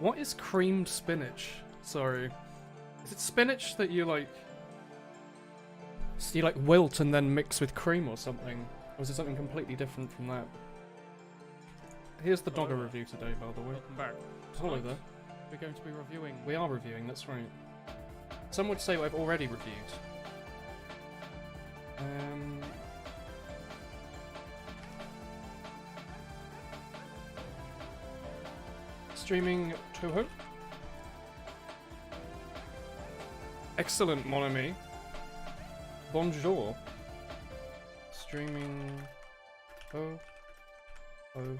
What is creamed spinach? Sorry. Is it spinach that you like wilt and then mix with cream or something? Or is it something completely different from that? Here's the Dogger review today, by the way. Welcome back. Hello there. We're going to be reviewing... We are reviewing, that's right. Some would say I've already reviewed. Streaming touhou. Excellent, mon ami. Bonjour. Streaming... touhou. Hello.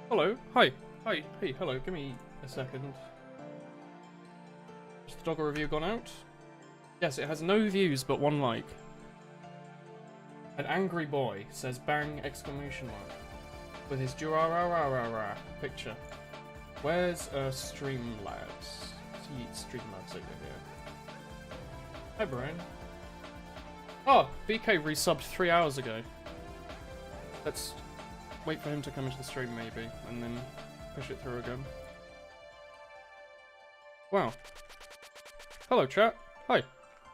Hello. Hi. Hi. Hey, hello. Give me a second. Has the Dogger review gone out? Yes, it has no views but 1 like. An angry boy says bang exclamation mark with his ra picture. Where's Streamlabs? See Streamlabs over here. Hi, Brian. Oh, BK resubbed 3 hours ago. Let's wait for him to come into the stream, maybe, and then push it through again. Wow. Hello, chat. Hi.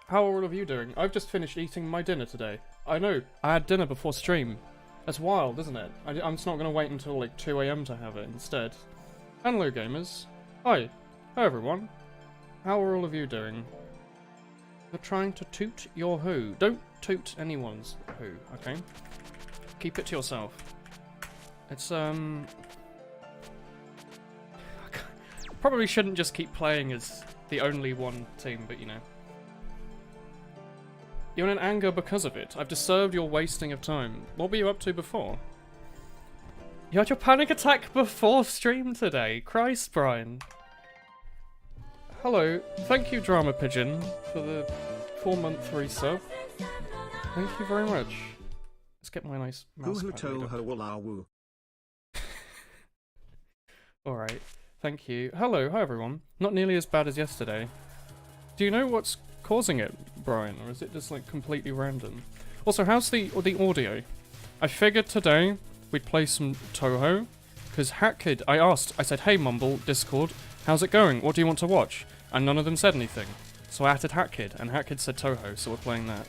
How are all of you doing? I've just finished eating my dinner today. I know, I had dinner before stream. That's wild, isn't it? I'm just not going to wait until like 2 AM to have it instead. Hello, gamers. Hi. Hi, everyone. How are all of you doing? You're trying to toot your who. Don't toot anyone's who, okay? Keep it to yourself. It's, probably shouldn't just keep playing as the only one team, but you know. You're in anger because of it. I've disturbed your wasting of time. What were you up to before? You had your panic attack before stream today. Christ, Brian. Hello. Thank you, Drama Pigeon, for the 4-month resub. Thank you very much. Let's get my nice mouse pad. Alright. Thank you. Hello. Hi, everyone. Not nearly as bad as yesterday. Do you know what's causing it, Brian? Or is it just, like, completely random? Also, how's the audio? I figured today we'd play some touhou, because HackKid, I said, hey Mumble, Discord, how's it going? What do you want to watch? And none of them said anything. So I added HackKid, and HackKid said touhou, so we're playing that.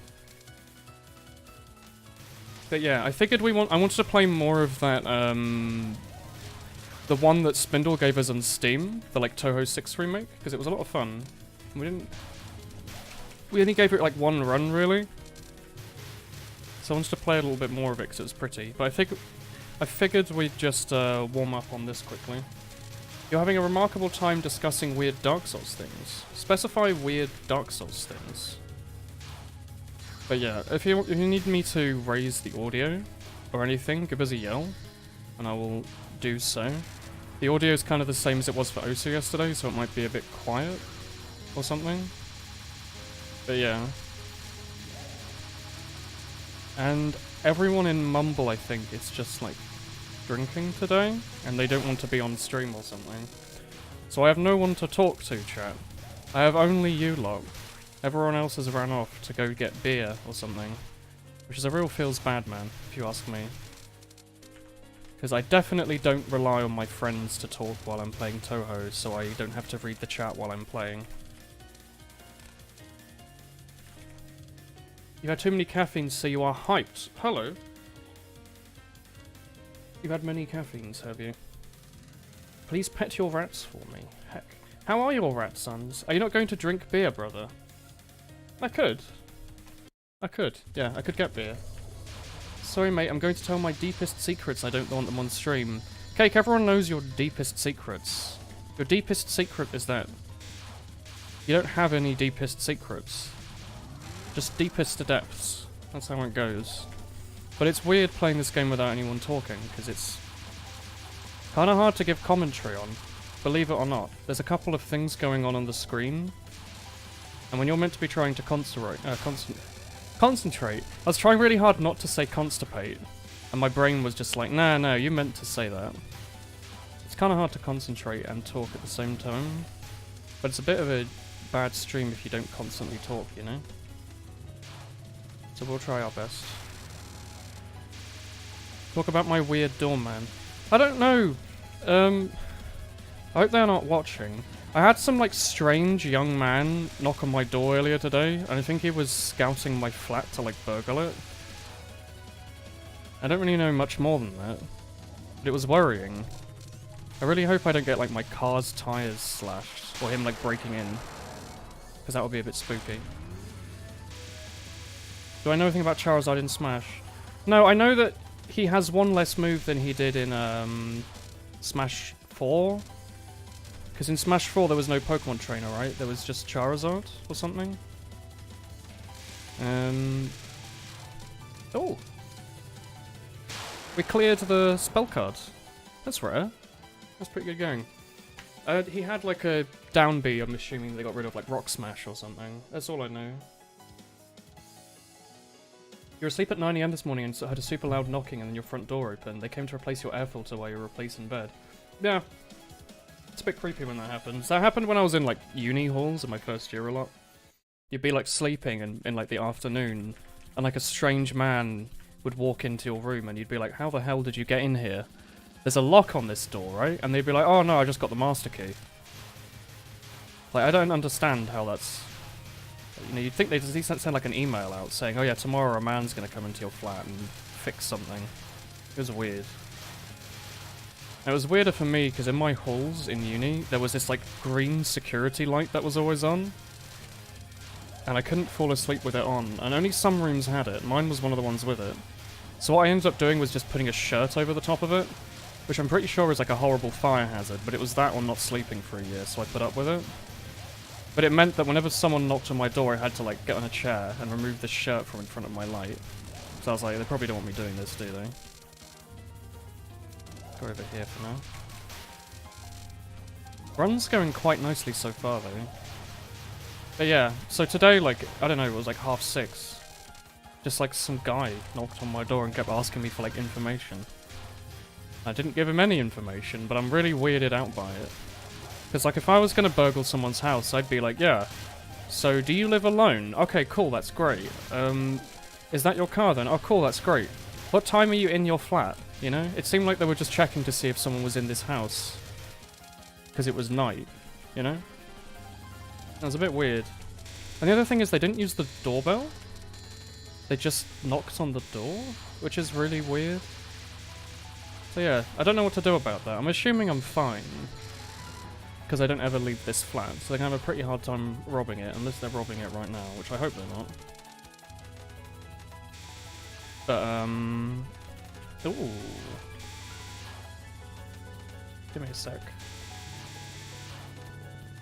But yeah, I figured I wanted to play more of that, the one that Spindle gave us on Steam, the like Touhou 6 remake, because it was a lot of fun. We only gave it like 1 run, really. So I wanted to play a little bit more of it because it was pretty. But I figured we'd just warm up on this quickly. You're having a remarkable time discussing weird Dark Souls things. Specify weird Dark Souls things. But yeah, if you need me to raise the audio or anything, give us a yell, and I will do so. The audio is kind of the same as it was for Osu yesterday, so it might be a bit quiet or something. But yeah. And everyone in Mumble, I think, is just like drinking today, and they don't want to be on stream or something. So I have no one to talk to, chat. I have only you lot. Everyone else has ran off to go get beer or something. Which is a real feels bad, man, if you ask me. Because I definitely don't rely on my friends to talk while I'm playing touhou, so I don't have to read the chat while I'm playing. You've had too many caffeines, so you are hyped. Hello. You've had many caffeines, have you? Please pet your rats for me. Heck. How are your rat sons? Are you not going to drink beer, brother? I could. Yeah, I could get beer. Sorry, mate, I'm going to tell my deepest secrets. I don't want them on stream. Cake, everyone knows your deepest secrets. Your deepest secret is that you don't have any deepest secrets. Just deepest to depths. That's how it goes. But it's weird playing this game without anyone talking, because it's kind of hard to give commentary on. believe it or not, there's a couple of things going on the screen. And when you're meant to be trying to concentrate, I was trying really hard not to say constipate. And my brain was just like, nah, no, you meant to say that. It's kind of hard to concentrate and talk at the same time. But it's a bit of a bad stream if you don't constantly talk, you know? So we'll try our best. Talk about my weird doorman. I don't know. I hope they're not watching. I had some, like, strange young man knock on my door earlier today, and I think he was scouting my flat to, like, burgle it. I don't really know much more than that, but it was worrying. I really hope I don't get, like, my car's tires slashed, or him, like, breaking in, because that would be a bit spooky. Do I know anything about Charizard in Smash? No, I know that he has one less move than he did in, Smash 4. Because in Smash 4 there was no Pokemon Trainer, right? There was just Charizard or something. Oh! We cleared the spell card. That's rare. That's pretty good going. He had like a down B, I'm assuming they got rid of like Rock Smash or something. That's all I know. You were asleep at 9 AM this morning and heard a super loud knocking and then your front door opened. They came to replace your air filter while you were replacing bed. Yeah. It's a bit creepy when that happens. That happened when I was in, like, uni halls in my first year a lot. You'd be, like, sleeping in like, the afternoon, and, like, a strange man would walk into your room, and you'd be like, how the hell did you get in here? There's a lock on this door, right? And they'd be like, oh, no, I just got the master key. Like, I don't understand how that's... You know, you'd think they'd at least send, like, an email out saying, oh, yeah, tomorrow a man's gonna come into your flat and fix something. It was weird. It was weirder for me, because in my halls in uni, there was this, like, green security light that was always on. And I couldn't fall asleep with it on, and only some rooms had it. Mine was one of the ones with it. So what I ended up doing was just putting a shirt over the top of it, which I'm pretty sure is, like, a horrible fire hazard, but it was that or not sleeping for a year, so I put up with it. But it meant that whenever someone knocked on my door, I had to, like, get on a chair and remove the shirt from in front of my light. So I was like, they probably don't want me doing this, do they? Over here for now. Run's going quite nicely so far though. But yeah, so today, like, I don't know, it was like 6:30. Just like some guy knocked on my door and kept asking me for like information. I didn't give him any information, but I'm really weirded out by it. Because like if I was gonna burgle someone's house, I'd be like, yeah, so do you live alone? Okay, cool, that's great. Is that your car then? Oh cool, that's great. What time are you in your flat? You know? It seemed like they were just checking to see if someone was in this house. Because it was night, you know? That was a bit weird. And the other thing is they didn't use the doorbell. They just knocked on the door, which is really weird. So yeah, I don't know what to do about that. I'm assuming I'm fine. Because I don't ever leave this flat, so they're going to have a pretty hard time robbing it, unless they're robbing it right now, which I hope they're not. But, ooh. Give me a sec.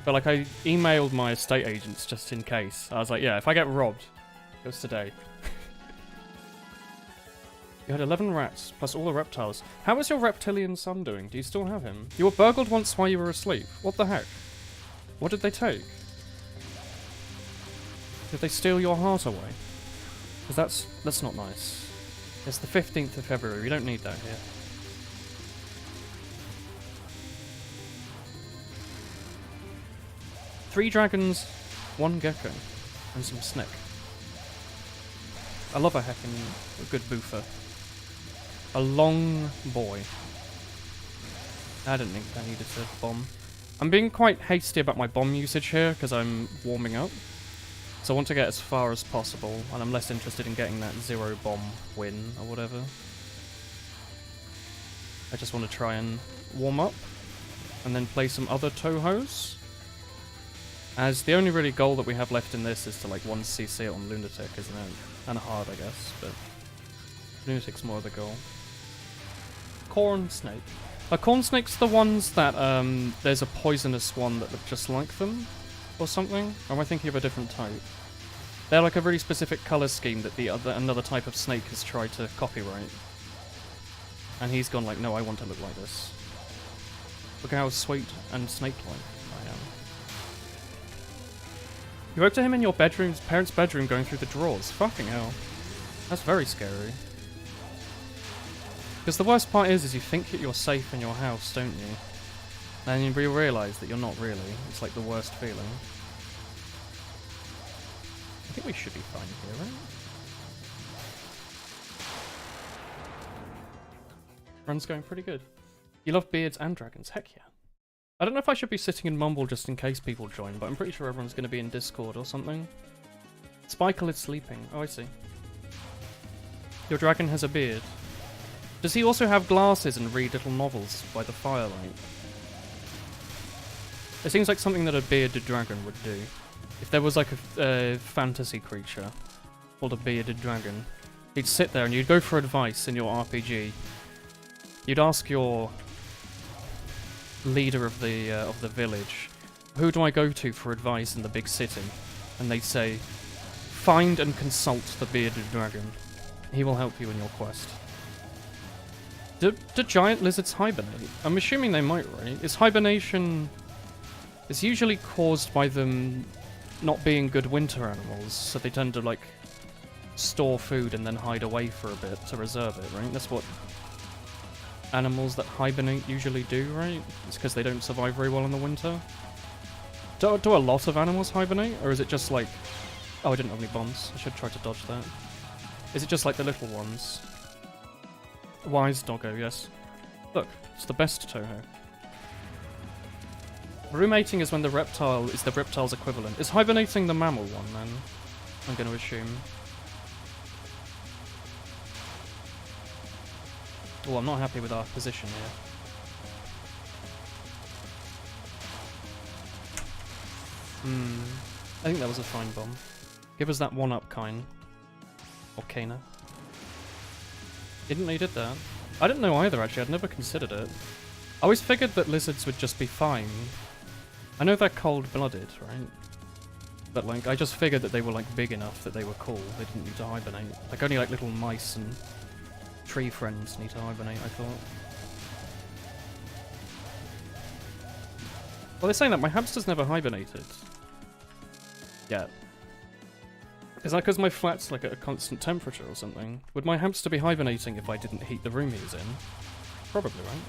But, like, I emailed my estate agents just in case. I was like, yeah, if I get robbed, it was today. You had 11 rats, plus all the reptiles. How is your reptilian son doing? Do you still have him? You were burgled once while you were asleep. What the heck? What did they take? Did they steal your heart away? Because that's not nice. It's the 15th of February, we don't need that here. Three dragons, one gecko, and some snick. I love a good boofer. A long boy. I didn't think I needed to bomb. I'm being quite hasty about my bomb usage here, because I'm warming up. So I want to get as far as possible, and I'm less interested in getting that 0 bomb win, or whatever. I just want to try and warm up, and then play some other touhous. As the only really goal that we have left in this is to like 1cc it on Lunatic, isn't it? And hard, I guess, but Lunatic's more of the goal. Corn snake. Are corn snakes the ones that there's a poisonous one that look just like them? Or something? Or am I thinking of a different type? They're like a really specific colour scheme that another type of snake has tried to copyright. And he's gone like, no, I want to look like this. Look how sweet and snake-like I am. You woke to him in your parents' bedroom going through the drawers. Fucking hell. That's very scary. Because the worst part is you think that you're safe in your house, don't you? And you realise that you're not really. It's like the worst feeling. I think we should be fine here, right? Run's going pretty good. You love beards and dragons, heck yeah. I don't know if I should be sitting in Mumble just in case people join, but I'm pretty sure everyone's going to be in Discord or something. Spikle is sleeping. Oh, I see. Your dragon has a beard. Does he also have glasses and read little novels by the firelight? It seems like something that a bearded dragon would do. If there was like a fantasy creature called a bearded dragon, he'd sit there and you'd go for advice in your RPG. You'd ask your leader of the village, who do I go to for advice in the big city? And they'd say, find and consult the bearded dragon. He will help you in your quest. Do giant lizards hibernate? I'm assuming they might, right? Is hibernation... It's usually caused by them not being good winter animals, so they tend to, like, store food and then hide away for a bit to reserve it, right? That's what animals that hibernate usually do, right? It's because they don't survive very well in the winter. Do a lot of animals hibernate, or is it just like... Oh, I didn't have any bombs. I should try to dodge that. Is it just like the little ones? Wise doggo, yes. Look, it's the best touhou. Roommating is when the reptile is the reptile's equivalent. Is hibernating the mammal one, then? I'm going to assume. Oh, I'm not happy with our position here. I think that was a fine bomb. Give us that one-up, Kine. Or Kana. Didn't know you did that. I didn't know either, actually. I'd never considered it. I always figured that lizards would just be fine. I know they're cold-blooded, right? But, like, I just figured that they were, like, big enough that they were cool. They didn't need to hibernate. Like, only, like, little mice and tree friends need to hibernate, I thought. Well, they're saying that my hamster's never hibernated. Yet. Is that because my flat's, like, at a constant temperature or something? Would my hamster be hibernating if I didn't heat the room he was in? Probably, right?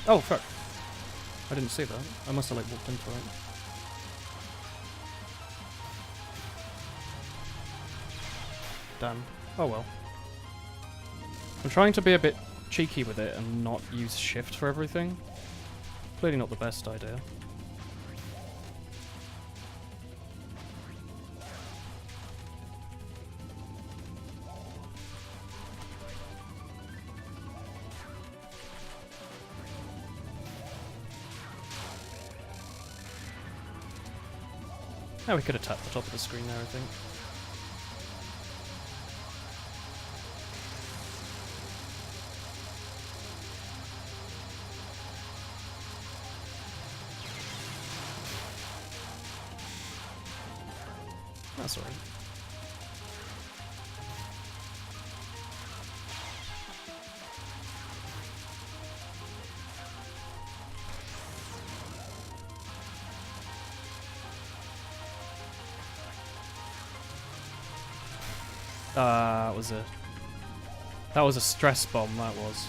Oh, fuck. I didn't see that. I must have, like, walked into it. Damn. Oh well. I'm trying to be a bit cheeky with it and not use shift for everything. Clearly not the best idea. Oh, we could have tapped the top of the screen there, I think. That's alright. That was a stress bomb, that was.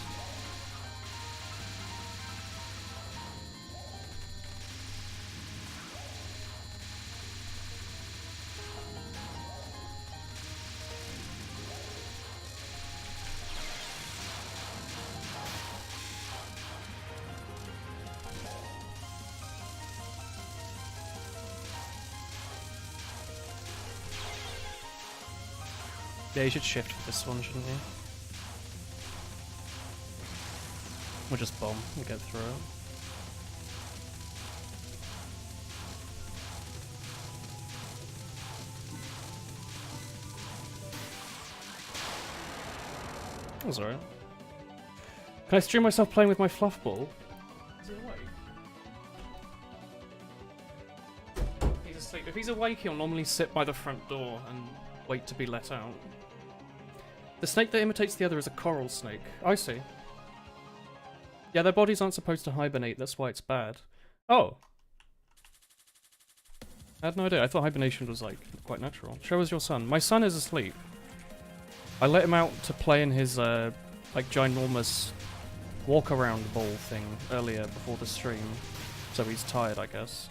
Yeah, you should shift for this one, shouldn't you? We'll just bomb and get through it. That was alright. Can I stream myself playing with my fluff ball? Is he awake? He's asleep. If he's awake, he'll normally sit by the front door and wait to be let out. The snake that imitates the other is a coral snake. I see. Yeah, their bodies aren't supposed to hibernate, that's why it's bad. Oh. I had no idea. I thought hibernation was, like, quite natural. Show us your son. My son is asleep. I let him out to play in his, like, ginormous walk-around ball thing earlier before the stream. So he's tired, I guess.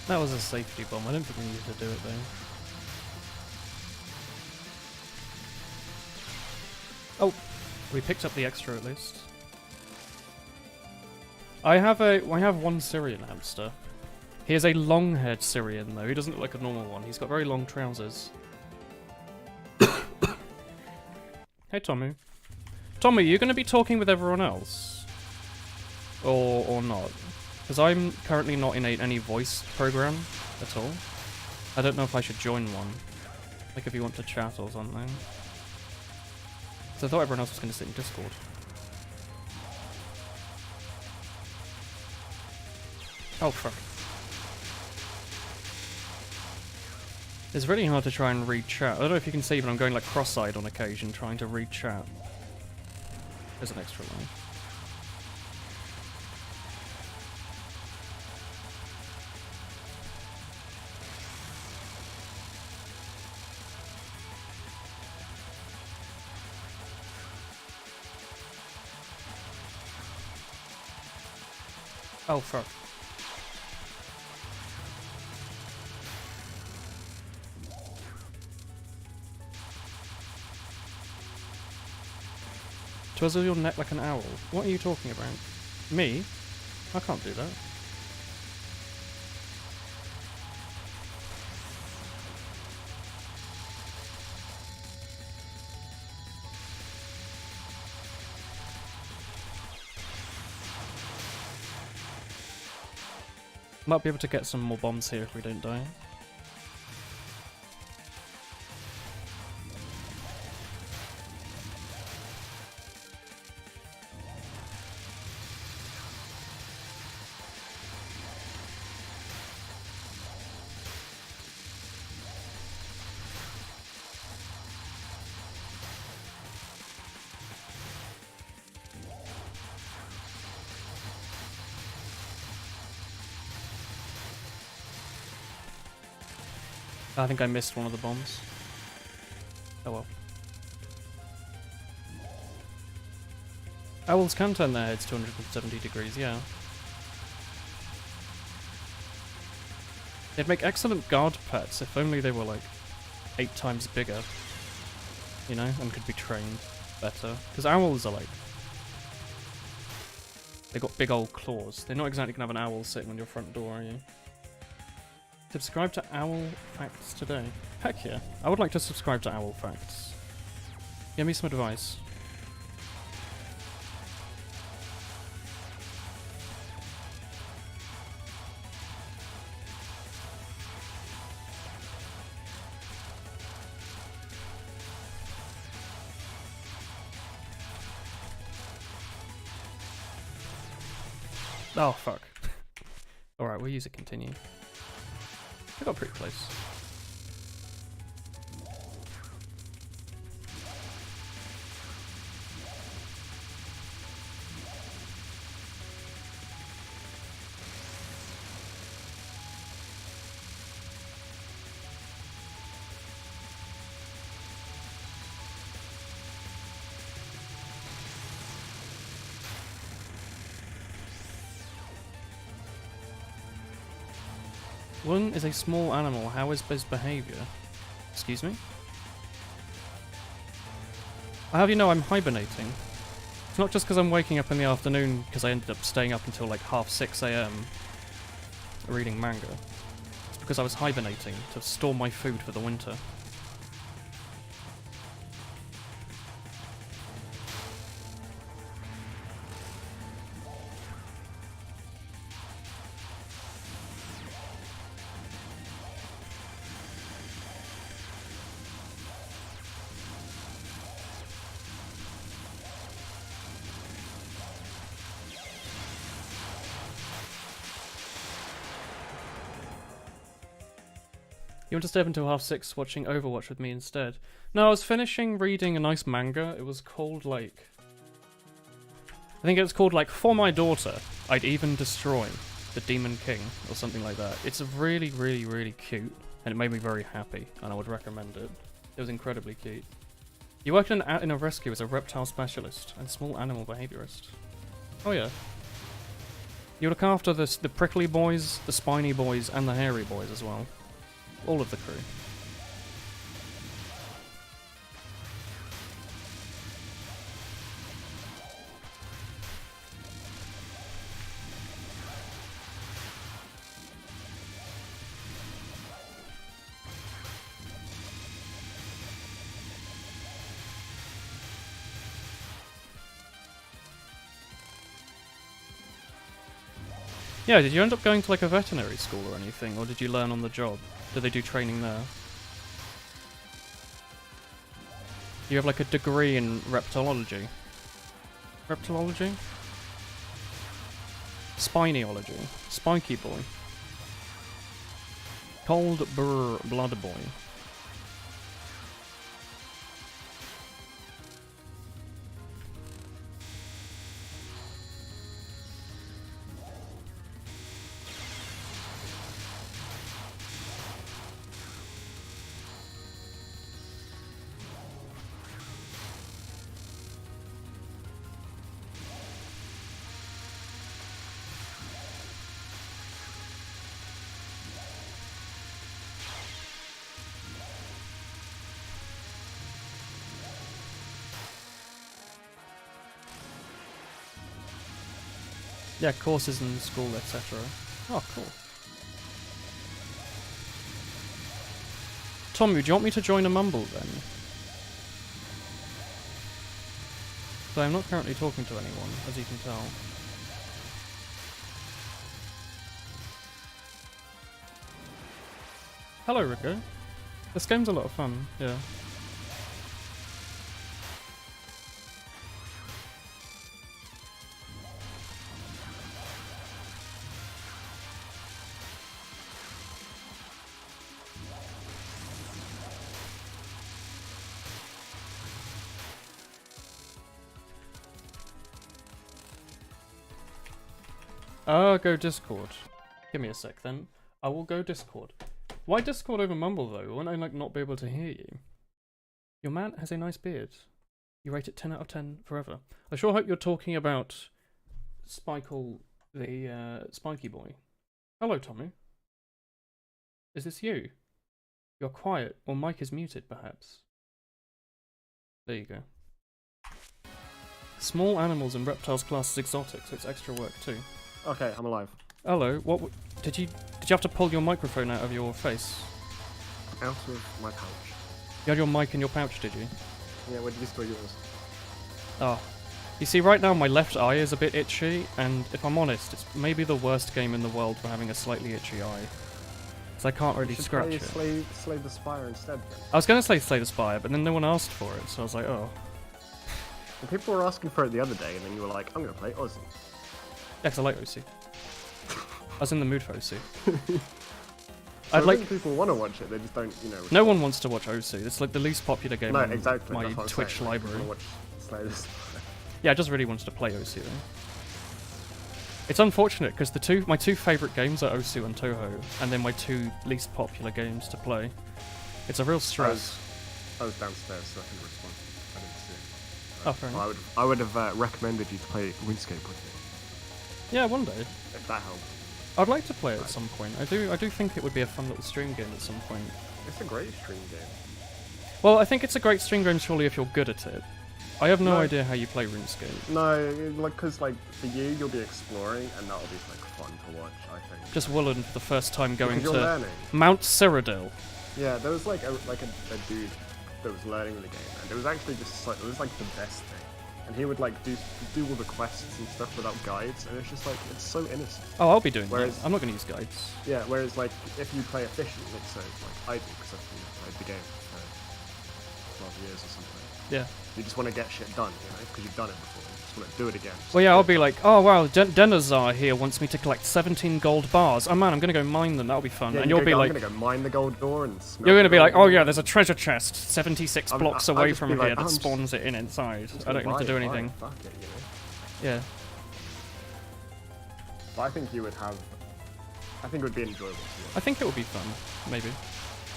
That was a safety bomb. I don't think we needed to do it though. Oh, we picked up the extra at least. I have one Syrian hamster. He is a long-haired Syrian though. He doesn't look like a normal one. He's got very long trousers. Hey Tommy. Tommy, you going to be talking with everyone else? Or not? Because I'm currently not in any voice program at all. I don't know if I should join one. Like if you want to chat or something. So I thought everyone else was going to sit in Discord. Oh fuck. It's really hard to try and read chat. I don't know if you can see, but I'm going like cross-eyed on occasion trying to read chat. There's an extra line. Oh fuck. Twizzle your neck like an owl. What are you talking about? Me? I can't do that. Might be able to get some more bombs here if we don't die. I think I missed one of the bombs. Oh well. Owls can turn their heads 270 degrees, yeah. They'd make excellent guard pets if only they were like 8 times bigger. You know, and could be trained better. Because owls are like... They got big old claws. They're not exactly gonna have an owl sitting on your front door, are you? Subscribe to Owl Facts today. Heck yeah. I would like to subscribe to Owl Facts. Give me some advice. Oh, fuck. Alright, we'll use it continue. I got pretty close. One is a small animal. How is his behaviour? Excuse me? How do you know I'm hibernating? It's not just because I'm waking up in the afternoon because I ended up staying up until like 6:30 AM reading manga. It's because I was hibernating to store my food for the winter. You want to stay up until 6:30 watching Overwatch with me instead? No, I was finishing reading a nice manga. It was called like... I think it was called like For My Daughter, I'd Even Destroy the Demon King, or something like that. It's really, really, really cute, and it made me very happy, and I would recommend it. It was incredibly cute. You work in a rescue as a reptile specialist and small animal behaviorist. Oh yeah. You look after the prickly boys, the spiny boys, and the hairy boys as well. All of the crew. Yeah, did you end up going to like a veterinary school or anything, or did you learn on the job? Did they do training there? You have like a degree in reptilology. Reptilology? Spiniology. Spiky boy. Cold brr blood boy. Yeah, courses in school, etc. Oh, cool. Tom, do you want me to join a mumble then? So I'm not currently talking to anyone, as you can tell. Hello, Rico. This game's a lot of fun, yeah. Go Discord. Give me a sec then. I will go Discord. Why Discord over Mumble though? Won't I like not be able to hear you? Your man has a nice beard. You rate it 10 out of 10 forever. I sure hope you're talking about Spikle, the Spiky boy. Hello, Tommy. Is this you? You're quiet, or mic is muted, perhaps. There you go. Small animals and reptiles class as exotic, so it's extra work too. Okay, I'm alive. Hello. What did you have to pull your microphone out of your face? Out of my pouch. You had your mic in your pouch, did you? Yeah, where did you store yours? Oh. You see, right now my left eye is a bit itchy, and if I'm honest, it's maybe the worst game in the world for having a slightly itchy eye. Because I can't really scratch it. Slay the Spire instead then. I was going to say Slay the Spire, but then no one asked for it, so I was like, oh. Well, people were asking for it the other day, and then you were like, I'm going to play Aussie. Yeah, because I like OC. I was in the mood for OC. So I'd like people want to watch it, they just don't, you know. No one wants to watch OC. It's like the least popular game on exactly. my Twitch library. Watch Slay the Spire. Yeah, I just really wanted to play OC though. It's unfortunate because my two favourite games are Osu and Touhou, and then my two least popular games to play. It's a real stress. I was downstairs, so I couldn't respond. I didn't see it. Oh, fair enough. I would have recommended you to play RuneScape with me. Yeah, one day. If that helps. I'd like to play it at some point. I do think it would be a fun little stream game at some point. It's a great stream game. Well, I think it's a great stream game surely if you're good at it. I have no idea how you play RuneScape. No, like, cause like for you'll be exploring, and that'll be like fun to watch. I think. Just Woolen for the first time going to learning. Mount Cyrodiil. Yeah, there was like a dude that was learning the game, and it was actually just like it was like the best thing. And he would like do all the quests and stuff without guides, and it's just like it's so innocent. Oh, I'll be doing whereas, that. I'm not going to use guides. Yeah, whereas like if you play efficiently, so like I do, because I've played the game for 12 years or something. Yeah. You just want to get shit done, you know, because you've done it before. You just want to do it again. Well, yeah, I'll be like, oh wow, Denazar here wants me to collect 17 gold bars. Oh man, I'm gonna go mine them. That'll be fun. Yeah, and you'll be like, I'm gonna go mine the gold door and. You're gonna be like, oh yeah, there's a treasure chest 76 blocks I'll away just from be here like, that spawns it in inside. I don't need to do anything. Fuck it, you know. Yeah. But I think you would have. I think it would be enjoyable. I think it would be fun, maybe.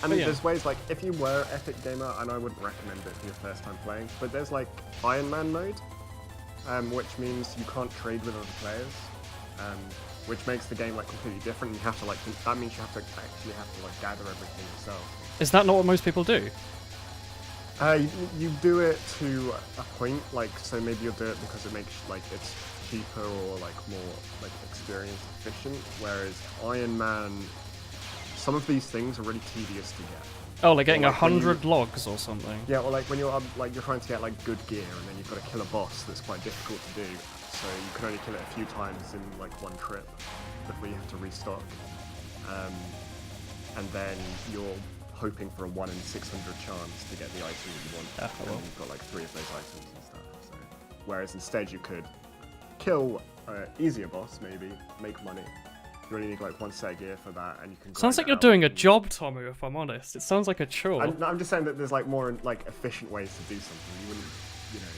I mean, yeah. there's ways like if you were Epic Gamer, and I wouldn't recommend it for your first time playing, but there's like Iron Man mode, which means you can't trade with other players, which makes the game like completely different. You have to like that means you have to actually gather everything yourself. Is that not what most people do? You do it to a point, like so maybe you'll do it because it makes like it's cheaper or like more like experience efficient. Whereas Iron Man. Some of these things are really tedious to get. Oh, like getting 100 logs or something. Yeah, or like when you're you're trying to get like good gear, and then you've got to kill a boss that's quite difficult to do. So you can only kill it a few times in like one trip before you have to restock. And then you're hoping for a 1 in 600 chance to get the item that you want. And then you've got like 3 of those items and stuff. So, whereas instead you could kill easier boss, maybe make money. You only need like 1 set of gear for that, and you can. Sounds like you're doing a job, Tomu. If I'm honest, it sounds like a chore. I'm just saying that there's like more like efficient ways to do something. You wouldn't, you know,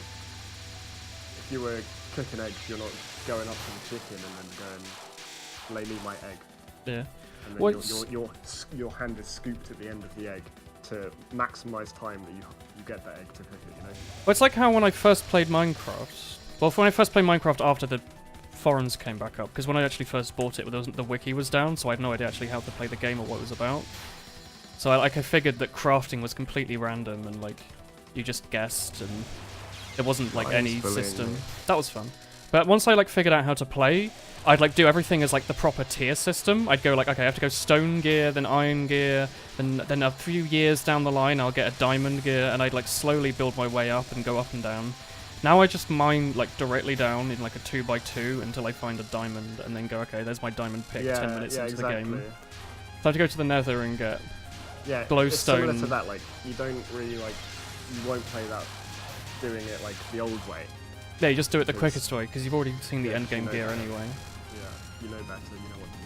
if you were cooking eggs, you're not going up to the chicken and then going, lay me my egg. Yeah. And then your hand is scooped at the end of the egg to maximise time that you get that egg to cook it. You know. Well, it's like how when I first played Minecraft. Well, when I first played Minecraft after the forums came back up, because when I actually first bought it, the wiki was down, so I had no idea actually how to play the game or what it was about. So I figured that crafting was completely random and like you just guessed and there wasn't like any system. That was fun. But once I like figured out how to play, I'd like do everything as like the proper tier system. I'd go like, okay, I have to go stone gear, then iron gear, then a few years down the line I'll get a diamond gear, and I'd like slowly build my way up and go up and down. Now I just mine like directly down in like a 2x2 until I find a diamond, and then go, okay, there's my diamond pick 10 minutes into the game. So I have to go to the nether and get glowstone. It's similar to that, like, you don't really like, you won't play that doing it like the old way. Yeah, you just do it the quickest way, because you've already seen the endgame gear anyway. Yeah, you know better, you know what to do.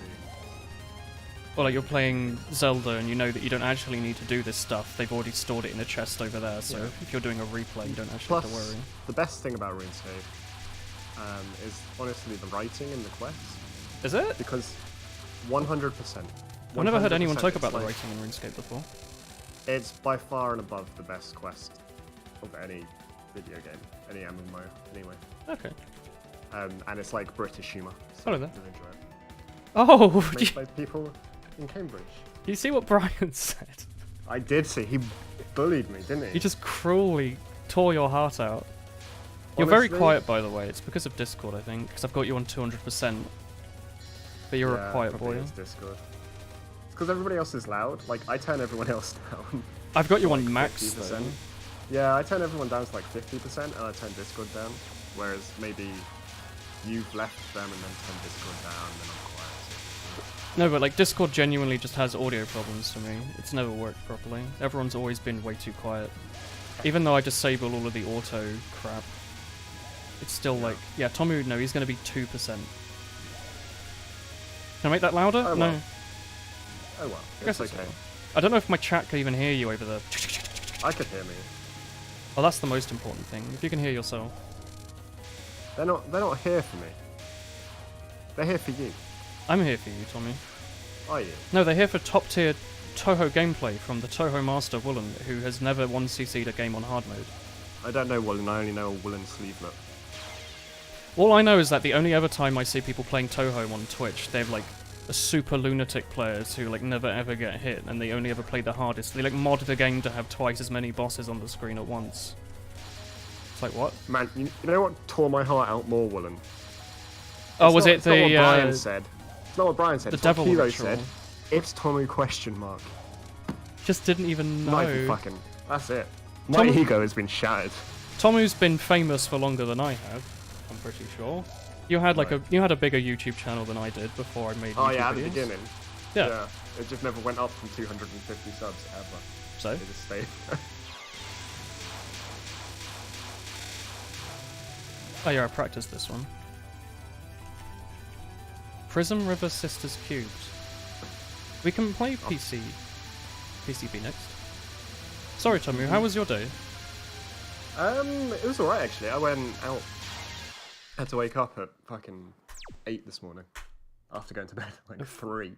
Or like you're playing Zelda and you know that you don't actually need to do this stuff. They've already stored it in a chest over there, so if you're doing a replay, you don't actually have to worry. The best thing about RuneScape is honestly the writing and the quests. Is it? Because 100%. I've never heard anyone talk about the writing in RuneScape before. It's by far and above the best quest of any video game, any MMO, anyway. Okay. And it's like British humour. So enjoy it. Oh! Made by people in Cambridge. You see what Brian said? I did see. He bullied me, didn't he? He just cruelly tore your heart out. You're Honestly, very quiet, by the way. It's because of Discord, I think, because I've got you on 200%. But you're a quiet boy. It's Discord. It's because everybody else is loud. Like, I turn everyone else down. I've got you like on max, 50%. though. Yeah, I turn everyone down to like 50%, and I turn Discord down. Whereas maybe you've left them and then turned Discord down, and then I'm quiet. No, but like Discord genuinely just has audio problems for me. It's never worked properly. Everyone's always been way too quiet. Even though I disable all of the auto crap, it's still like, yeah, Tomu, no, he's going to be 2%. Can I make that louder? Oh, well. No. Oh well, I guess it's okay. I don't know if my chat can even hear you over the... I could hear me. Well, that's the most important thing. If you can hear yourself. They're not here for me. They're here for you. I'm here for you, Tommy. Are you? No, they're here for top-tier Touhou gameplay from the Touhou master, Woolen, who has never 1cc'd a game on hard mode. I don't know Woolen, I only know Woolen Sleevelet. All I know is that the only other time I see people playing Touhou on Twitch, they've like are super lunatic players who like never ever get hit and they only ever play the hardest. They like mod the game to have twice as many bosses on the screen at once. It's like what? Man, you know what tore my heart out more, Woolen? Oh, was it the? Not what Brian said. It's not what Brian said. The it's devil what Kilo ritual. said. It's Tommy question mark. Just didn't even know. Not even fucking. That's it. My ego has been shattered. Tomu's been famous for longer than I have. I'm pretty sure. You had like you had a bigger YouTube channel than I did before I made. Oh YouTube yeah, at videos. the beginning. Yeah. It just never went up from 250 subs ever. So. It just stayed. Oh yeah, I practiced this one. Prism River Sisters Cubed. We can play PCB next. Sorry, Tomu, how was your day? It was alright actually. I went out. Had to wake up at fucking 8 this morning after going to bed at like 3.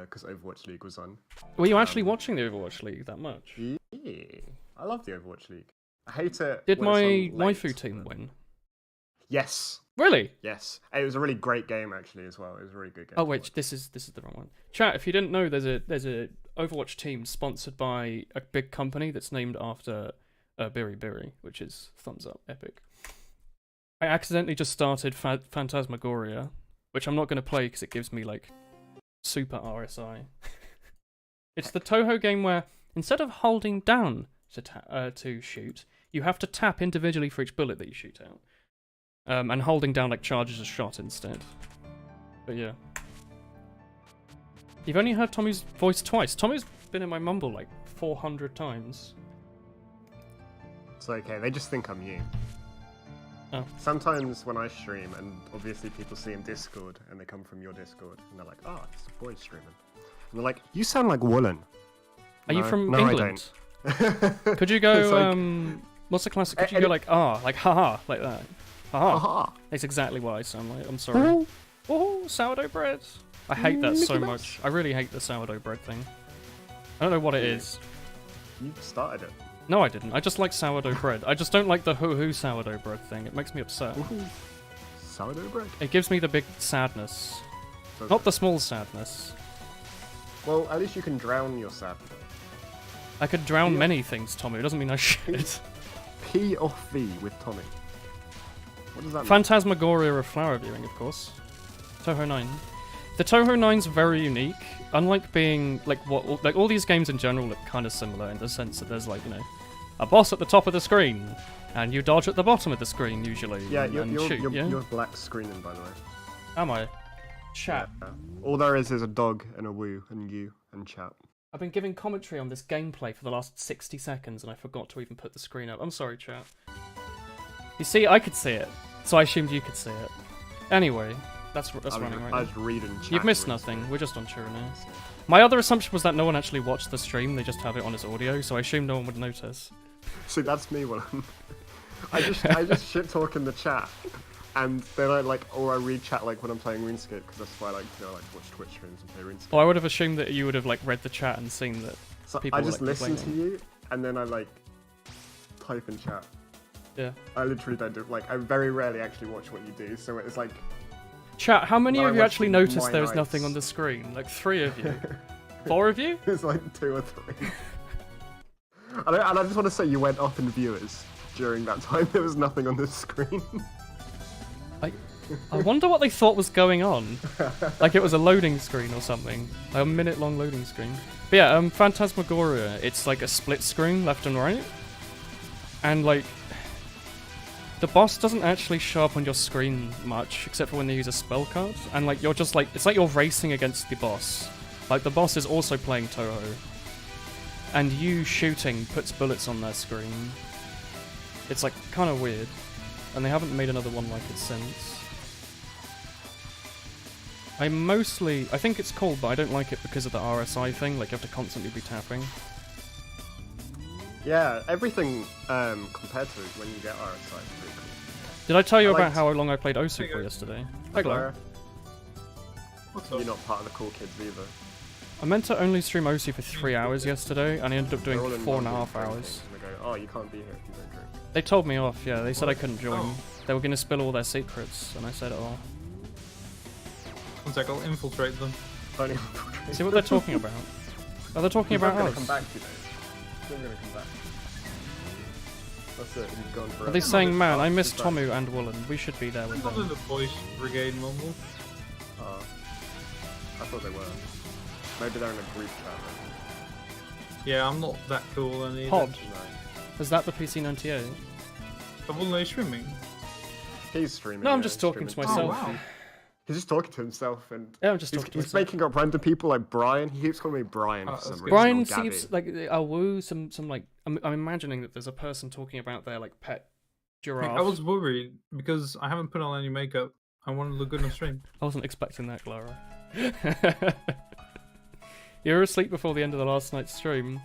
Because Overwatch League was on. Were you actually watching the Overwatch League that much? Yeah, I love the Overwatch League. I hate it. Did when my it's on late, waifu team win? Yes. Really? Yes. It was a really great game actually as well. It was a really good game. Oh wait, this is the wrong one. Chat, if you didn't know, there's a Overwatch team sponsored by a big company that's named after Biri, which is thumbs up, epic. I accidentally just started Phantasmagoria, which I'm not going to play because it gives me like super RSI. It's the Touhou game where instead of holding down to shoot, you have to tap individually for each bullet that you shoot out. And holding down like charges a shot instead. But yeah. You've only heard Tommy's voice twice. Tommy's been in my mumble like 400 times. It's okay, they just think I'm you. Oh. Sometimes when I stream, and obviously people see in Discord, and they come from your Discord, and they're like, oh, it's a boy streaming. And they're like, you sound like Woolen. Are you from no, England? I don't. Could you go, what's the classic? Could you go like, like haha, like that? Haha. Aha. That's exactly what I sound like, I'm sorry. Oh, sourdough bread. I hate that so much. I really hate the sourdough bread thing. I don't know what it is. You started it. No, I didn't. I just like sourdough bread. I just don't like the hoo-hoo sourdough bread thing. It makes me upset. Ooh. Sourdough bread? It gives me the big sadness. Does Not it? the small sadness. Well, at least you can drown your sadness. I could drown many things, Tommy. It doesn't mean I should. P off V with Tommy. What does that mean? Phantasmagoria of flower viewing, of course. Touhou 9. The Touhou 9's very unique. Unlike being like all these games in general look kind of similar in the sense that there's like, you know, a boss at the top of the screen, and you dodge at the bottom of the screen usually. Yeah, and shoot, you're black screening, by the way. Am I? Chat. Yeah. All there is a dog and a woo and you and chat. I've been giving commentary on this gameplay for the last 60 seconds and I forgot to even put the screen up. I'm sorry, chat. You see, I could see it, so I assumed you could see it. Anyway, that's running right I now. was reading chat. You've missed nothing. We're just on True now. My other assumption was that no one actually watched the stream, they just have it on as audio, so I assumed no one would notice. See, that's me, Willem. I just shit talk in the chat, and then or I read chat like when I'm playing RuneScape, because that's why I like to watch Twitch streams and play RuneScape. Well, I would have assumed that you would have like read the chat and seen that So people I were, just like, listen to complaining. you, and then I type in chat. Yeah. I literally don't do I very rarely actually watch what you do, so it's like. Chat, how many When of I you watch actually noticed My there was Nights. nothing on the screen? Like 3 of you? 4 of you? It's like 2 or 3. And I just want to say you went up in viewers during that time. There was nothing on the screen. I wonder what they thought was going on. Like it was a loading screen or something. Like a minute-long loading screen. But yeah, Phantasmagoria, it's like a split screen, left and right. And like, the boss doesn't actually show up on your screen much, except for when they use a spell card. And like, you're just like, it's like you're racing against the boss. Like the boss is also playing Touhou. And you shooting puts bullets on their screen. It's like kind of weird. And they haven't made another one like it since. I think it's cool, but I don't like it because of the RSI thing, like you have to constantly be tapping. Yeah, everything compared to when you get RSI is pretty cool. Did I tell you I about liked- how long I played Osu for yesterday? Hi, Glow. What's up? You're not part of the cool kids either. I meant to only stream Osu for 3 hours yesterday, and I ended up doing They're all in 4.5 one group hours. drinking, and they go, oh, you can't be here if you don't drink. They told me off, yeah, they said I couldn't join. Oh. They were going to spill all their secrets, and I said, oh. One sec, I'll infiltrate them. Only See what they're talking about? Are they talking He's not about gonna us? come back, you know. He's not gonna come back. That's it, he's gone forever. Are they saying, man, I miss He's back. Tomu and Woolen. We should be there with I'm not in them. the voice brigade mumble. Oh. I thought they were. Maybe they're in a group chat Yeah, I'm not that cool then either. Pod. then. No. Is that the PC98? But wasn't they streaming? He's streaming. No, I'm yeah, just he's talking to streaming. myself. Oh, wow. He's just talking to himself and Yeah, I'm just he's, talking to he's myself. making up random people like Brian. He keeps calling me Brian Oh, for some that's reason. good. Brian or Gabby. seems like a woo, some like I'm imagining that there's a person talking about their like pet giraffe. I was worried because I haven't put on any makeup. I wanted to look good on stream. I wasn't expecting that, Clara. You were asleep before the end of the last night's stream.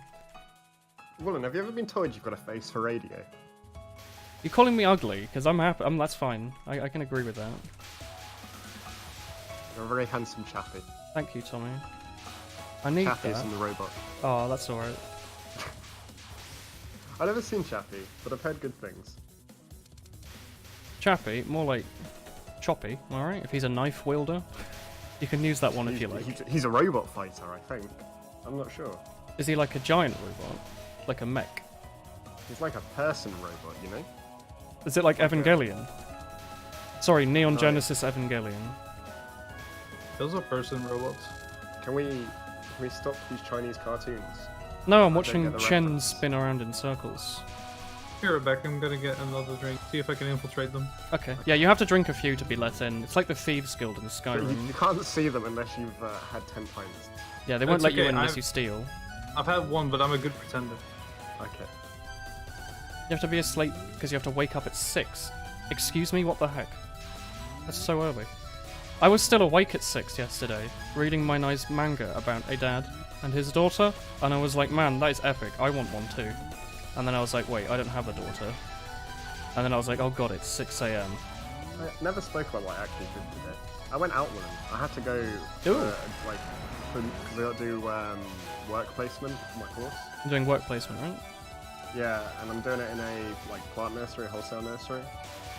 Woolen, have you ever been told you've got a face for radio? You're calling me ugly because I'm happy. That's fine. I can agree with that. You're a very handsome chappy. Thank you, Tommy. I need Chappy that. is in the robot. Oh, that's alright. I've never seen Chappy, but I've heard good things. Chappy, more like choppy. All right. If he's a knife wielder, you can use that one if you like. He's a robot fighter, I think. I'm not sure. Is he like a giant robot, like a mech? He's like a person robot, you know? Is it like Evangelion? Sorry, Neon No. Genesis Evangelion. Those are person robots. Can we stop these Chinese cartoons? No, I'm I don't watching get the Chen reference. spin around in circles. Be right back, I'm gonna get another drink. See if I can infiltrate them. Okay. Yeah, you have to drink a few to be let in. It's like the Thieves Guild in You Skyrim. can't see them unless you've had 10 pints. Yeah, they won't That's let you okay, in unless I've- you steal. I've had one, but I'm a good pretender. Okay. You have to be asleep because you have to wake up at 6. Excuse me, what the heck? That's so early. I was still awake at 6 yesterday, reading my nice manga about a dad and his daughter, and I was like, man, that is epic, I want one too. And then I was like, wait, I don't have a daughter. And then I was like, oh god, it's 6 AM. I never spoke about what I actually did today. I went out with him. I had to go, Ooh. because I got to do work placement for my course. I'm doing work placement, right? Yeah, and I'm doing it in a plant nursery, wholesale nursery.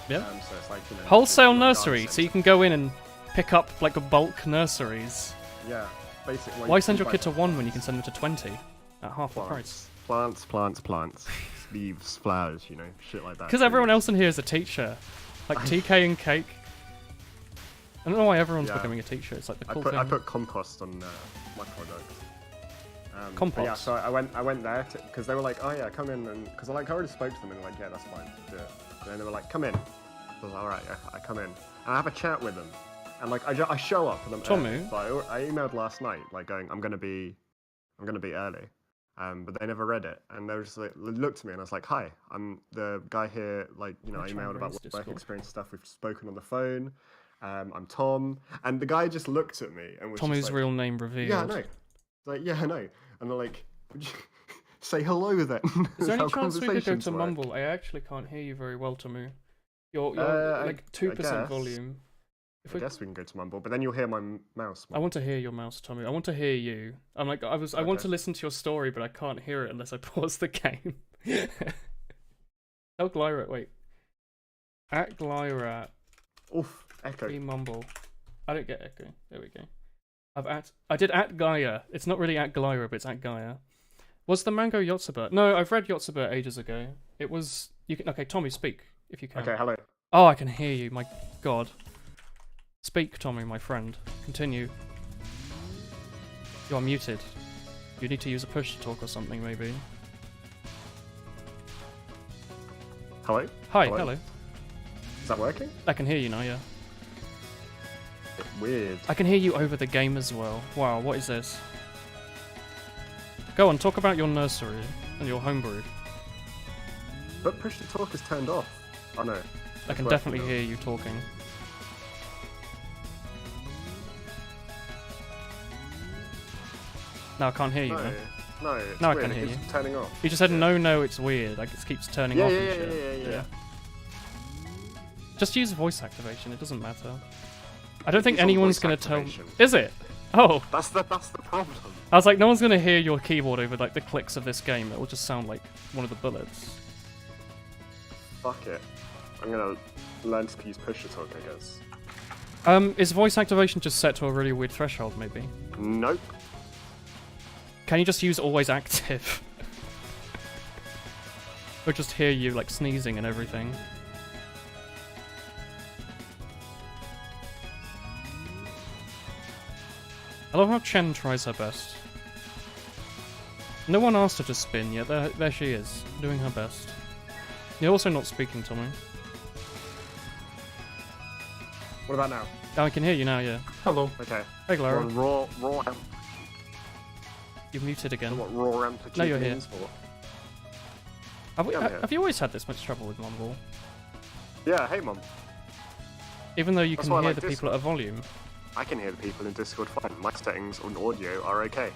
Yeah. So it's like, you know, Wholesale it's like a nursery, garden so you centre. can go in and pick up like a bulk nurseries. Yeah, basically. Why send your kid to 1 when you can send them to 20 at half the price? Plants. Leaves, flowers, you know, shit like that. Because everyone else in here is a teacher. Like TK and Cake. I don't know why everyone's Yeah. becoming a teacher. It's like the I cool put thing. I put compost on my product. But Compost? Yeah, so I went there because they were like, oh yeah, come in, and because I already spoke to them and like, yeah, that's fine, do it. And then they were like, come in. So I was like, all right, I come in and I have a chat with them, and like I show up for them. Tomu? So I emailed last night like going, I'm gonna be early. But they never read it, and they were just like, looked at me, and I was like, "Hi, I'm the guy here. Like, you know, I I'll try emailed and about raise work Discord. experience stuff. We've spoken on the phone. I'm Tom." And the guy just looked at me and was Tommy's just like, real name revealed. "Yeah, I know." Like, "Yeah, I know." And they're like, "Would you say hello then?" Is there That's any how chance we could go conversations to work. Mumble? I actually can't hear you very well, Tomu. You're like I 2% guess. volume. If I guess we can go to Mumble, but then you'll hear my mouse. I want to hear your mouse, Tommy. I want to hear you. I'm like, I want Okay. to listen to your story, but I can't hear it unless I pause the game. Tell Glyra, wait. At Glyra, Oof, echo. be Mumble. I don't get echo. There we go. I did at Gaia. It's not really at Glyra, but it's at Gaia. Was the Mango Yotsuba? No, I've read Yotsuba ages ago. It was, you can, okay, Tommy, speak, if you can. Okay, hello. Oh, I can hear you, my god. Speak, Tommy, my friend. Continue. You are muted. You need to use a push to talk or something, maybe. Hello. Hi, Hello? hello. Is that working? I can hear you now, yeah. Weird. I can hear you over the game as well. Wow, what is this? Go on, talk about your nursery and your homebrew. But push to talk is turned off. Oh no. I It's can working definitely now. hear you talking. No, I can't hear you, No, man. no, it's Now I weird. can It hear keeps you. turning off. You just said no, it's weird. Like it keeps turning Yeah, off yeah, and yeah, shit. yeah. Just use voice activation. It doesn't matter. I don't think It's on anyone's voice gonna tell. activation. Is it? Oh, That's the problem. I was like, no one's gonna hear your keyboard over like the clicks of this game. It will just sound like one of the bullets. Fuck it. I'm gonna learn to use push to talk, I guess. Is voice activation just set to a really weird threshold, maybe? Nope. Can you just use always active? Or just hear you, like, sneezing and everything? I love how Chen tries her best. No one asked her to spin yet. There she is, doing her best. You're also not speaking, Tommy. What about now? Oh, I can hear you now, yeah. Hello. Okay. Hey, Clara. Raw amp. You're muted I don't again. know what raw amplitude No, you're here. means for. Have you always had this much trouble with Mumble? Yeah, hey mum. Even though you That's can why I hear like the people at a volume. I can hear the people in Discord fine. My settings on audio are okay.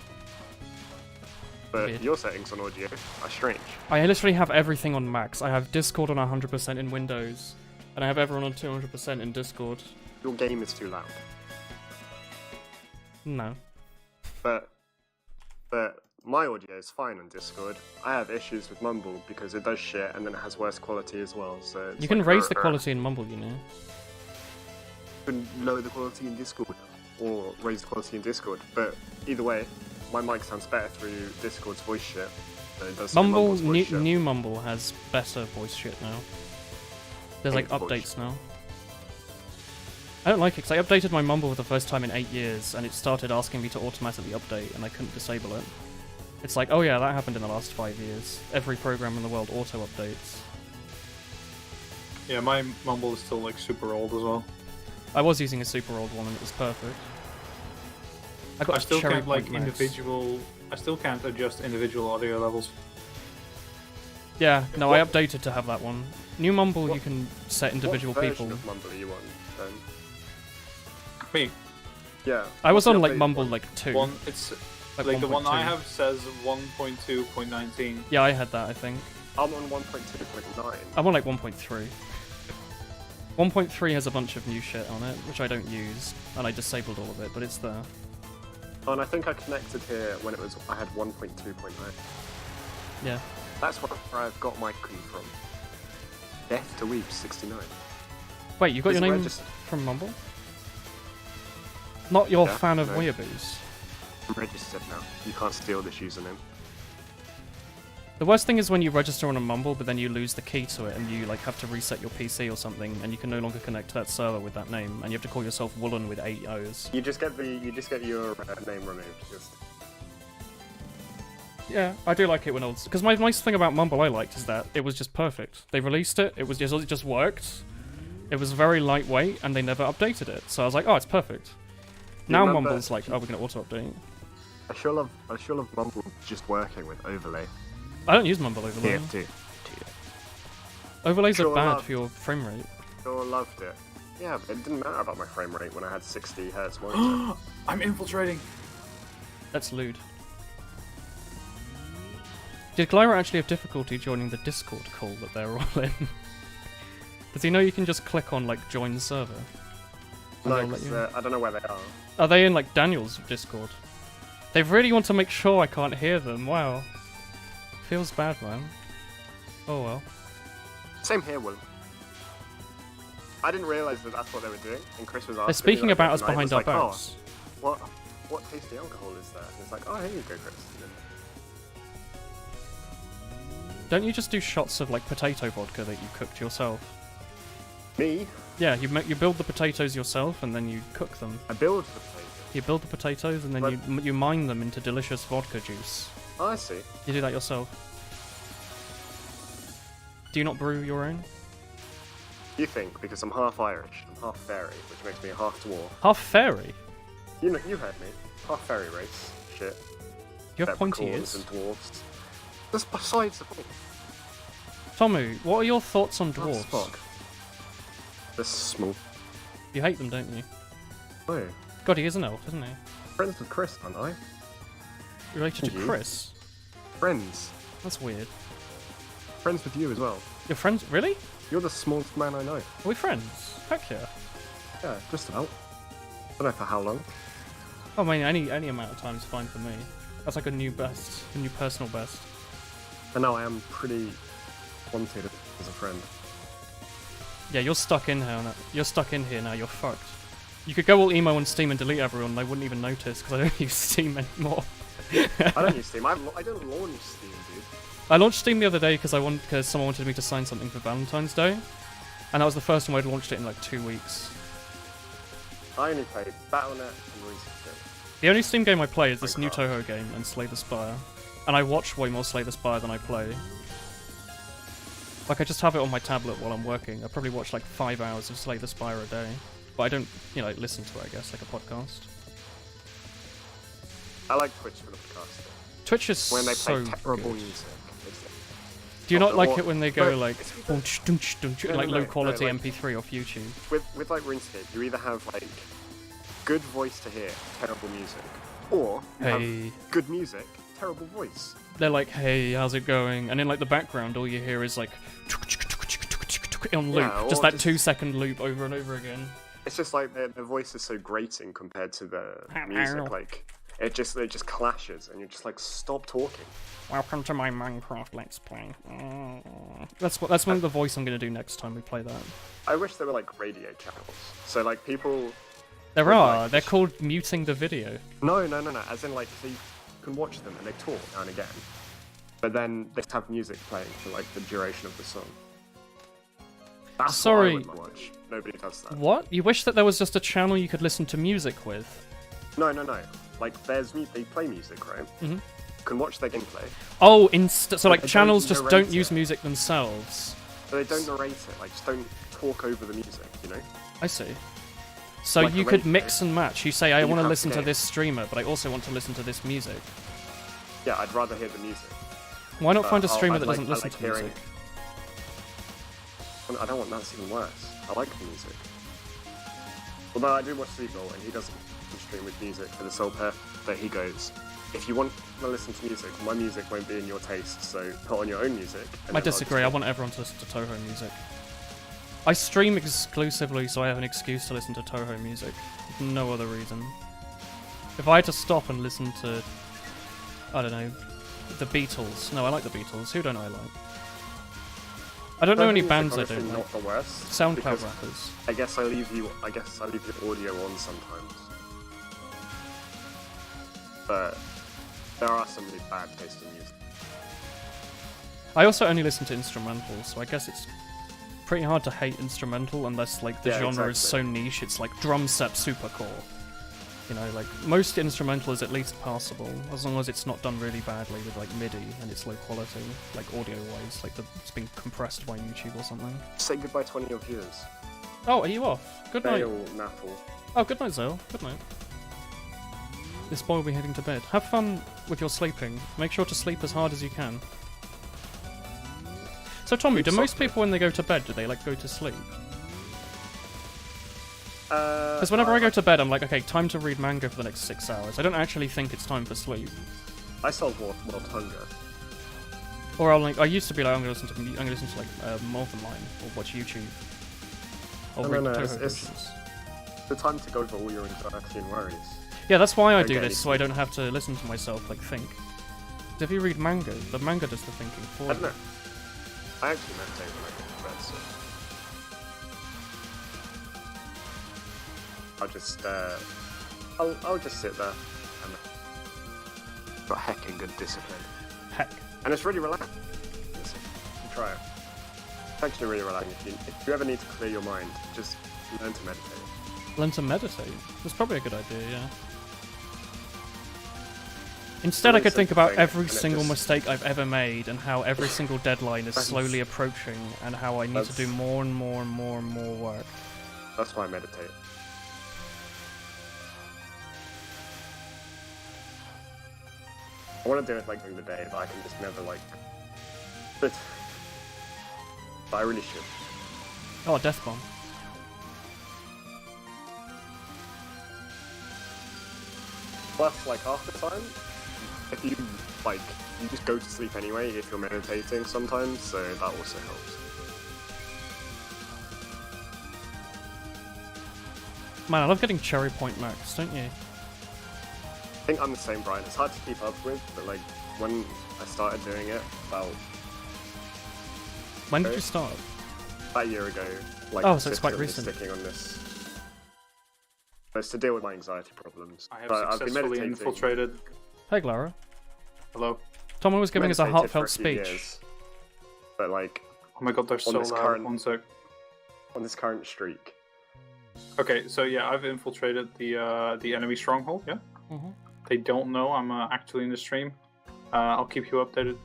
But Weird. your settings on audio are strange. I literally have everything on max. I have Discord on 100% in Windows, and I have everyone on 200% in Discord. Your game is too loud. No. But my audio is fine on Discord. I have issues with Mumble because it does shit and then it has worse quality as well. So it's You can like, raise the quality in Mumble, you know. You can lower the quality in Discord or raise the quality in Discord. But either way, my mic sounds better through Discord's voice shit than it does through Mumble, Mumble's voice shit. new Mumble has better voice shit now. There's like Voice updates shit. now. I don't like it because I updated my Mumble for the first time in 8 years, and it started asking me to automatically update, and I couldn't disable it. It's like, oh yeah, that happened in the last 5 years. Every program in the world auto-updates. Yeah, my Mumble is still like super old as well. I was using a super old one, and it was perfect. I got I still cherry can't like point max. individual. I still can't adjust individual audio levels. Yeah, no, What- I updated to have that one. New Mumble, What- you can set individual what people. version of Mumble are you on, then? Me, Yeah. I was what's the on like updated Mumble one? like 2. one. It's like the one 1.2. I have says 1.2.19. Yeah, I had that, I think. I'm on 1.2.9. I'm on like 1.3. 1.3 has a bunch of new shit on it, which I don't use, and I disabled all of it, but it's there. Oh, and I think I connected here when it was I had 1.2.9. Yeah. That's where I've got my key from. Death to Weep 69. Wait, you got Is your it name registered? from Mumble? Not your Yeah, fan of no. weeaboos. I'm registered now. You can't steal this username. The worst thing is when you register on a Mumble, but then you lose the key to it, and you like have to reset your PC or something, and you can no longer connect to that server with that name, and you have to call yourself Woolen with 8 O's. You just get your name removed. Just Yeah, I do like it when old. Because my nice thing about Mumble I liked is that it was just perfect. They released it, it just worked. It was very lightweight, and they never updated it. So I was like, oh, it's perfect. Now remember- Mumble's like, oh, we're gonna auto update. I sure love Mumble just working with overlay. I don't use Mumble overlay. TFT. Overlays are Sure bad love. for your frame rate. Sure loved it. Yeah, but it didn't matter about my frame rate when I had 60 hertz monitor. I'm infiltrating. That's lewd. Did Clyra actually have difficulty joining the Discord call that they're all in? Does he know you can just click on, like, join server? And No, they'll let 'cause, you in? I don't know where they are. Are they in, like, Daniel's Discord? They really want to make sure I can't hear them. Wow. Feels bad, man. Oh well. Same here, Will. I didn't realise that that's what they were doing, and Chris was asking. They're speaking me, about like, us and I behind was our like, backs. Oh, what tasty alcohol is that? And it's like, oh, here you go, Chris. And then, Don't you just do shots of, like, potato vodka that you cooked yourself? me, Yeah, you build the potatoes yourself and then you cook them. I build the place. You build the potatoes and then you mine them into delicious vodka juice. Oh, I see. You do that yourself. Do you not brew your own? You think because I'm half Irish, I'm half fairy, which makes me a half dwarf. Half fairy? You heard me. Half fairy race. Shit. You have pointy Leprechauns ears? and dwarfs. That's besides the point. Tomu, what are your thoughts on That's dwarves? Spock. They're small. You hate them, don't you? Oh, God, he is an elf, isn't he? friends with Chris, aren't I? Related to You? Chris? Friends. That's weird. Friends with you as well. Your friends? Really? You're the smallest man I know. Are we friends? Heck yeah. Yeah, just about. Don't know for how long. Oh, I mean, any amount of time is fine for me. That's like a new best, a new personal best. And now I am pretty wanted as a friend. Yeah, you're stuck in here now. You're stuck in here now. You're fucked. You could go all emo on Steam and delete everyone, and I wouldn't even notice because I don't use Steam anymore. I don't use Steam. I don't launch Steam, dude. I launched Steam the other day because someone wanted me to sign something for Valentine's Day, and that was the first time I'd launched it in like 2 weeks. I only play Battle.net and ResetScript. The only Steam game I play is this new Minecraft. Touhou game and Slay the Spire, and I watch way more Slay the Spire than I play. Like I just have it on my tablet while I'm working. I probably watch like 5 hours of Slay the Spire a day, but I don't, you know, like, listen to it. I guess like a podcast. I like Twitch for the podcast. Twitch is When they play so terrible good. music. It's Do you not not the like what- it when they go no, like it's- dunch, dunch, dunch, No, like no, low no, quality like- MP3 off YouTube? with like RuneScape, you either have like good voice to hear, terrible music, or you Hey. have good music, terrible voice. They're like, hey, how's it going? And in like the background, all you hear is like on loop, Yeah, just or that just- 2-second loop over and over again. It's just like their voice is so grating compared to the music. Like it just clashes, and you're just like, stop talking. Welcome to my Minecraft Let's Play. That's one of the voice I'm gonna do next time we play that. I wish there were like radio channels, so like people. There Would are. like- They're called muting the video. No. As in like so you can watch them and they talk now and again, but then they just have music playing for like the duration of the song. That's Sorry. what I would watch. Nobody does that. What? You wish that there was just a channel you could listen to music with? No. Like they play music, right? Mhm. You can watch their gameplay, Oh, so like They don't channels just narrate don't use it. music themselves. but they don't narrate it. Like just don't talk over the music, you know? I see. So Like you a could radio. mix and match. You say, I You want to have listen to game. this streamer, but I also want to listen to this music. Yeah, I'd rather hear the music. Why not find a I'll- streamer I'd that like- doesn't I listen like to hearing- music? I don't want that's even worse. I like the music. Although I do watch Seagull and he doesn't stream with music for the sole pair, but he goes, if you want to listen to music, my music won't be in your taste, so put on your own music. and I then I'll disagree. I just- want everyone to listen to Touhou music. I stream exclusively so I have an excuse to listen to Touhou music. For no other reason. If I had to stop and listen to, I don't know, the Beatles. No, I like the Beatles. Who don't I like? I don't know any Music, bands I honestly, don't like. not the worst. SoundCloud because rappers. I guess I leave your audio on sometimes. But there are some really bad taste in music. I also only listen to instrumentals, so I guess it's pretty hard to hate instrumental unless like the Yeah, genre is so exactly. niche. It's like drum set supercore. You know, like most instrumental is at least passable as long as it's not done really badly with like MIDI and it's low quality, like audio wise, like it's been compressed by YouTube or something. Say goodbye to 20 of your viewers. Oh, are you off? Good night. Dale, Naffle. Oh, good night, Zell. Good night. This boy will be heading to bed. Have fun with your sleeping. Make sure to sleep as hard as you can. So, Tommy, Sleep do most softly. people when they go to bed, do they like go to sleep? Because Because whenever I go to bed, I'm like, okay, time to read manga for the next 6 hours. I don't actually think it's time for sleep. I solve World Hunger. Or I used to be like, I'm gonna listen to like Morphin Line or watch YouTube. Or No, read no, Touhou it's- versions. The time to go over all your anxiety and worries. Yeah, that's why I do Okay. this, so I don't have to listen to myself like think. 'Cause if you read manga, the manga does the thinking for I you. don't know. I actually meditate when I go to bed, so I'll just sit there and got hecking good discipline, Heck. and it's really relaxing. Try it. It's actually really relaxing. If you ever need to clear your mind, just learn to meditate. Learn to meditate. That's probably a good idea, yeah. Instead, I really could think simple about thing, every and it single just- mistake I've ever made and how every single deadline is That's- slowly approaching and how I need to do that's- more and more and more and more work. That's why I meditate. I want to do it like during the day, but I can just never like. But I really should. Oh, Death Bomb. Plus, like half the time, if you like, you just go to sleep anyway if you're meditating sometimes, so that also helps. Man, I love getting Cherry Point Max, don't you? I think I'm the same, Brian. It's hard to keep up with, but like when I started doing it about When did you start? a year ago, like Oh, so it's quite consistently recent. sticking on this. It's to deal with my anxiety problems. I have But I've been successfully meditating. infiltrated. Hey, Clara. Hello. Tom was giving us a meditated for heartfelt few speech. years. But like Oh my god, they're so this loud. current- 1 sec. on this current streak, Okay, so yeah, I've infiltrated the enemy stronghold. Yeah. Mhm. They don't know I'm actually in the stream. I'll keep you updated.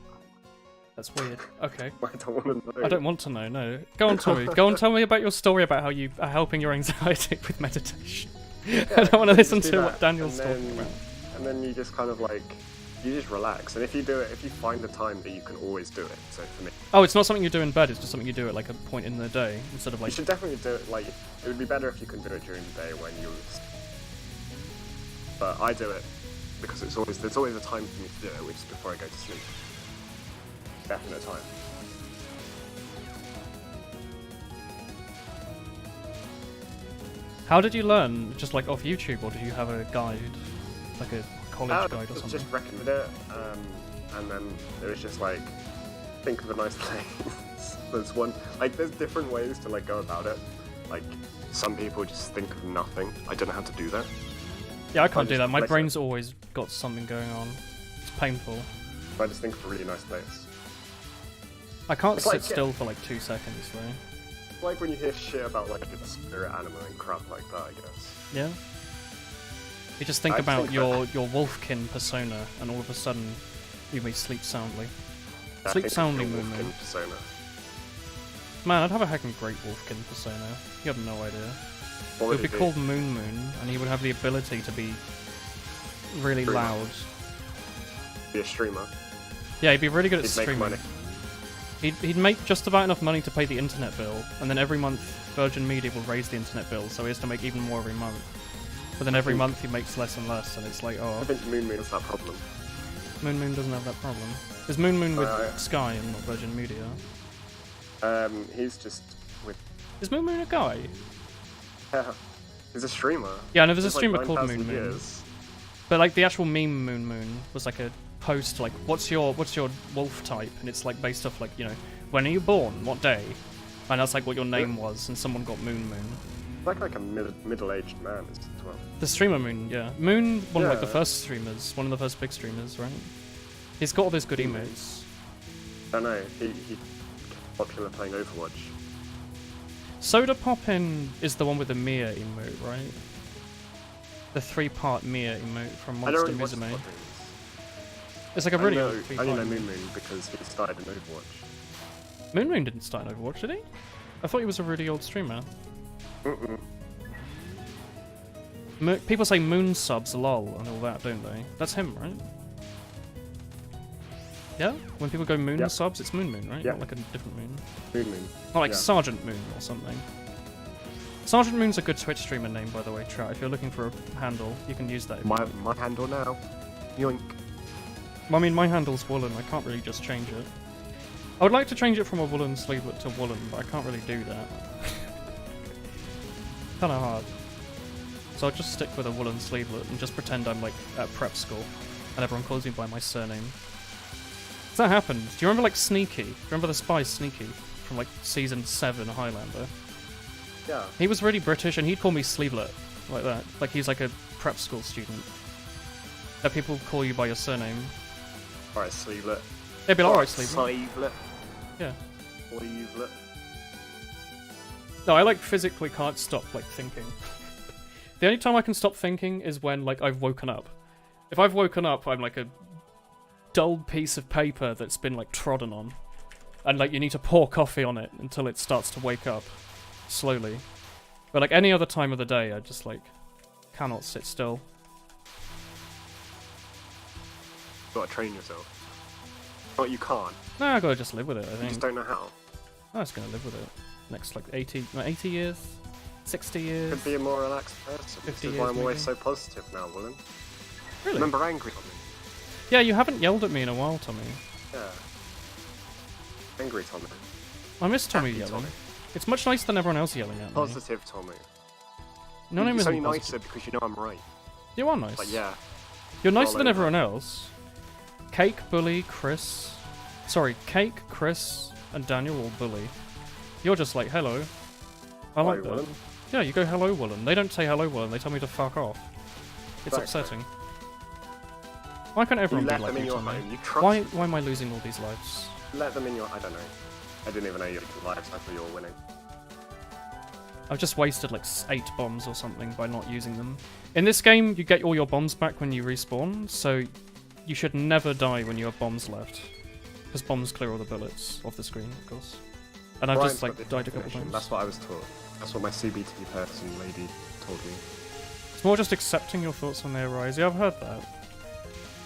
That's weird. Okay. I don't want to know. I don't want to know, no. Go on, Tommy. Go on, tell me about your story about how you are helping your anxiety with meditation. I don't want to listen Just to do what that, Daniel's and talking then- about. And then you just kind of like, you just relax. And if you do it, if you find a time that you can always do it. So for me, Oh, it's not something you do in bed, it's just something you do at like a point in the day, instead of you like... should definitely do it. Like, it would be better if you can do it during the day when you're. But I do it because there's always a time for me to do it, which is before I go to sleep. Definite time. How did you learn? Just like off YouTube, or did you have a guide? Like a college guide or something? Just recommended it, and then it was just like, think of a nice place. There's different ways to like go about it. Like, some people just think of nothing. I don't know how to do that. Yeah, I can't do just that. My place it. brain's always got something going on. It's painful. I just think of a really nice place. I can't It's sit like- still for like 2 seconds though. Like when you hear shit about like a spirit animal and crap like that, I guess. Yeah? You just think I about think your wolfkin persona, and all of a sudden you may sleep soundly. I Sleep think soundly, it's your Moon Wolfkin Moon. persona. Man, I'd have a heckin' great wolfkin persona. You have no idea. What It would be it called Moon Moon, and he would have the ability to be really Streamer. loud. Be a streamer. Yeah, he'd be really good at He'd make streaming. money. He'd make just about enough money to pay the internet bill, and then every month Virgin Media will raise the internet bill, so he has to make even more every month. But then every month he makes less and less, and it's like, I oh, think Moon Moon has that problem. Moon Moon doesn't have that problem. Is Moon Moon with Right. Sky and not Virgin Media? He's just with. Is Moon Moon a guy? He's a streamer. Yeah, I know there's a He's like streamer called 9,000 Moon Moon. years. But like the actual meme Moon Moon was like a post like, what's your wolf type? And it's like based off like, you know, when are you born? What day? And that's like what your name was, and someone got Moon Moon. Like a middle-aged man as well. The streamer Moon, yeah. Moon, one of like the Yeah. first streamers, one of the first big streamers, right? He's got all these good emotes. I don't know. He popular playing Overwatch. Soda Poppin is the one with the Mia emote, right? The 3-part Mia emote from I don't Monster really watch the Musume. Poppins. It's like a really I old only 3-part know emote. Moon Moon because he started in Overwatch. Moon Moon didn't start in Overwatch, did he? I thought he was a really old streamer. Mm-mm. People say Moon subs lol and all that, don't they? That's him, right? Yeah? When people go Moon Yep. subs, it's Moon Moon, right? Yep. Not like a different Moon. Moon Moon. Not like Yeah. Sergeant Moon or something. Sergeant Moon's a good Twitch streamer name, by the way, chat. If you're looking for a handle, you can use that. My handle now. Yoink. Well, I mean, my handle's Woolen. I can't really just change it. I would like to change it from a Woolen sleevelet to Woolen, but I can't really do that. Kinda hard. So I'll just stick with a Woolen sleevelet and just pretend I'm like at prep school and everyone calls me by my surname. Has that happened? Do you remember like Sneaky? Do you remember the spy Sneaky from like season 7 Highlander? Yeah. He was really British and he'd call me sleevelet like that. Like he's like a prep school student. That people call you by your surname. Alright, sleevelet. They'd be like, alright, sleevelet. Sleevelet. Yeah. Sleevelet. No, I like physically can't stop like thinking. The only time I can stop thinking is when like I've woken up. If I've woken up, I'm like a dull piece of paper that's been like trodden on. And like you need to pour coffee on it until it starts to wake up. Slowly. But like any other time of the day, I just like cannot sit still. Gotta train yourself. But you can't. No, I gotta just live with it, I You think. just don't know how. I'm just gonna live with it. Next like 80 years? 60 years? Could be a more relaxed person. 50 This is years, why I'm always maybe. so positive now, Willen. Really? Remember angry Tommy? Yeah, you haven't yelled at me in a while, Tommy. Yeah. Angry Tommy. I miss Tommy Happy yelling. Tommy. It's much nicer than everyone else yelling at me. Positive Tommy. No name it's isn't only positive. nicer because you know I'm right. You are nice. Like, yeah. You're nicer all than over. everyone else. Cake, Bully, Chris. Sorry, Cake, Chris, and Daniel all bully. You're just like, hello. I like Hi, that. Willen. Yeah, you go hello Woolen. They don't say hello Woolen, they tell me to fuck off. It's Exactly. upsetting. Why can't You everyone be let like them in you your to me? home. You trust Why am I losing all these lives? Let them in your... I don't know. I didn't even know you had lives. I thought you were winning. I've just wasted like 8 bombs or something by not using them. In this game, you get all your bombs back when you respawn, so you should never die when you have bombs left. Because bombs clear all the bullets off the screen, of course. And I've just Brian's like got the died a couple definition. times. That's what I was taught. That's what my CBT person lady told me. It's more just accepting your thoughts when they arise. Yeah, I've heard that.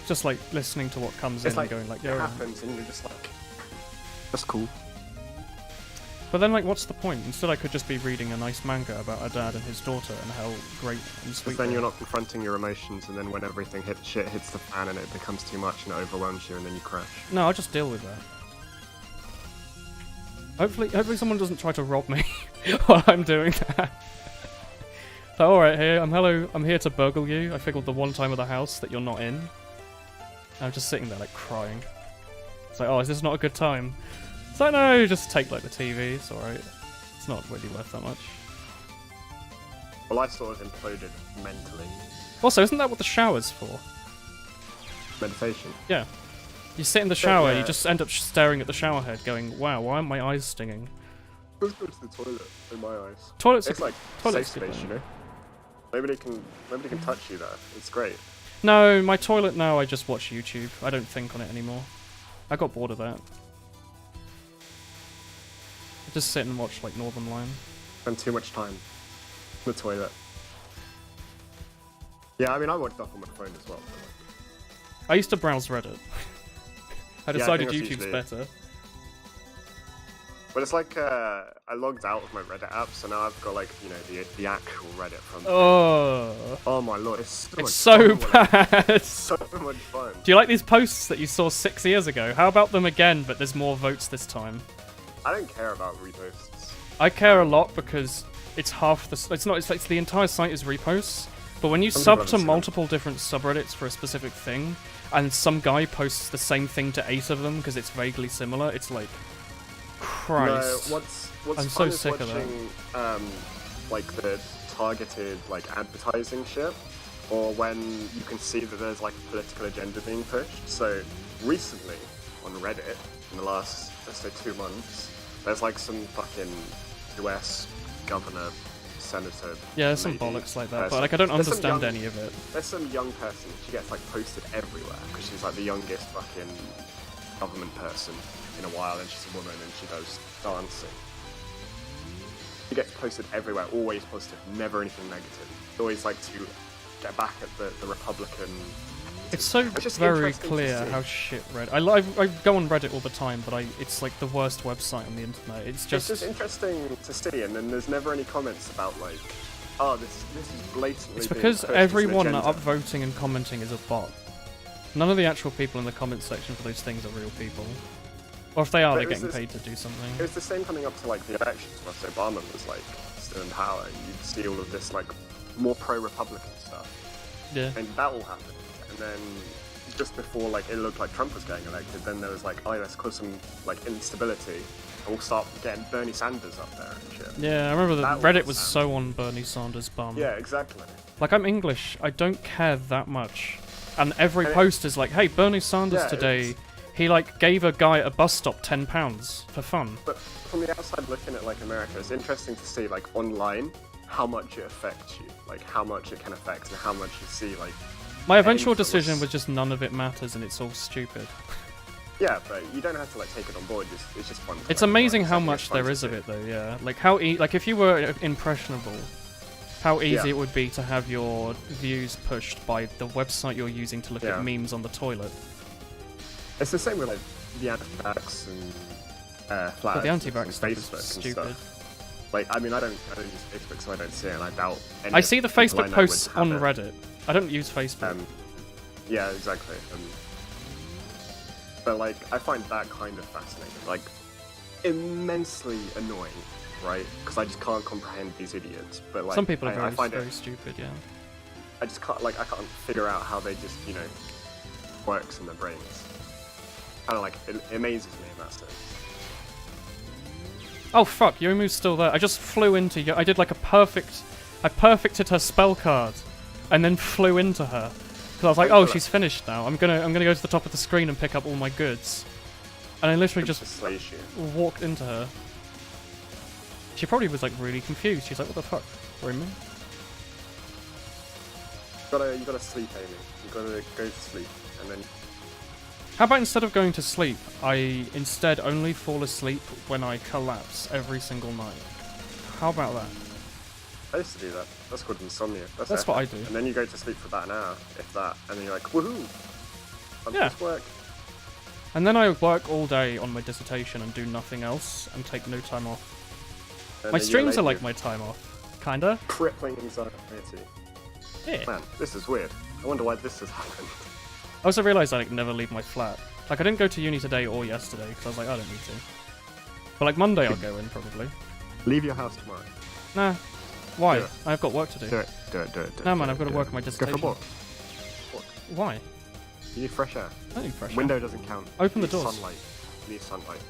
Just like listening to what comes It's in like, and going like, it yeah. happens and you're just like, that's cool. But then like, what's the point? Instead I could just be reading a nice manga about a dad and his daughter and how great and sweet Because then they you're are. not confronting your emotions, and then when everything shit hits the fan and it becomes too much and it overwhelms you and then you crash. No, I'll just deal with that. Hopefully someone doesn't try to rob me while I'm doing that. So, alright, I'm here to burgle you. I figured the one time of the house that you're not in. I'm just sitting there like crying. It's like, oh, is this not a good time? It's like, no, just take like the TV, it's alright. It's not really worth that much. Well, I sort of imploded mentally. Also, isn't that what the shower's for? Meditation. Yeah. You sit in the shower, yeah. you just end up staring at the shower head going, wow, why are my eyes stinging? Let's go to the toilet, in my eyes. Toilets It's like toilet's safe good space, then. you know? Nobody can touch you there. It's great. No, my toilet now, I just watch YouTube. I don't think on it anymore. I got bored of that. I just sit and watch like Northern Line. Spend too much time in the toilet. Yeah, I mean, I watch stuff on my phone as well. But like, I used to browse Reddit. I I decided think that's YouTube's usually- better. but it's like, I logged out of my Reddit app, so now I've got like, you know, the actual Reddit from. Oh, My lord, it's so it's much so fun. bad. It's so much fun. Do you like these posts that you saw 6 years ago? How about them again, but there's more votes this time? I don't care about reposts. I care a lot because it's half the. It's not. It's the entire site is reposts. But when you Some sub people to understand. multiple different subreddits for a specific thing, and some guy posts the same thing to 8 of them because it's vaguely similar, it's like, Christ. No, what's I'm fun so is sick of that. watching, like the targeted like advertising shit, or when you can see that there's like a political agenda being pushed. So recently on Reddit, in the last let's say 2 months, there's like some fucking US governor, senator. Yeah, there's some lady bollocks like that, person. but like I don't There's some understand young- any of it. There's some young person. She gets like posted everywhere because she's like the youngest fucking government person in a while, and she's a woman and she does dancing. She gets posted everywhere, always positive, never anything negative. Always like to get back at the Republican. It's so It's just very interesting to clear see. how shit Reddit. I go on Reddit all the time, but it's like the worst website on the internet. It's It's just just interesting to see, and then there's never any comments about like, oh, this is blatantly. it's being because pushed as an everyone agenda. upvoting and commenting is a bot. None of the actual people in the comment section for those things are real people. Or if they are, But they're it was getting this- paid to do something. It was the same coming up to like the elections, once Obama was like still in power, and you'd see all of this like more pro-Republican stuff, Yeah. and that all happened, and then just before like it looked like Trump was getting elected, then there was like, oh, let's cause some like instability, and we'll start getting Bernie Sanders up there and shit. Yeah, I remember that That Reddit was was so on Bernie Sanders' bum. Yeah, exactly. Like, I'm English, I don't care that much. And every And it- post is like, hey, Bernie Sanders Yeah, today, it's- he like gave a guy at a bus stop £10 for fun. But from the outside looking at like America, it's interesting to see like online how much it affects you, like how much it can affect, and how much you see like. My eventual influence. decision was just none of it matters and it's all stupid. Yeah, but you don't have to like take it on board. It's just fun. To, It's like, amazing like, how something much it's fun there to is of see. it though, yeah. Like how like if you were impressionable, how easy Yeah. it would be to have your views pushed by the website you're using to look Yeah. at memes on the toilet. It's the same with like the anti-vax and flat But the earthers anti-vax and stuff is Facebook and stupid. stuff. Like, I mean, I don't use Facebook, so I don't see it, and I doubt. Any I of see the people I Facebook know posts would have on it. Reddit. I don't use Facebook. Yeah, exactly. But like, I find that kind of fascinating, like immensely annoying, right? Because I just can't comprehend these idiots. But like, Some people are I very, find very it. stupid, yeah. I just can't like I can't figure out how they just works in their brains. Kind of like it amazes me in that sense. Oh fuck, Youmu's still there. I just flew into I did like I perfected her spell card, and then flew into her. Because I was like, oh, she's finished now. I'm gonna go to the top of the screen and pick up all my goods. And I literally just walked into her. She probably was like really confused. She's like, what the fuck, Roman? You gotta sleep, Amy. You gotta go to sleep, and then... How about instead of going to sleep, I instead only fall asleep when I collapse every single night? How about that? I used to do that. That's called insomnia. That's what I do. And then you go to sleep for about an hour, if that, and then you're like, woohoo! I've just work. And then I work all day on my dissertation and do nothing else, and take no time off. And my streams are like my time off. Kinda. Crippling anxiety. Yeah. Man, this is weird. I wonder why this has happened. I also realised I like never leave my flat. Like I didn't go to uni today or yesterday because I was like, I don't need to. But like Monday I'll go in probably. Leave your house tomorrow. Nah. Why? I've got work to do. Do it. No man, I've got to work on my dissertation. Go for a walk. Why? You need fresh air. I don't need fresh air. Window doesn't count. Open the doors. Sunlight. You need sunlight.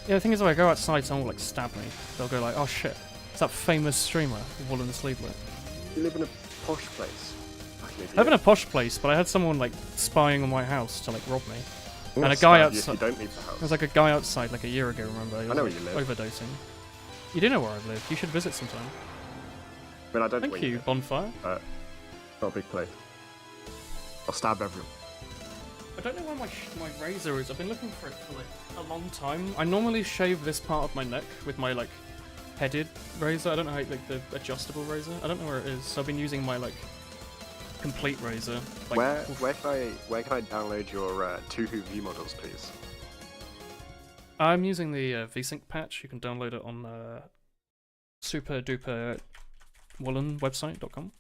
Yeah, the thing is, if I go outside, someone will like stab me. They'll go like, oh shit, it's that famous streamer, Woolen the Sleeplet. You live in a posh place. I live in a posh place, but I had someone like spying on my house to like rob me. And a guy outside. You don't leave the house. There was like a guy outside like a year ago, remember? He was, I know where you live. Overdosing. You do know where I live. You should visit sometime. I mean, I don't Thank you, Bonfire. Not a big place. I'll stab everyone. I don't know where my razor is. I've been looking for it for like a long time. I normally shave this part of my neck with my like headed razor. I don't know how like the adjustable razor. I don't know where it is. So I've been using my like complete razor. Like, where can I download your touhou V models, please? I'm using the VSync patch. You can download it on super duper woolen website.com.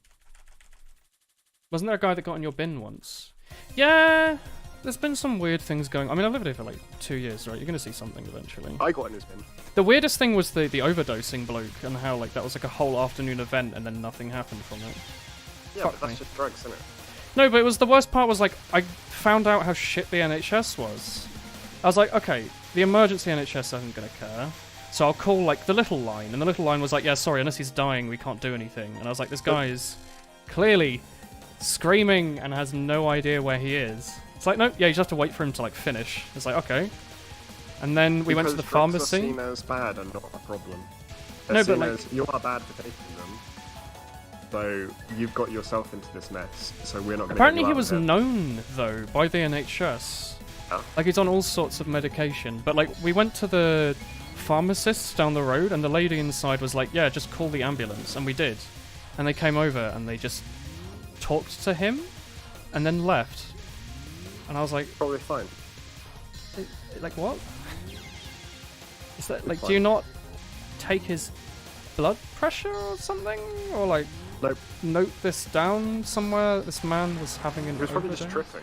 Wasn't there a guy that got in your bin once? Yeah, there's been some weird things going on. I mean, I've lived here for like 2 years, right? You're gonna see something eventually. I got in his bin. The weirdest thing was the overdosing bloke and how like that was like a whole afternoon event and then nothing happened from it. Yeah, but that's just drugs, isn't it? No, but it was the worst part was like I found out how shit the NHS was. I was like, okay, the emergency NHS isn't gonna care. So I'll call like the little line, and the little line was like, yeah, sorry, unless he's dying, we can't do anything. And I was like, this guy is clearly screaming and has no idea where he is. It's like, no, yeah, you just have to wait for him to like finish. It's like, okay. And then we went to the pharmacy. Drugs are seen as bad and not a problem. No, but like you are bad for taking them. So you've got yourself into this mess. So we're not going to. Apparently, he was known though by the NHS. Oh. Like he's on all sorts of medication. But like we went to the pharmacist down the road, and the lady inside was like, yeah, just call the ambulance, and we did. And they came over and they just talked to him, and then left. And I was like, probably fine. Like what? Is that like? Do you not take his blood pressure or something, or like? Nope. Note this down somewhere. This man was having an. He was probably just tripping.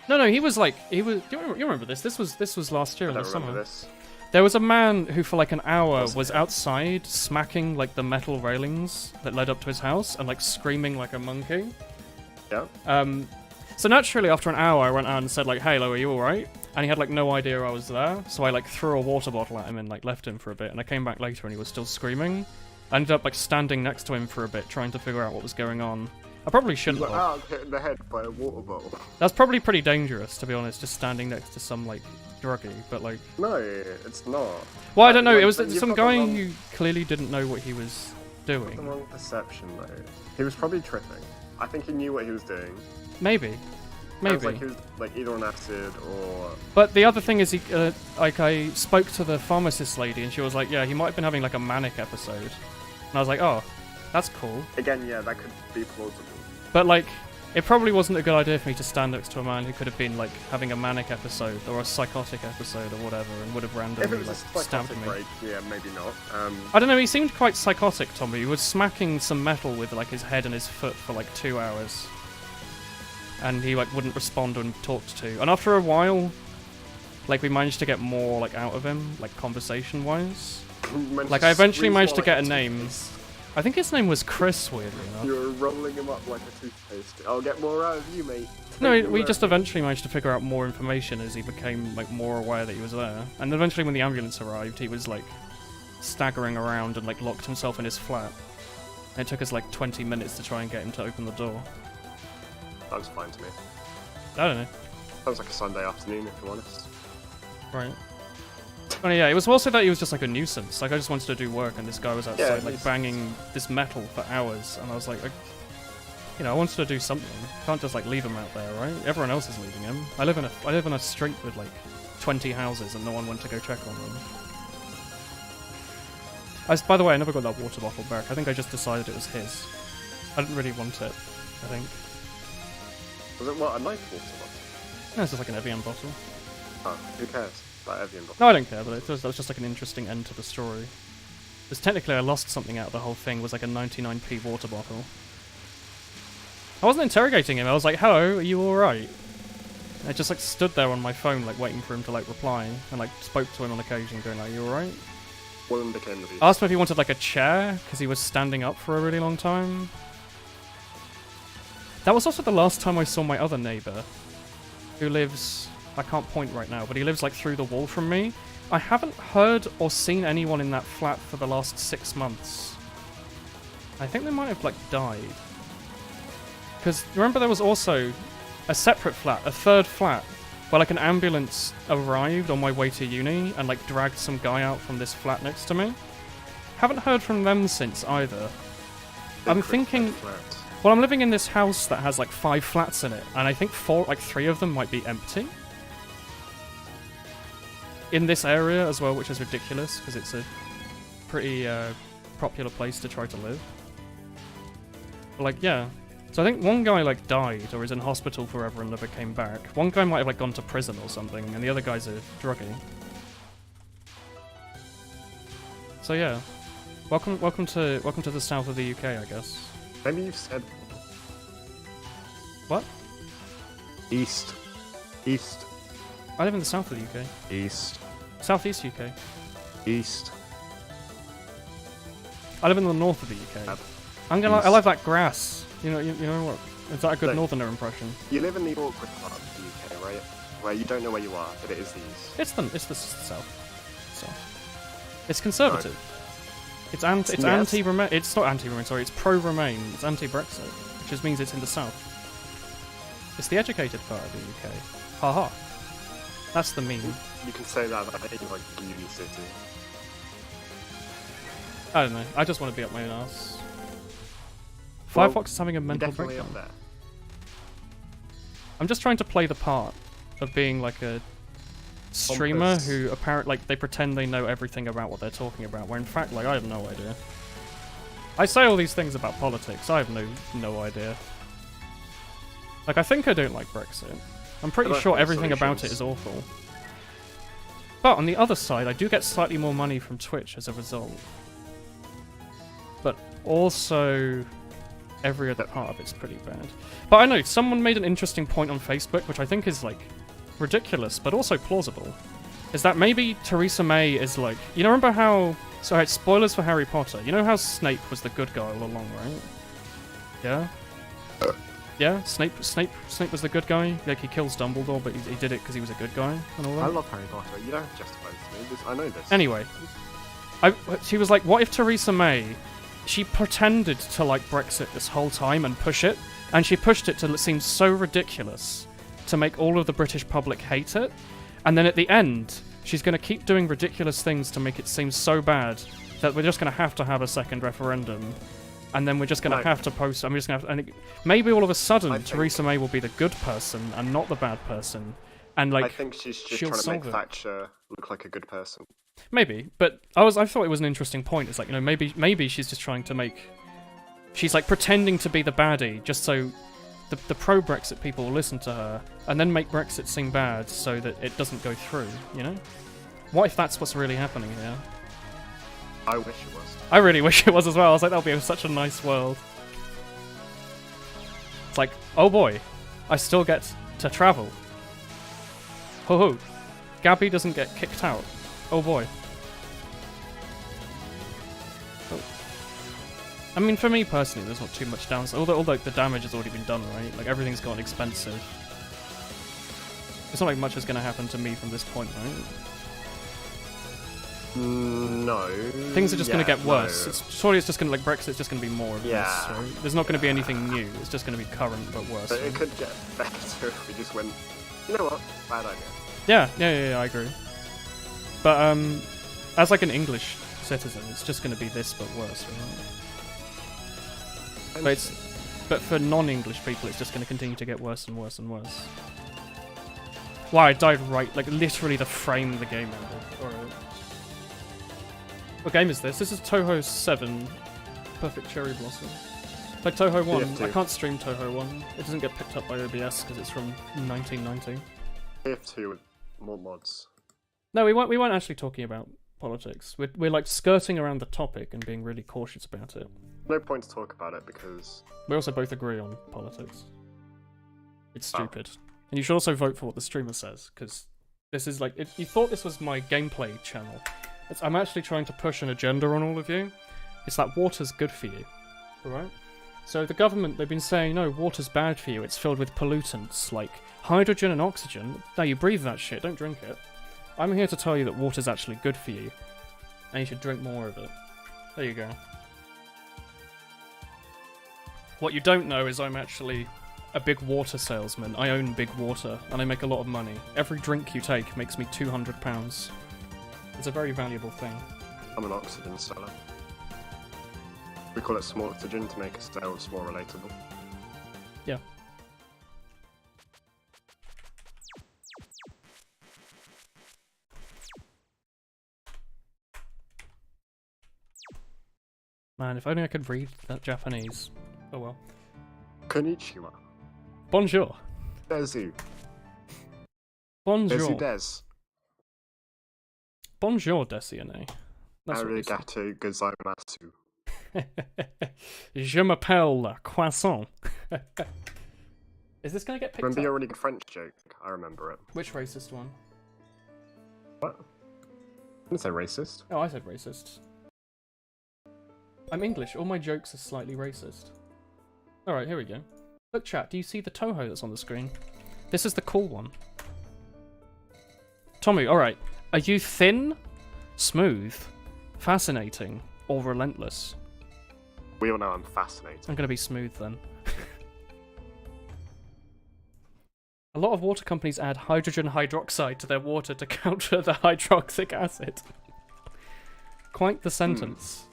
No, he was like he was. You remember this? This was last year in the summer. This. There was a man who, for like an hour, was outside smacking like the metal railings that led up to his house and like screaming like a monkey. Yeah. So naturally, after an hour, I went out and said like, "Hey, Lo, are you all right?" And he had like no idea I was there. So I like threw a water bottle at him and like left him for a bit. And I came back later and he was still screaming. I ended up like standing next to him for a bit, trying to figure out what was going on. I probably shouldn't have. I'm hit in the head by a water bottle. That's probably pretty dangerous, to be honest, just standing next to some like druggie. But like, no, it's not. Well, I don't know. It was some guy who clearly didn't know what he was doing. The wrong perception, though. He was probably tripping. I think he knew what he was doing. Maybe. Sounds like he was like either on acid or. But the other thing is, he like I spoke to the pharmacist lady, and she was like, "Yeah, he might have been having like a manic episode." And I was like, "Oh, that's cool." Again, yeah, that could be plausible. But like, it probably wasn't a good idea for me to stand next to a man who could have been like having a manic episode or a psychotic episode or whatever, and would have randomly like stabbed me. Break, yeah, maybe not. I don't know. He seemed quite psychotic, Tommy. He was smacking some metal with like his head and his foot for like 2 hours. And he like wouldn't respond when talked to. And after a while, like we managed to get more like out of him, like conversation wise. Like I eventually managed to get a name. I think his name was Chris, weirdly enough. You're rolling him up like a toothpaste. I'll get more out of you, mate. No, we just eventually managed to figure out more information as he became like more aware that he was there. And eventually when the ambulance arrived, he was like staggering around and like locked himself in his flat. And it took us like 20 minutes to try and get him to open the door. Sounds fine to me. I don't know. Sounds like a Sunday afternoon, if you're honest. Right. Oh yeah, it was also that he was just like a nuisance. Like I just wanted to do work, and this guy was outside like banging this metal for hours, and I was like, you know, I wanted to do something. Can't just like leave him out there, right? Everyone else is leaving him. I live in a street with like 20 houses, and no one went to go check on them. By the way, I never got that water bottle back. I think I just decided it was his. I didn't really want it, I think. Was it what, a nice water bottle? No, it's just like an Evian bottle. Oh, who cares? That Evian bottle. No, I don't care, but that was just like an interesting end to the story. Because technically I lost something out of the whole thing, was like a 99p water bottle. I wasn't interrogating him, I was like, hello, are you alright? I just like stood there on my phone, like waiting for him to like reply, and like spoke to him on occasion, going like, you alright? What became the I asked him if he wanted like a chair, because he was standing up for a really long time. That was also the last time I saw my other neighbour, who lives, I can't point right now, but he lives like through the wall from me. I haven't heard or seen anyone in that flat for the last 6 months. I think they might have like died. Because remember there was also a separate flat, a third flat, where like an ambulance arrived on my way to uni and like dragged some guy out from this flat next to me. Haven't heard from them since either. I'm thinking, well, I'm living in this house that has like 5 flats in it, and I think 3 of them might be empty. In this area as well, which is ridiculous because it's a pretty popular place to try to live. But, like, yeah. So I think one guy like died or is in hospital forever and never came back. One guy might have like gone to prison or something, and the other guy's a druggie. So yeah, welcome to the south of the UK, I guess. Maybe you've said what? East. I live in the south of the UK. East. Southeast UK. East. I live in the north of the UK. I love that grass. You know what? Is that a good northerner impression? You live in the awkward part of the UK, right? Where you don't know where you are, but it is the east. It's the south. So it's conservative. Right. It's anti-Remain. It's not anti-Remain. Sorry, it's pro-Remain. It's anti-Brexit, which just means it's in the south. It's the educated part of the UK. Haha. That's the meme. You can say that about any like uni city. I don't know. I just want to be up my own ass. Well, Firefox is having a mental breakdown. Up there. I'm just trying to play the part of being like a streamer who apparently like they pretend they know everything about what they're talking about, where in fact like I have no idea. I say all these things about politics, I have no idea. Like I think I don't like Brexit. I'm pretty sure everything about it is awful. But on the other side, I do get slightly more money from Twitch as a result. But also every other part of it's pretty bad. But I know, someone made an interesting point on Facebook, which I think is, like, ridiculous, but also plausible. Is that maybe Theresa May is, like... You know, remember how... Sorry, spoilers for Harry Potter. You know how Snape was the good guy all along, right? Yeah? Yeah? Snape was the good guy? Like, he kills Dumbledore, but he did it because he was a good guy and all that? I love Harry Potter. You don't have to justify this to me. I know this. Anyway. She was like, what if Theresa May... She pretended to like Brexit this whole time and push it, and she pushed it till it seemed so ridiculous to make all of the British public hate it, and then at the end, she's going to keep doing ridiculous things to make it seem so bad that we're just going to have a second referendum, and then we're just going to have to post, and we're just going to have to, and maybe all of a sudden Theresa May will be the good person and not the bad person, and like, I think she's just trying to make Thatcher look like a good person. Maybe, but I thought it was an interesting point. It's like, you know, maybe she's just trying to make... She's like pretending to be the baddie, just so the pro-Brexit people will listen to her, and then make Brexit seem bad so that it doesn't go through, you know? What if that's what's really happening here? I wish it was. I really wish it was as well. I was like, that would be such a nice world. It's like, oh boy, I still get to travel. Ho ho. Gabby doesn't get kicked out. Oh boy. Oh. I mean, for me personally, there's not too much downside. Although the damage has already been done, right? Like, everything's gotten expensive. It's not like much is going to happen to me from this point, right? No. Things are just going to get worse. No. Surely it's just going to, like, Brexit's just going to be more of Yeah. this. Right? There's not going to be anything new. It's just going to be current but worse. But it could get better if we just went, you know what, bad idea. Yeah, I agree. But, as, like, an English citizen, it's just going to be this but worse, right? But for non-English people, it's just going to continue to get worse and worse and worse. Wow, I died right, like, literally the frame the game ended. Alright. What game is this? This is Touhou 7. Perfect Cherry Blossom. Like Touhou 1. TF2. I can't stream Touhou 1. It doesn't get picked up by OBS because it's from 1990. TF2 with more mods. No, we weren't actually talking about politics. We're like skirting around the topic and being really cautious about it. No point to talk about it because... We also both agree on politics. It's stupid. And you should also vote for what the streamer says, because this is like... you thought this was my gameplay channel. I'm actually trying to push an agenda on all of you. It's that water's good for you. Alright? So the government, they've been saying, no, water's bad for you. It's filled with pollutants like hydrogen and oxygen. Now you breathe that shit, don't drink it. I'm here to tell you that water's actually good for you. And you should drink more of it. There you go. What you don't know is I'm actually a big water salesman. I own Big Water, and I make a lot of money. Every drink you take makes me £200. It's a very valuable thing. I'm an oxygen seller. We call it small oxygen to make sales more relatable. Yeah. Man, if only I could read that Japanese. Oh well. Konnichiwa. Bonjour. Desu. Bonjour. Desu des. Bonjour, Desiane. That's what it Arigato gozaimasu. is. Je m'appelle Croissant. Is this going to get picked Remember up? your really good French joke? I remember it. Which racist one? What? I didn't say racist. Oh, I said racist. I'm English. All my jokes are slightly racist. Alright, here we go. Look, chat, do you see the Touhou that's on the screen? This is the cool one. Tommy, alright. Are you thin, smooth, fascinating, or relentless? We all know I'm fascinated. I'm gonna be smooth then. A lot of water companies add hydrogen hydroxide to their water to counter the hydroxic acid. Quite the sentence.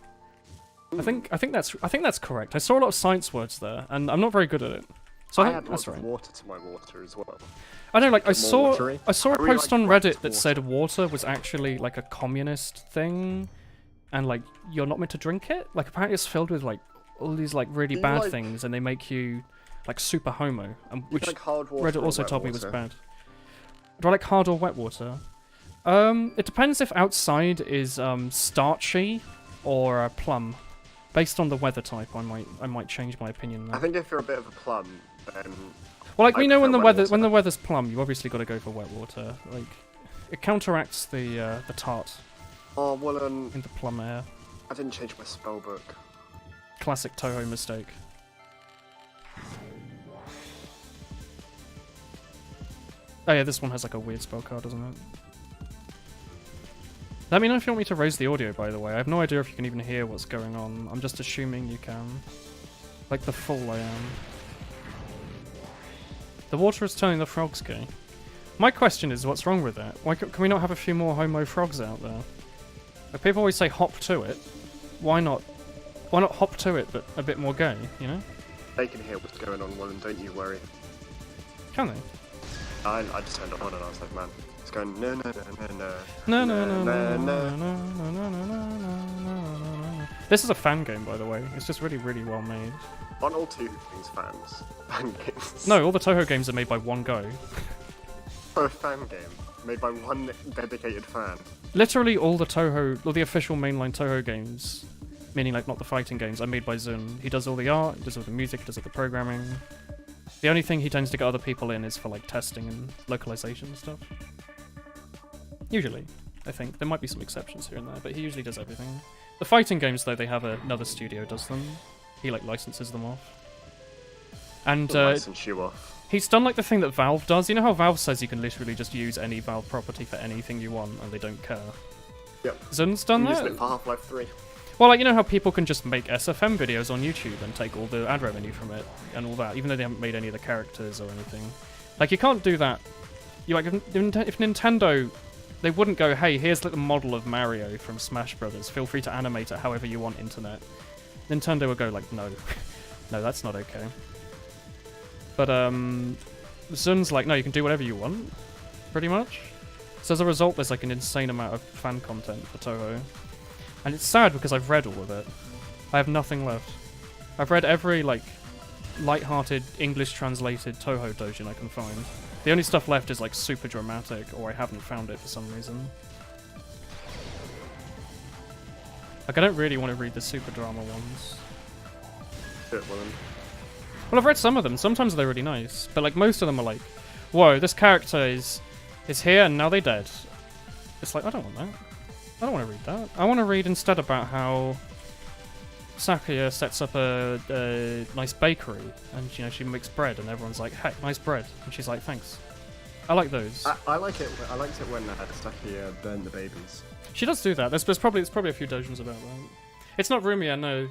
I think that's correct. I saw a lot of science words there, and I'm not very good at it. So I I think add that's lots right. of water to my water as well. I know, like I More saw watery. a I really post like on white Reddit that water. said water was actually like a communist thing, and like you're not meant to drink it. Like apparently it's filled with like all these like really Do you bad like- things, and they make you like super homo, and Do you which like hard water Reddit or also wet told me was water? bad. Do I like hard or wet water? It depends if outside is starchy or plum. Based on the weather type, I might change my opinion there. I think if you're a bit of a plum, then Well, like I we know when prefer the wet weather water. when the weather's plum, you obviously got to go for wet water. Like it counteracts the tart oh well, in the plum air. I didn't change my spell book. Classic Touhou mistake. Oh yeah, this one has like a weird spell card, doesn't it? Let me know if you want me to raise the audio, by the way. I have no idea if you can even hear what's going on. I'm just assuming you can. Like the fool I am. The water is turning the frogs gay. My question is, what's wrong with that? Why can we not have a few more homo frogs out there? Like, people always say hop to it. Why not? Why not hop to it, but a bit more gay? You know? They can hear what's going on, well, and don't you worry. Can they? I just turned it on and I was like, man, it's going no no no no No, no, no, no, no, no, no, no, no, no. This is a fan game, by the way. It's just really, really well made. Aren't all two things fans? Fan games. No, all the Touhou games are made by one go. For a fan game made by one dedicated fan. Literally all the official mainline Touhou games, meaning like not the fighting games, are made by Zun. He does all the art, he does all the music, he does all the programming. The only thing he tends to get other people in is for like testing and localization and stuff. Usually, I think. There might be some exceptions here and there, but he usually does everything. The fighting games, though, they have another studio does them. He like licenses them off. And License you off. he's done like the thing that Valve does. You know how Valve says you can literally just use any Valve property for anything you want and they don't care? Yep. Zun's done I'm using that? it for Half-Life 3. Well, like, you know how people can just make SFM videos on YouTube and take all the ad revenue from it and all that, even though they haven't made any of the characters or anything. Like, you can't do that. You like, if Nintendo, they wouldn't go, hey, here's like the model of Mario from Smash Brothers. Feel free to animate it however you want, internet. Nintendo would go like, no, no, that's not okay. But Zun's like, no, you can do whatever you want, pretty much. So as a result, there's like an insane amount of fan content for Touhou. And it's sad because I've read all of it. I have nothing left. I've read every, like, light-hearted, English-translated Touhou doujin I can find. The only stuff left is, like, super dramatic, or I haven't found it for some reason. Like, I don't really want to read the super drama ones. Well, I've read some of them. Sometimes they're really nice. But, like, most of them are like, whoa, this character is here and now they're dead. It's like, I don't want that. I don't want to read that. I want to read instead about how Sakuya sets up a nice bakery and, you know, she makes bread and everyone's like, hey, nice bread. And she's like, thanks. I like those. I like it. I liked it when Sakuya burned the babies. She does do that. There's probably a few doujins about that. It's not Rumia, no.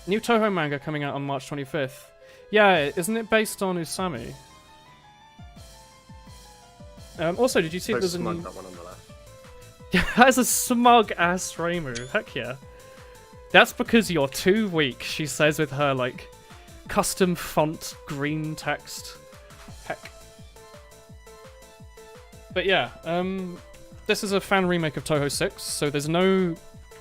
New Touhou manga coming out on March 25th. Yeah, isn't it based on Usami? Also, did you see there's a new... that one on the left. Yeah, that's a smug ass Ray move. Heck yeah. That's because you're too weak, she says with her, like, custom font green text. Heck. But yeah, this is a fan remake of Touhou 6, so there's no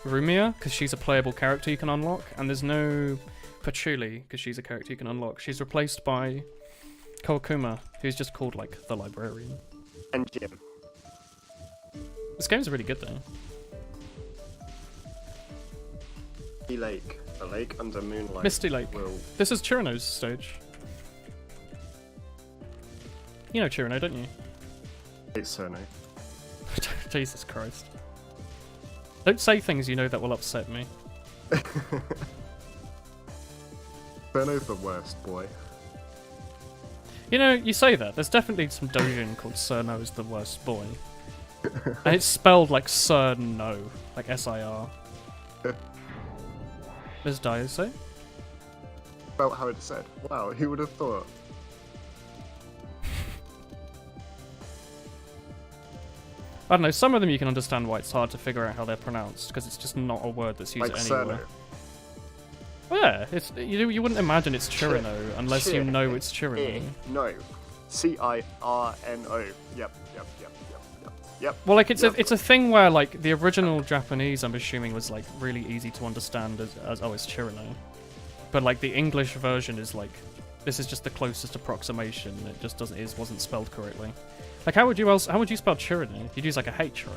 Rumia, because she's a playable character you can unlock, and there's no Patchouli, because she's a character you can unlock. She's replaced by Kawakuma, who's just called, like, the librarian. And Jim. This game's really good, though. Misty Lake. A lake under moonlight. Misty Lake. This is Chirino's stage. You know Chirino, don't you? It's Cerno. Jesus Christ. Don't say things you know that will upset me. Cerno's the worst, boy. You know, you say that. There's definitely some doujin called Cerno is the worst boy. And it's spelled like Cerno, like S-I-R. Ms. Dyer say? About how it's said. Wow, who would have thought? I don't know, some of them you can understand why it's hard to figure out how they're pronounced, because it's just not a word that's used Like anywhere. Cerno. Well, yeah, it's, you wouldn't imagine it's Chirino unless you know it's Chirino. No. C-I-R-N-O. Yep. Well, like it's a thing where like the original Japanese, I'm assuming, was like really easy to understand as oh, it's Chirino, but like the English version is like this is just the closest approximation. It just wasn't spelled correctly. Like how would you spell Chirino? You'd use like a H, right?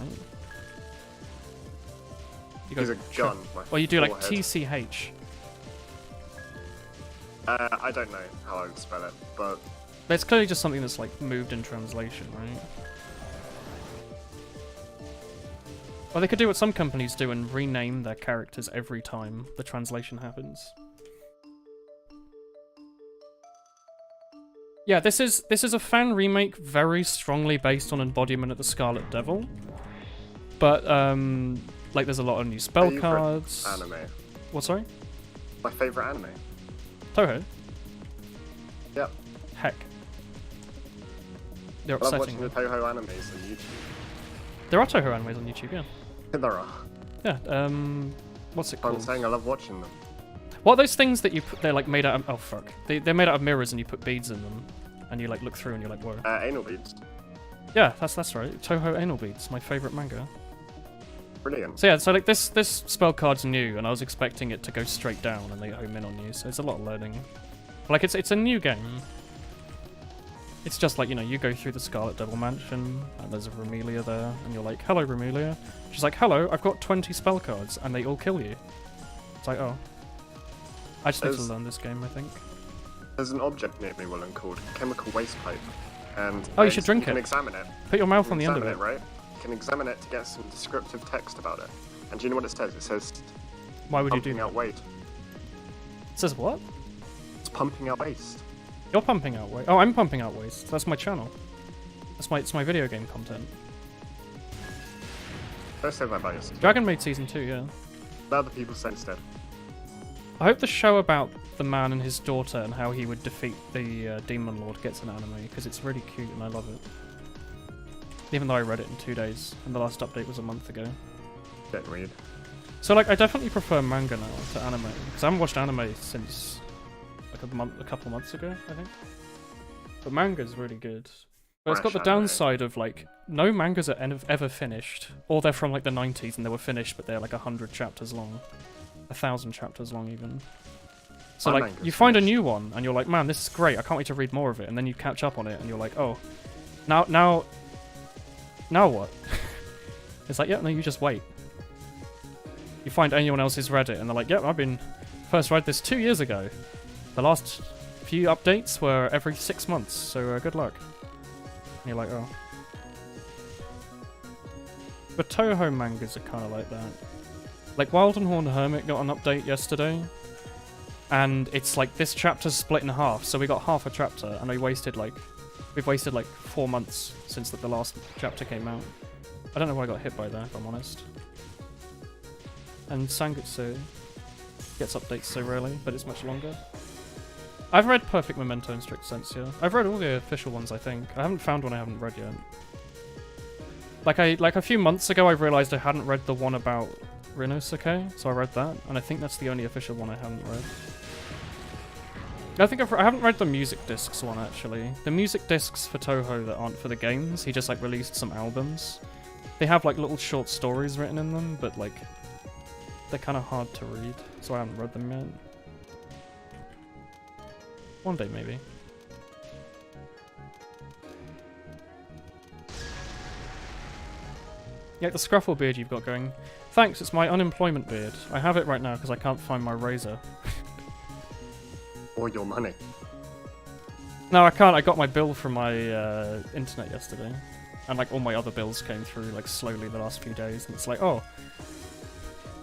You Use a gun. Or you do like forehead. TCH. I don't know how I would spell it, but it's clearly just something that's like moved in translation, right? Or they could do what some companies do and rename their characters every time the translation happens. Yeah, this is a fan remake very strongly based on Embodiment of the Scarlet Devil. But like there's a lot of new spell cards. Anime. What, sorry? My favorite anime. Touhou? Yep. Heck. They're I love upsetting watching me. the Touhou animes on YouTube. There are Touhou animes on YouTube, yeah. There are. Yeah, what's it called? I'm saying I love watching them. What are those things that you put, they're like made out of, oh fuck. They're made out of mirrors and you put beads in them. And you like look through and you're like, whoa. Anal beads. Yeah, that's right. Touhou Anal Beads, my favourite manga. Brilliant. So yeah, so like this spell card's new and I was expecting it to go straight down and they home in on you, so it's a lot of learning. But, like it's a new game. It's just like, you know, you go through the Scarlet Devil Mansion, and there's a Romelia there, and you're like, hello, Romelia. She's like, hello, I've got 20 spell cards, and they all kill you. It's like, oh. I just need to learn this game, I think. There's an object near me, Willen, called chemical waste pipe. And oh, you should drink you can it. Examine it. Put your mouth on the end of it, it. right? You can examine it to get some descriptive text about it. And do you know what it says? It says... Why would you do pumping that? out weight. It says what? It's pumping out waste. You're pumping out waste. Oh, I'm pumping out waste. That's my channel. It's my video game content. Don't say that about yourself. Dragon Maid Season 2, yeah. Let other people say instead. I hope the show about the man and his daughter and how he would defeat the Demon Lord gets an anime, because it's really cute and I love it. Even though I read it in 2 days, and the last update was a month ago. Get read. So, like, I definitely prefer manga now to anime, because I haven't watched anime since, like, a couple months ago, I think. But manga's really good. But it's got the Fresh anime. downside of, like, no mangas are ever finished. Or they're from, like, the 90s and they were finished, but they're, like, 100 chapters long. 1,000 chapters long, even. So, My like, manga's you find a finished. new one, and you're like, man, this is great, I can't wait to read more of it. And then you catch up on it, and you're like, oh, now what? It's like, yeah, no, you just wait. You find anyone else who's read it, and they're like, yep, first read this 2 years ago. The last few updates were every 6 months, so good luck. And you're like, oh. But touhou mangas are kind of like that. Like, Wild and Horned Hermit got an update yesterday, and it's like, this chapter's split in half, so we got half a chapter, and we've wasted like 4 months since the last chapter came out. I don't know why I got hit by that, if I'm honest. And Sangutsu gets updates so rarely, but it's much longer. I've read Perfect Memento in strict sense, yeah. I've read all the official ones, I think. I haven't found one I haven't read yet. Like a few months ago, I realized I hadn't read the one about Rinosuke, so I read that, and I think that's the only official one I haven't read. I haven't read the music discs one, actually. The music discs for Touhou that aren't for the games, he just, like, released some albums. They have, like, little short stories written in them, but, like, they're kind of hard to read, so I haven't read them yet. One day, maybe. Yeah, the scruffle beard you've got going. Thanks, it's my unemployment beard. I have it right now because I can't find my razor. Or your money. No, I can't. I got my bill from my internet yesterday. And, like, all my other bills came through, like, slowly the last few days. And it's like, oh.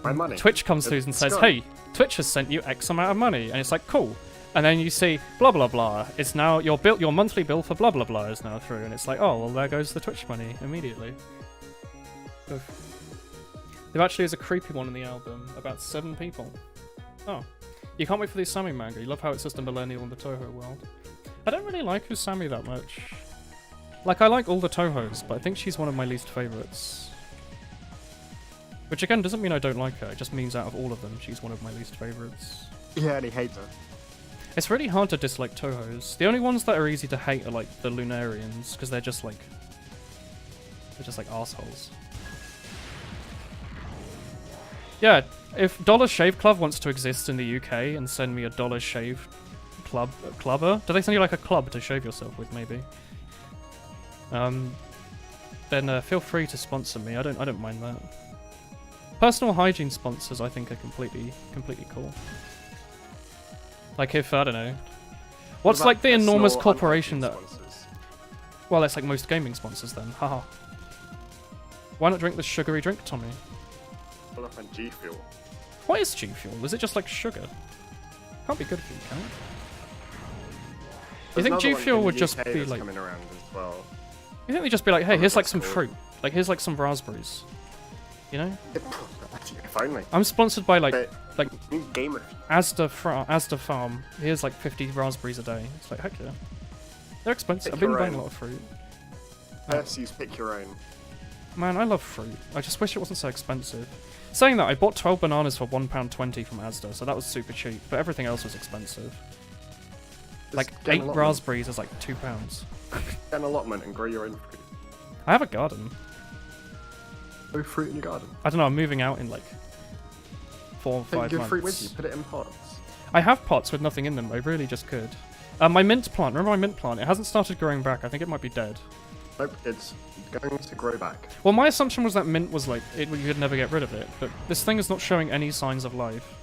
My money. Twitch comes through and says, hey, Twitch has sent you X amount of money. And it's like, cool. And then you see, blah, blah, blah. It's now, your monthly bill for blah, blah, blah is now through. And it's like, oh, well, there goes the Twitch money immediately. There actually is a creepy one in the album about 7 people. Oh. You can't wait for the Usami manga. You love how it's just a millennial in the Touhou world. I don't really like Usami that much. Like, I like all the Touhous, but I think she's one of my least favourites. Which again doesn't mean I don't like her, it just means out of all of them, she's one of my least favourites. Yeah, and he hates her. It's really hard to dislike Touhous. The only ones that are easy to hate are like the Lunarians, because they're just like assholes. Yeah, if Dollar Shave Club wants to exist in the UK and send me a Dollar Shave clubber, do they send you like a club to shave yourself with, maybe? Then feel free to sponsor me. I don't mind that. Personal hygiene sponsors, I think, are completely cool. Like if I don't know, what's like the enormous corporation that? Sponsors? Well, that's like most gaming sponsors then. Haha. Why not drink the sugary drink, Tommy? Well, I find G Fuel. What is G Fuel? Is it just like sugar? Can't be good for you, can it? You think G Fuel would just be like? Coming around as well. You think they'd just be like, hey, here's like that's some cool. fruit, like here's like some raspberries, you know? If only. I'm sponsored by like Gamer. Asda Farm. Here's like 50 raspberries a day. It's like heck yeah. They're expensive. Pick I've been your buying a own. lot of fruit. Percy's pick your own. Man, I love fruit. I just wish it wasn't so expensive. Saying that, I bought 12 bananas for £1.20 from Asda, so that was super cheap, but everything else was expensive. Like, Just get an 8 allotment. raspberries is like £2. Get an allotment and grow your own fruit. I have a garden. Grow fruit in your garden. I don't know, I'm moving out in like 4 or 5 Take your months. fruit with you. Put it in pots. I have pots with nothing in them, I really just could. My mint plant, remember my mint plant? It hasn't started growing back, I think it might be dead. Nope, it's going to grow back. Well, my assumption was that mint was like, you could never get rid of it, but this thing is not showing any signs of life.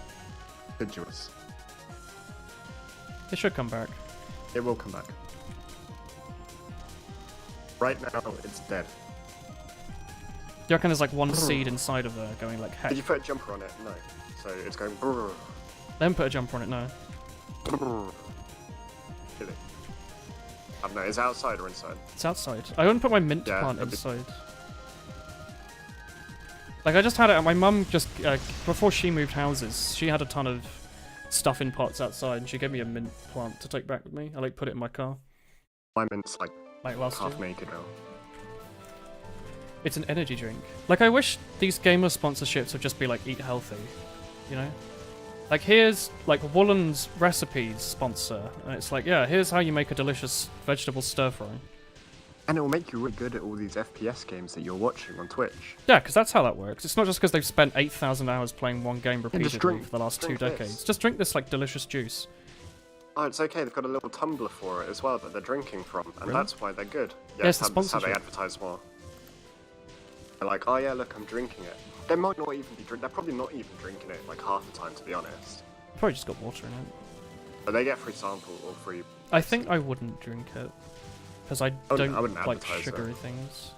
Deciduous. It should come back. It will come back. Right now, it's dead. Do you reckon there's like one seed inside of there going like, heck? Did you put a jumper on it? No. So it's going brrr, Then put a jumper on it, no. brrr. Really? I don't know, is it outside or inside? It's outside. I wouldn't put my mint Yeah, plant that'd be- inside. Like, I just had it, my mum just, before she moved houses, she had a ton of stuff in pots outside, and she gave me a mint plant to take back with me. I, like, put it in my car. My mint's like last half year. naked now. It's an energy drink. Like, I wish these gamer sponsorships would just be like, eat healthy, you know? Like, here's, like, Woolen's Recipes sponsor, and it's like, yeah, here's how you make a delicious vegetable stir-fry. And it will make you really good at all these FPS games that you're watching on Twitch. Yeah, because that's how that works. It's not just because they've spent 8,000 hours playing one game repeatedly for the last 2 decades. Just drink this, like, delicious juice. Oh, it's okay, they've got a little tumbler for it as well that they're drinking from, and Really? that's why they're good. Yeah, it's the that's how they sponsorship. advertise more. They're like, oh yeah, look, I'm drinking it. They might not even be they're probably not even drinking it, like, half the time, to be honest. Probably just got water in it. But they get free sample or free... I think I wouldn't drink it. Because I don't wouldn't like advertise sugary it. things.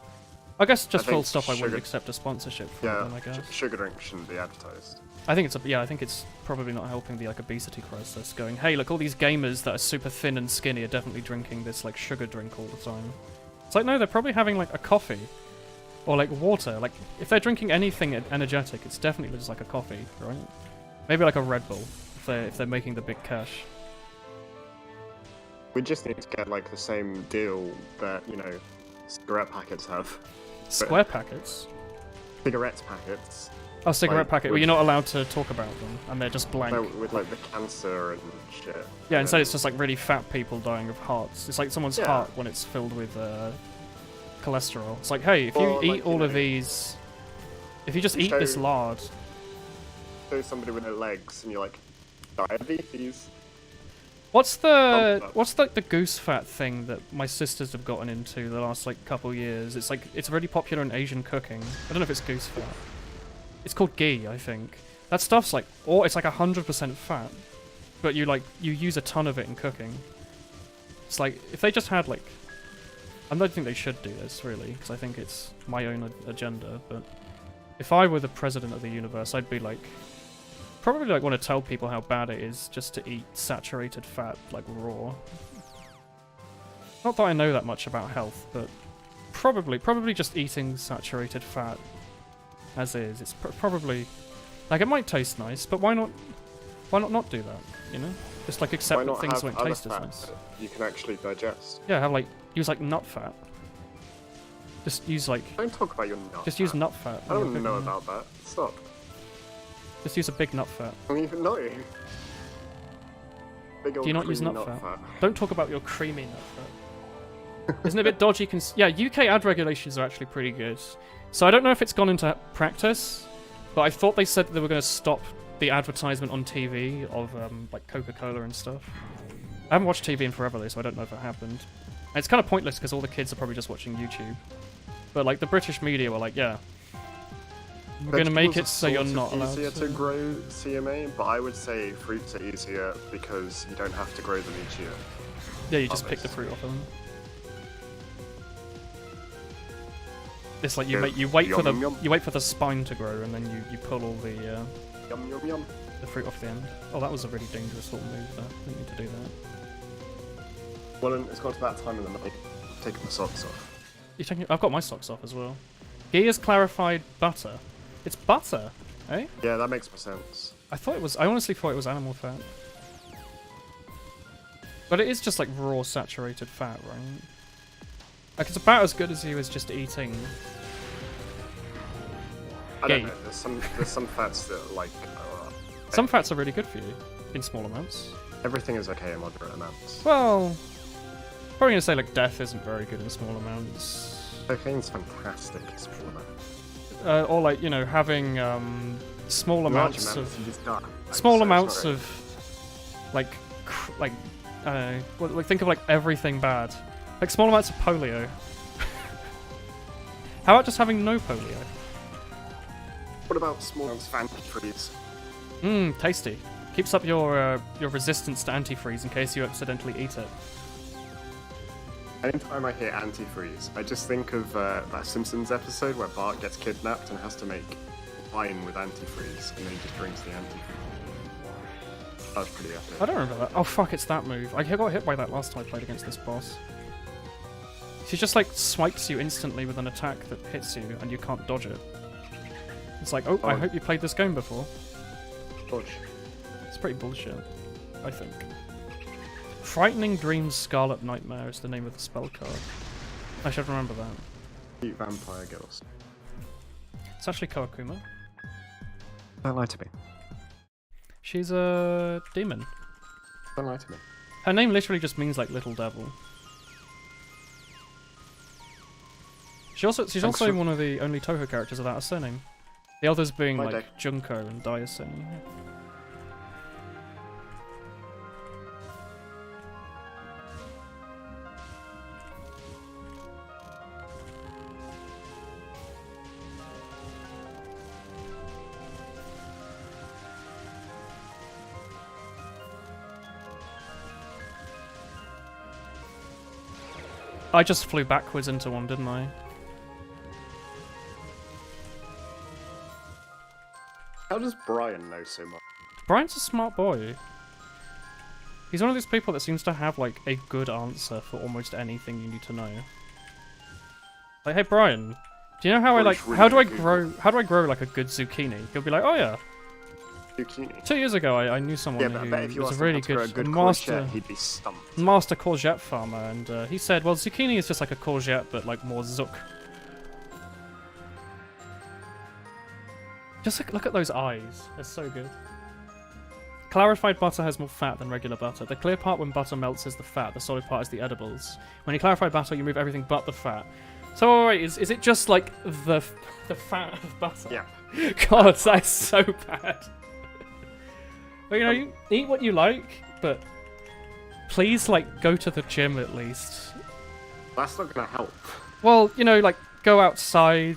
I guess just full think stop I wouldn't sugar- accept a sponsorship for Yeah, them, I guess. sugar drink shouldn't be advertised. I think it's probably not helping the like obesity crisis. Going, hey, look, all these gamers that are super thin and skinny are definitely drinking this like sugar drink all the time. It's like, no, they're probably having like a coffee or like water. Like if they're drinking anything energetic, it's definitely just like a coffee, right? Maybe like a Red Bull if they're making the big cash. We just need to get like the same deal that, you know, cigarette packets have. Square packets. Cigarette packets. Oh, cigarette Like, packet. Well, with- you're not allowed to talk about them, and they're just blank. No, with like the cancer and shit. Yeah, instead And it's just like really fat people dying of hearts. It's like someone's Yeah. heart when it's filled with cholesterol. It's like, hey, if you Or, eat like, you all of know, these, if you just you eat this show- lard, show somebody with no legs and you're like, diabetes. what's Oh, the goose fat thing that my sisters have gotten into the last like couple years? It's like it's really popular in Asian cooking. I don't know if it's goose fat. It's called ghee, I think. That stuff's like, or it's like 100% fat, but you use a ton of it in cooking. It's like if they just had like, I don't think they should do this really, because I think it's my own agenda. But if I were the president of the universe, I'd be like, probably like want to tell people how bad it is just to eat saturated fat like raw. Not that I know that much about health, but probably just eating saturated fat as is. It's probably like it might taste nice, but why not not do that? You know, just like Why accept that not things have won't other taste as fat nice. that you can actually digest? Yeah, have like use like nut fat. Just use like Don't talk about your nut. just use fat. nut fat. I on your don't big know meal. about that. Stop. Just use a big nut fat. I don't even know. Big old Do you not use creamy nut fat? Don't talk about your creamy nut fat. Isn't it a bit dodgy? Yeah, UK ad regulations are actually pretty good. So I don't know if it's gone into practice, but I thought they said they were going to stop the advertisement on TV of like Coca-Cola and stuff. I haven't watched TV in forever though, so I don't know if it happened. And it's kind of pointless because all the kids are probably just watching YouTube. But like the British media were like, yeah, we're going to make it so you're not allowed easier to. to grow CMA, but I would say fruits are easier because you don't have to grow them each year. Yeah, you just pick the harvest. fruit off them. It's like you Yeah, make you wait for yum, yum. you wait for the spine to grow and then you pull all the Yum yum yum. fruit off the end. Oh, that was a really dangerous little move there. Didn't need to do that. Well, then it's got to that time of the night. Taking the socks off. You taking? I've got my socks off as well. Ghee is clarified butter. It's butter, eh? Yeah, that makes more sense. I honestly thought it was animal fat. But it is just like raw saturated fat, right? Like it's about as good as you as just eating. I don't Ghee. know. There's some fats that are like Some fats are really good for you in small amounts. everything is okay in moderate amounts. Well, probably gonna say like death isn't very good in small amounts. Cocaine's fantastic in small amounts. Or like, you know, having small Large amounts amounts of you just die. small So it's amounts not of like I don't know, like think of like everything bad, like small amounts of polio. How about just having no polio? What about small amounts of antifreeze? Mmm, tasty. Keeps up your resistance to antifreeze in case you accidentally eat it. Anytime I hear antifreeze, I just think of that Simpsons episode where Bart gets kidnapped and has to make wine with antifreeze, and then he just drinks the antifreeze. That was pretty epic. I don't remember that. Oh fuck, it's that move. I got hit by that last time I played against this boss. She just like swipes you instantly with an attack that hits you and you can't dodge it. It's like, oh, I Oh. hope you played this game before. Dodge. It's pretty bullshit, I think. Frightening Dreams Scarlet Nightmare is the name of the spell card. I should remember that. Cute vampire girls. It's actually Kawakuma. Don't lie to me. She's a demon. Don't lie to me. Her name literally just means like little devil. She's Thanks also for- one of the only Touhou characters without a surname. The others being My like day. Junko and Daisen. I just flew backwards into one, didn't I? How does Brian know so much? Brian's a smart boy. He's one of those people that seems to have like a good answer for almost anything you need to know. Like, hey Brian, do you know how how do I grow like a good zucchini? He'll be like, oh yeah. Zucchini. 2 years ago I knew someone Yeah, but I bet if who you was asked a him really how to grow a good good master courgette, he'd be stumped. master courgette farmer, and he said, well, zucchini is just like a courgette but like more zook. Just look at those eyes. They're so good. Clarified butter has more fat than regular butter. The clear part when butter melts is the fat. The solid part is the edibles. When you clarify butter, you remove everything but the fat. So, alright, is it just like the fat of butter? Yeah. God, that's so bad. But you know, you eat what you like, but please, like, go to the gym at least. That's not gonna help. Well, you know, like, go outside,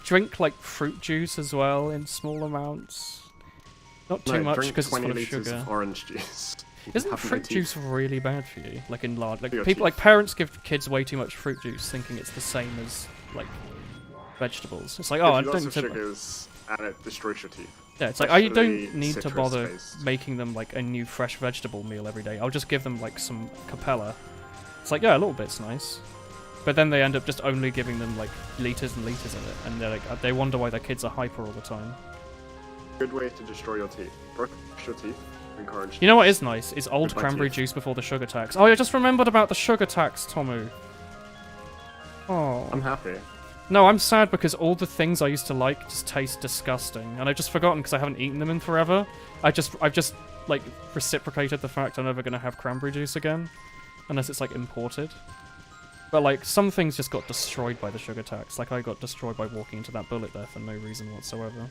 drink, like, fruit juice as well in small amounts. Not too much drink because it's 20 full of liters sugar. of orange juice. Isn't Have no fruit teeth. juice really bad for you? Like in large, like For your people, like teeth. parents give kids way too much fruit juice, thinking it's the same as like vegetables. It's like, Gives oh, I you don't lots need of to. sugars and it destroys your teeth. Yeah, it's like I don't especially need to bother citrus-based. making them like a new fresh vegetable meal every day. I'll just give them like some Capella. It's like, yeah, a little bit's nice, but then they end up just only giving them like liters and liters of it, and they're like, they wonder why their kids are hyper all the time. Good way to destroy your teeth. Brush your teeth. Drink orange You know what is nice? Is old Goodbye, cranberry teeth. juice before the sugar tax. Oh, I just remembered about the sugar tax, Tomu. Oh. I'm happy. No, I'm sad because all the things I used to like just taste disgusting, and I've just forgotten because I haven't eaten them in forever. I've just like reciprocated the fact I'm never gonna have cranberry juice again, unless it's like imported. But like some things just got destroyed by the sugar tax. Like I got destroyed by walking into that bullet there for no reason whatsoever.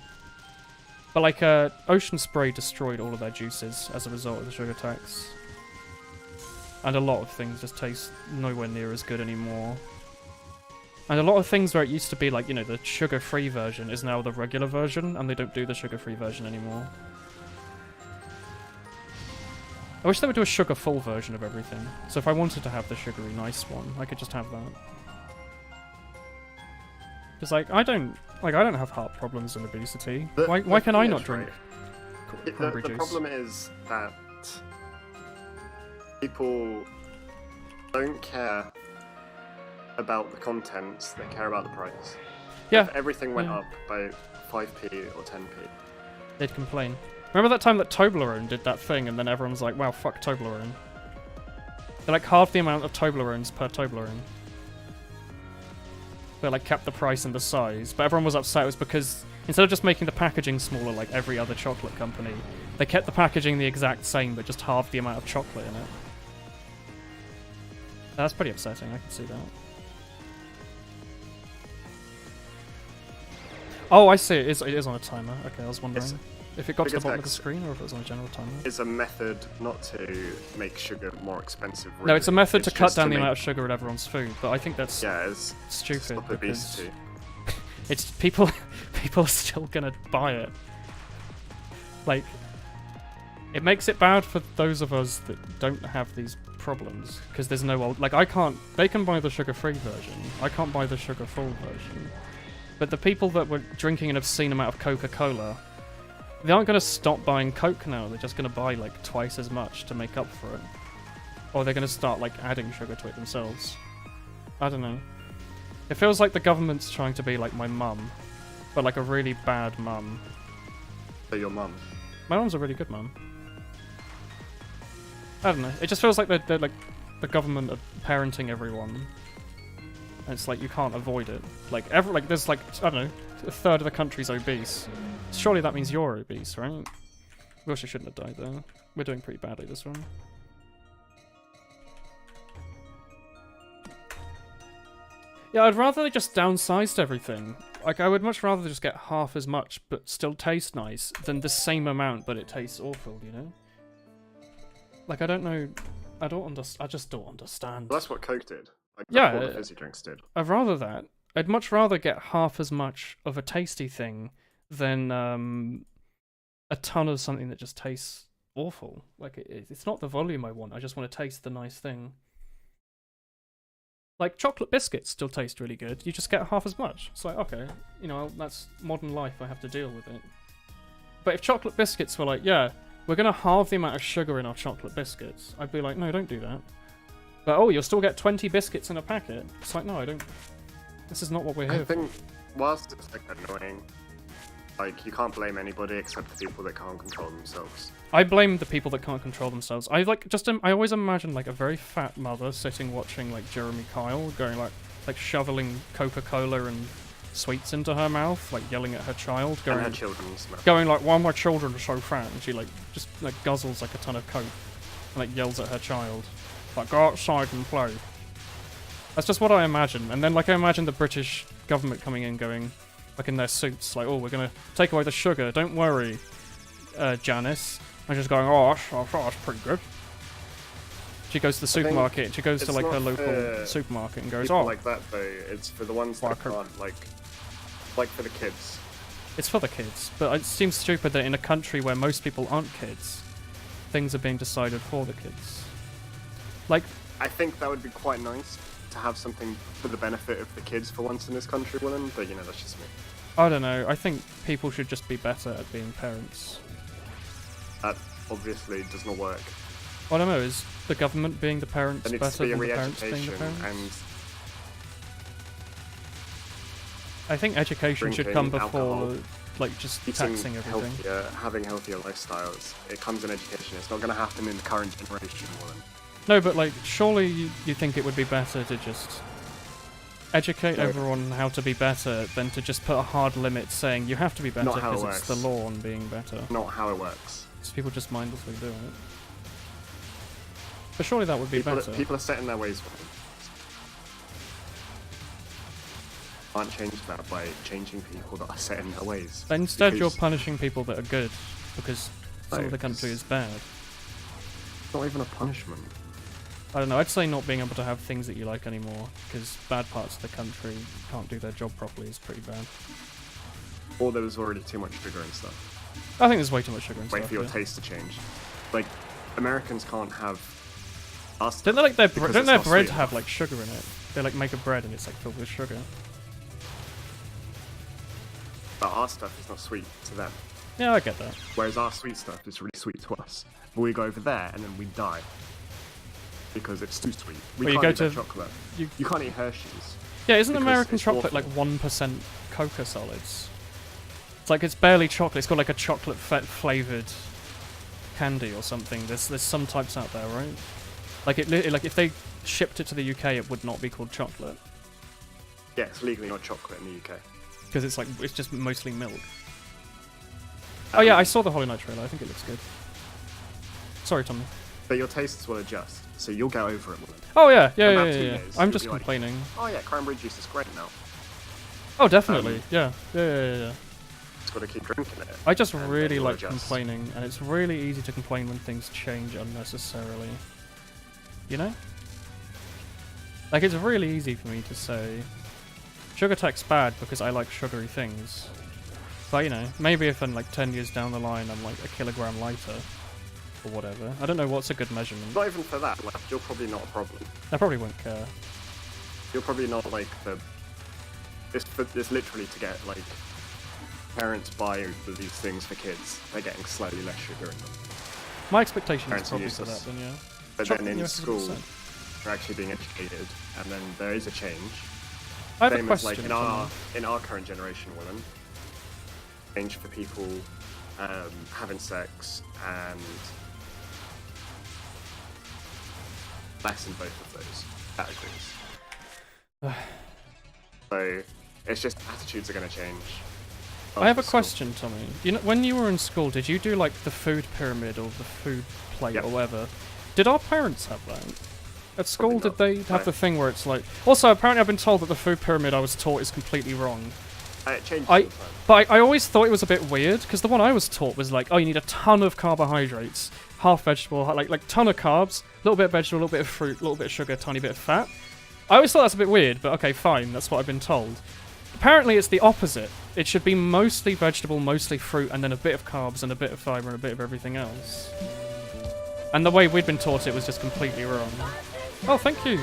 But like Ocean Spray destroyed all of their juices as a result of the sugar tax, and a lot of things just taste nowhere near as good anymore. And a lot of things where it used to be like, you know, the sugar-free version is now the regular version, and they don't do the sugar-free version anymore. I wish they would do a sugar-full version of everything. So if I wanted to have the sugary nice one, I could just have that. Because like I don't have heart problems and obesity. Why The can I thing not is, drink right, cranberry the juice? problem is that people don't care about the contents, they care about the price. Yeah, If everything went yeah. up by 5p or 10p. they'd complain. Remember that time that Toblerone did that thing, and then everyone's like, wow, fuck Toblerone. They're like half the amount of Toblerones per Toblerone. They like kept the price and the size, but everyone was upset. It was because instead of just making the packaging smaller like every other chocolate company, they kept the packaging the exact same, but just halved the amount of chocolate in it. That's pretty upsetting, I can see that. Oh, I see. It is on a timer. Okay, I was wondering if it got to the because bottom of the that's- screen or if it was on a general timer. It's a method not to make sugar more expensive. No, it's a really. method to It's cut just down the make- amount of sugar in everyone's food, but I think that's Yeah, it's stupid stop because obesity. it's people are still gonna buy it. Like, it makes it bad for those of us that don't have these problems because there's no old like they can buy the sugar-free version. I can't buy the sugar-full version. But the people that were drinking an obscene amount of Coca-Cola, they aren't going to stop buying Coke now. They're just going to buy like twice as much to make up for it. Or they're going to start like adding sugar to it themselves. I don't know. It feels like the government's trying to be like my mum but like a really bad mum. So your mum. My mum's a really good mum. I don't know. It just feels like they're like the government are parenting everyone. And it's like you can't avoid it. Like there's like, I don't know, a third of the country's obese. Surely that means you're obese, right? We also shouldn't have died though. We're doing pretty badly this one. Yeah, I'd rather they just downsized everything. Like, I would much rather just get half as much, but still taste nice, than the same amount, but it tastes awful, you know? Like, I don't know... I just don't understand. Well, that's what Coke did. Like, Yeah, that's what the fizzy drinks did. I'd rather that. I'd much rather get half as much of a tasty thing than a ton of something that just tastes awful. Like, it's not the volume I want, I just want to taste the nice thing. Like, chocolate biscuits still taste really good, you just get half as much. It's like, okay, you know, that's modern life, I have to deal with it. But if chocolate biscuits were like, yeah, we're going to halve the amount of sugar in our chocolate biscuits, I'd be like, no, don't do that. But, oh, you'll still get 20 biscuits in a packet. It's like, no, I don't... This is not what we're here for. I think, whilst it's, like, annoying, like, you can't blame anybody except the people that can't control themselves. I blame the people that can't control themselves. I always imagine like a very fat mother sitting watching like Jeremy Kyle going like shoveling Coca-Cola and sweets into her mouth, like yelling at her child, going, and her children's mouth. Going like, why are my children so fat? And she like just like guzzles like a ton of Coke and like yells at her child, like, go outside and play. That's just what I imagine. And then like I imagine the British government coming in going, like in their suits, like, oh, we're gonna take away the sugar, don't worry, Janice. And just going, oh, that's pretty good. She goes to the supermarket, and she goes to like her local supermarket and goes, people oh. like that though, it's for the ones that can't, like for the kids. It's for the kids, but it seems stupid that in a country where most people aren't kids, things are being decided for the kids. Like, I think that would be quite nice to have something for the benefit of the kids for once in this country, Willen, but you know, that's just me. I don't know, I think people should just be better at being parents. That obviously does not work. I don't know, is the government being the parents better than the parents being the parents? And I think education should come before, alcohol, like, just taxing everything. Having healthier lifestyles. It comes in education. It's not going to happen in the current generation, Willen. No, but, like, surely you think it would be better to just educate everyone how to be better than to just put a hard limit saying you have to be better because it's the law on being better. Not how it works. So people just mindlessly do it. But surely that would be better. People are set in their ways. Can't change that by changing people that are set in their ways. But instead you're punishing people that are good because some of the country is bad. It's not even a punishment. I don't know, I'd say not being able to have things that you like anymore because bad parts of the country can't do their job properly is pretty bad. Or there was already too much sugar and stuff. I think there's way too much sugar and stuff. Wait for your taste to change. Like, Americans can't have us. Don't their bread have like sugar in it? They like make a bread and it's like filled with sugar. But our stuff is not sweet to them. Yeah, I get that. Whereas our sweet stuff is really sweet to us. But we go over there and then we die. Because it's too sweet. We can't eat their chocolate. You can't eat Hershey's. Yeah, isn't American chocolate like 1% coca solids? It's like it's barely chocolate. It's got like a chocolate flavoured candy or something. There's some types out there, right? Like like if they shipped it to the UK, it would not be called chocolate. Yeah, it's legally not chocolate in the UK. Because it's just mostly milk. Oh yeah, I saw the Hollow Knight trailer. I think it looks good. Sorry, Tommy. But your tastes will adjust, so you'll get over it. Oh yeah. I'm just complaining. Like, oh yeah, cranberry juice is great now. Oh, definitely. Yeah. Just gotta keep drinking it. I just really like complaining, and it's really easy to complain when things change unnecessarily. You know? Like, it's really easy for me to say, sugar tech's bad because I like sugary things. But, you know, maybe if in like 10 years down the line I'm like a kilogram lighter, or whatever. I don't know what's a good measurement. Not even for that, like, you're probably not a problem. I probably won't care. You're probably not like it's literally to get like parents buy these things for kids. They're getting slightly less sugar in them. My expectation is probably for that, then yeah. But then in school, they're actually being educated, and then there is a change. I have Same a question. as like in our current generation, women, change for people having sex and lessen both of those categories. So it's just attitudes are going to change. I have a question, Tommy. You know, when you were in school, did you do like the food pyramid or the food plate or whatever? Did our parents have that? At school, did they have the thing where it's like... Also, apparently I've been told that the food pyramid I was taught is completely wrong. It changed all the time. But I always thought it was a bit weird, because the one I was taught was like, oh, you need a ton of carbohydrates, half vegetable, like ton of carbs, a little bit of vegetable, a little bit of fruit, a little bit of sugar, a tiny bit of fat. I always thought that's a bit weird, but okay, fine, that's what I've been told. Apparently it's the opposite. It should be mostly vegetable, mostly fruit, and then a bit of carbs and a bit of fiber and a bit of everything else. And the way we'd been taught it was just completely wrong. Oh, thank you.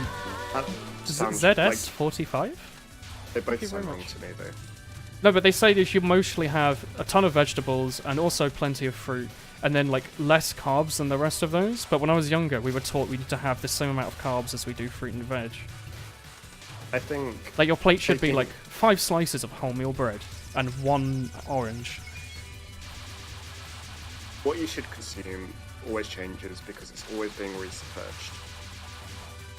ZS45? They both sound wrong to me, though. No, but they say that you mostly have a ton of vegetables and also plenty of fruit, and then like less carbs than the rest of those. But when I was younger, we were taught we need to have the same amount of carbs as we do fruit and veg. I think... Like your plate should be like 5 slices of wholemeal bread and 1 orange. What you should consume always changes because it's always being researched.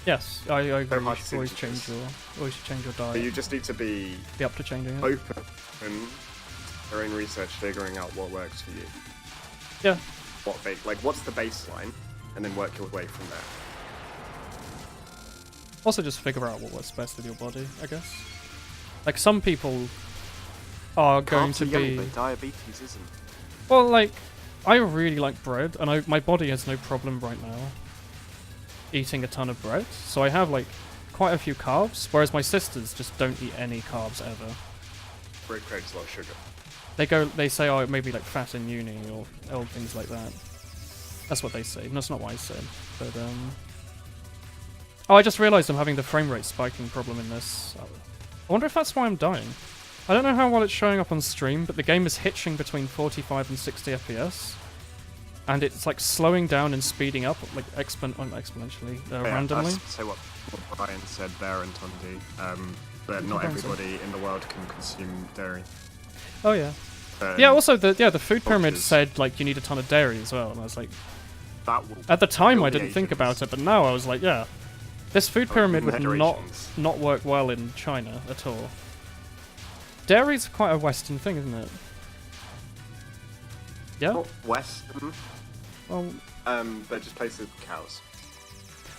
Yes, I agree. You should always change your diet. But you just need to be up to changing it. Open your own research, figuring out what works for you. Yeah. What's the baseline, and then work your way from there. Also, just figure out what works best with your body, I guess. Like some people are going to be. But diabetes isn't. Well, like I really like bread, and my body has no problem right now eating a ton of bread, so I have like quite a few carbs, whereas my sisters just don't eat any carbs ever. Bread creates a lot of sugar. They say, oh, maybe like fat in uni or old things like that. That's what they say. That's not what I said. But oh, I just realised I'm having the frame rate spiking problem in this. I wonder if that's why I'm dying. I don't know how well it's showing up on stream, but the game is hitching between 45 and 60 FPS. And it's like slowing down and speeding up, like exponentially, randomly. So what Brian said there and Tondi, that not everybody in the world can consume dairy. Oh yeah. Yeah. Also, the food pyramid said like you need a ton of dairy as well, and I was like, at the time I didn't think about it, but now I was like, yeah, this food pyramid would not work well in China at all. Dairy's quite a Western thing, isn't it? Yeah. Not Western. Well, they're just places with cows.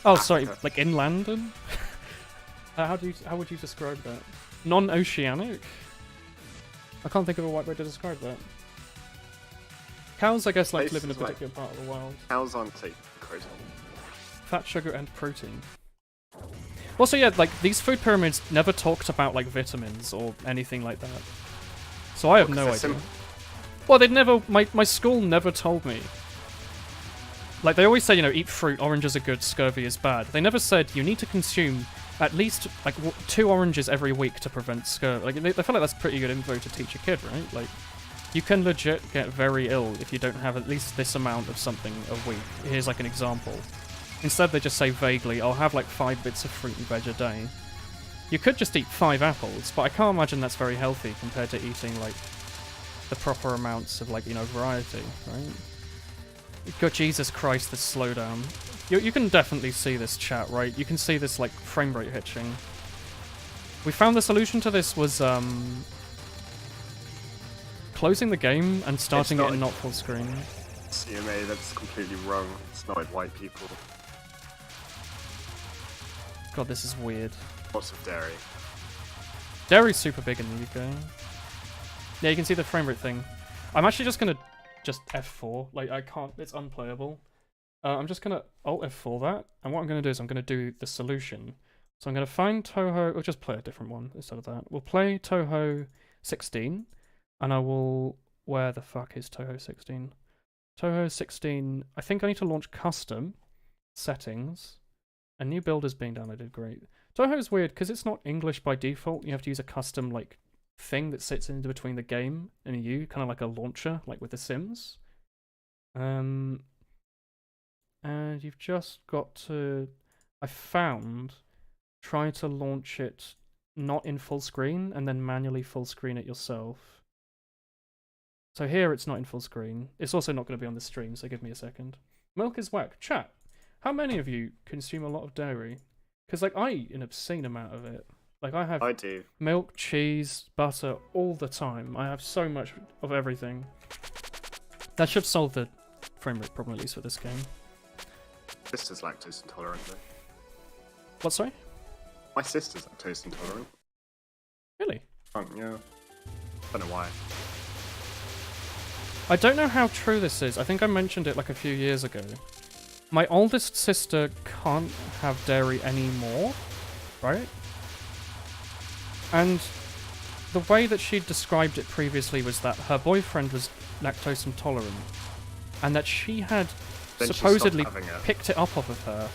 Oh, sorry, like in London? How would you describe that? Non-oceanic? I can't think of a right way to describe that. Cows, I guess, like live in a particular part of the world. Cows aren't safe for Fat, sugar, and protein. Also, yeah, like these food pyramids never talked about like vitamins or anything like that. So I have no idea. Well, they'd never. My school never told me. Like they always say, you know, eat fruit. Oranges are good. Scurvy is bad. They never said you need to consume at least like 2 oranges every week to prevent scurvy. Like I feel like that's pretty good info to teach a kid, right? Like you can legit get very ill if you don't have at least this amount of something a week. Here's like an example. Instead, they just say vaguely, "I'll have like 5 bits of fruit and veg a day." You could just eat 5 apples, but I can't imagine that's very healthy compared to eating like the proper amounts of like, you know, variety, right? God, Jesus Christ, this slowdown. You can definitely see this chat, right? You can see this like frame rate hitching. We found the solution to this was closing the game and starting it in not full screen. CMA, that's completely wrong. It's not like white people. God, this is weird. Lots of dairy. Dairy's super big in the UK. Yeah, you can see the frame rate thing. I'm actually just gonna F4. Like, I can't, it's unplayable. I'm just gonna Alt F4 that, and what I'm gonna do is I'm gonna do the solution. So I'm gonna find Touhou, or just play a different one instead of that. We'll play Touhou 16, and I will, where the fuck is Touhou 16? Touhou 16, I think I need to launch custom, settings, a new build is being downloaded, great. Touhou's weird, because it's not English by default, you have to use a custom, like, thing that sits in between the game and you, kind of like a launcher, like with The Sims. And you've just got to, I found, try to launch it not in full screen and then manually full screen it yourself. So here it's not in full screen. It's also not going to be on the stream, so give me a second. Milk is whack. Chat, how many of you consume a lot of dairy? Because, like, I eat an obscene amount of it. Like, I do. milk, cheese, butter, all the time. I have so much of everything. That should solve the frame rate problem, at least, for this game. This is lactose intolerant, though. What, sorry? My sister's lactose intolerant. Really? Yeah. Don't know why. I don't know how true this is. I think I mentioned it like a few years ago. My oldest sister can't have dairy anymore, right? And the way that she described it previously was that her boyfriend was lactose intolerant, and that she had Then she supposedly stopped having it. picked it up off of her.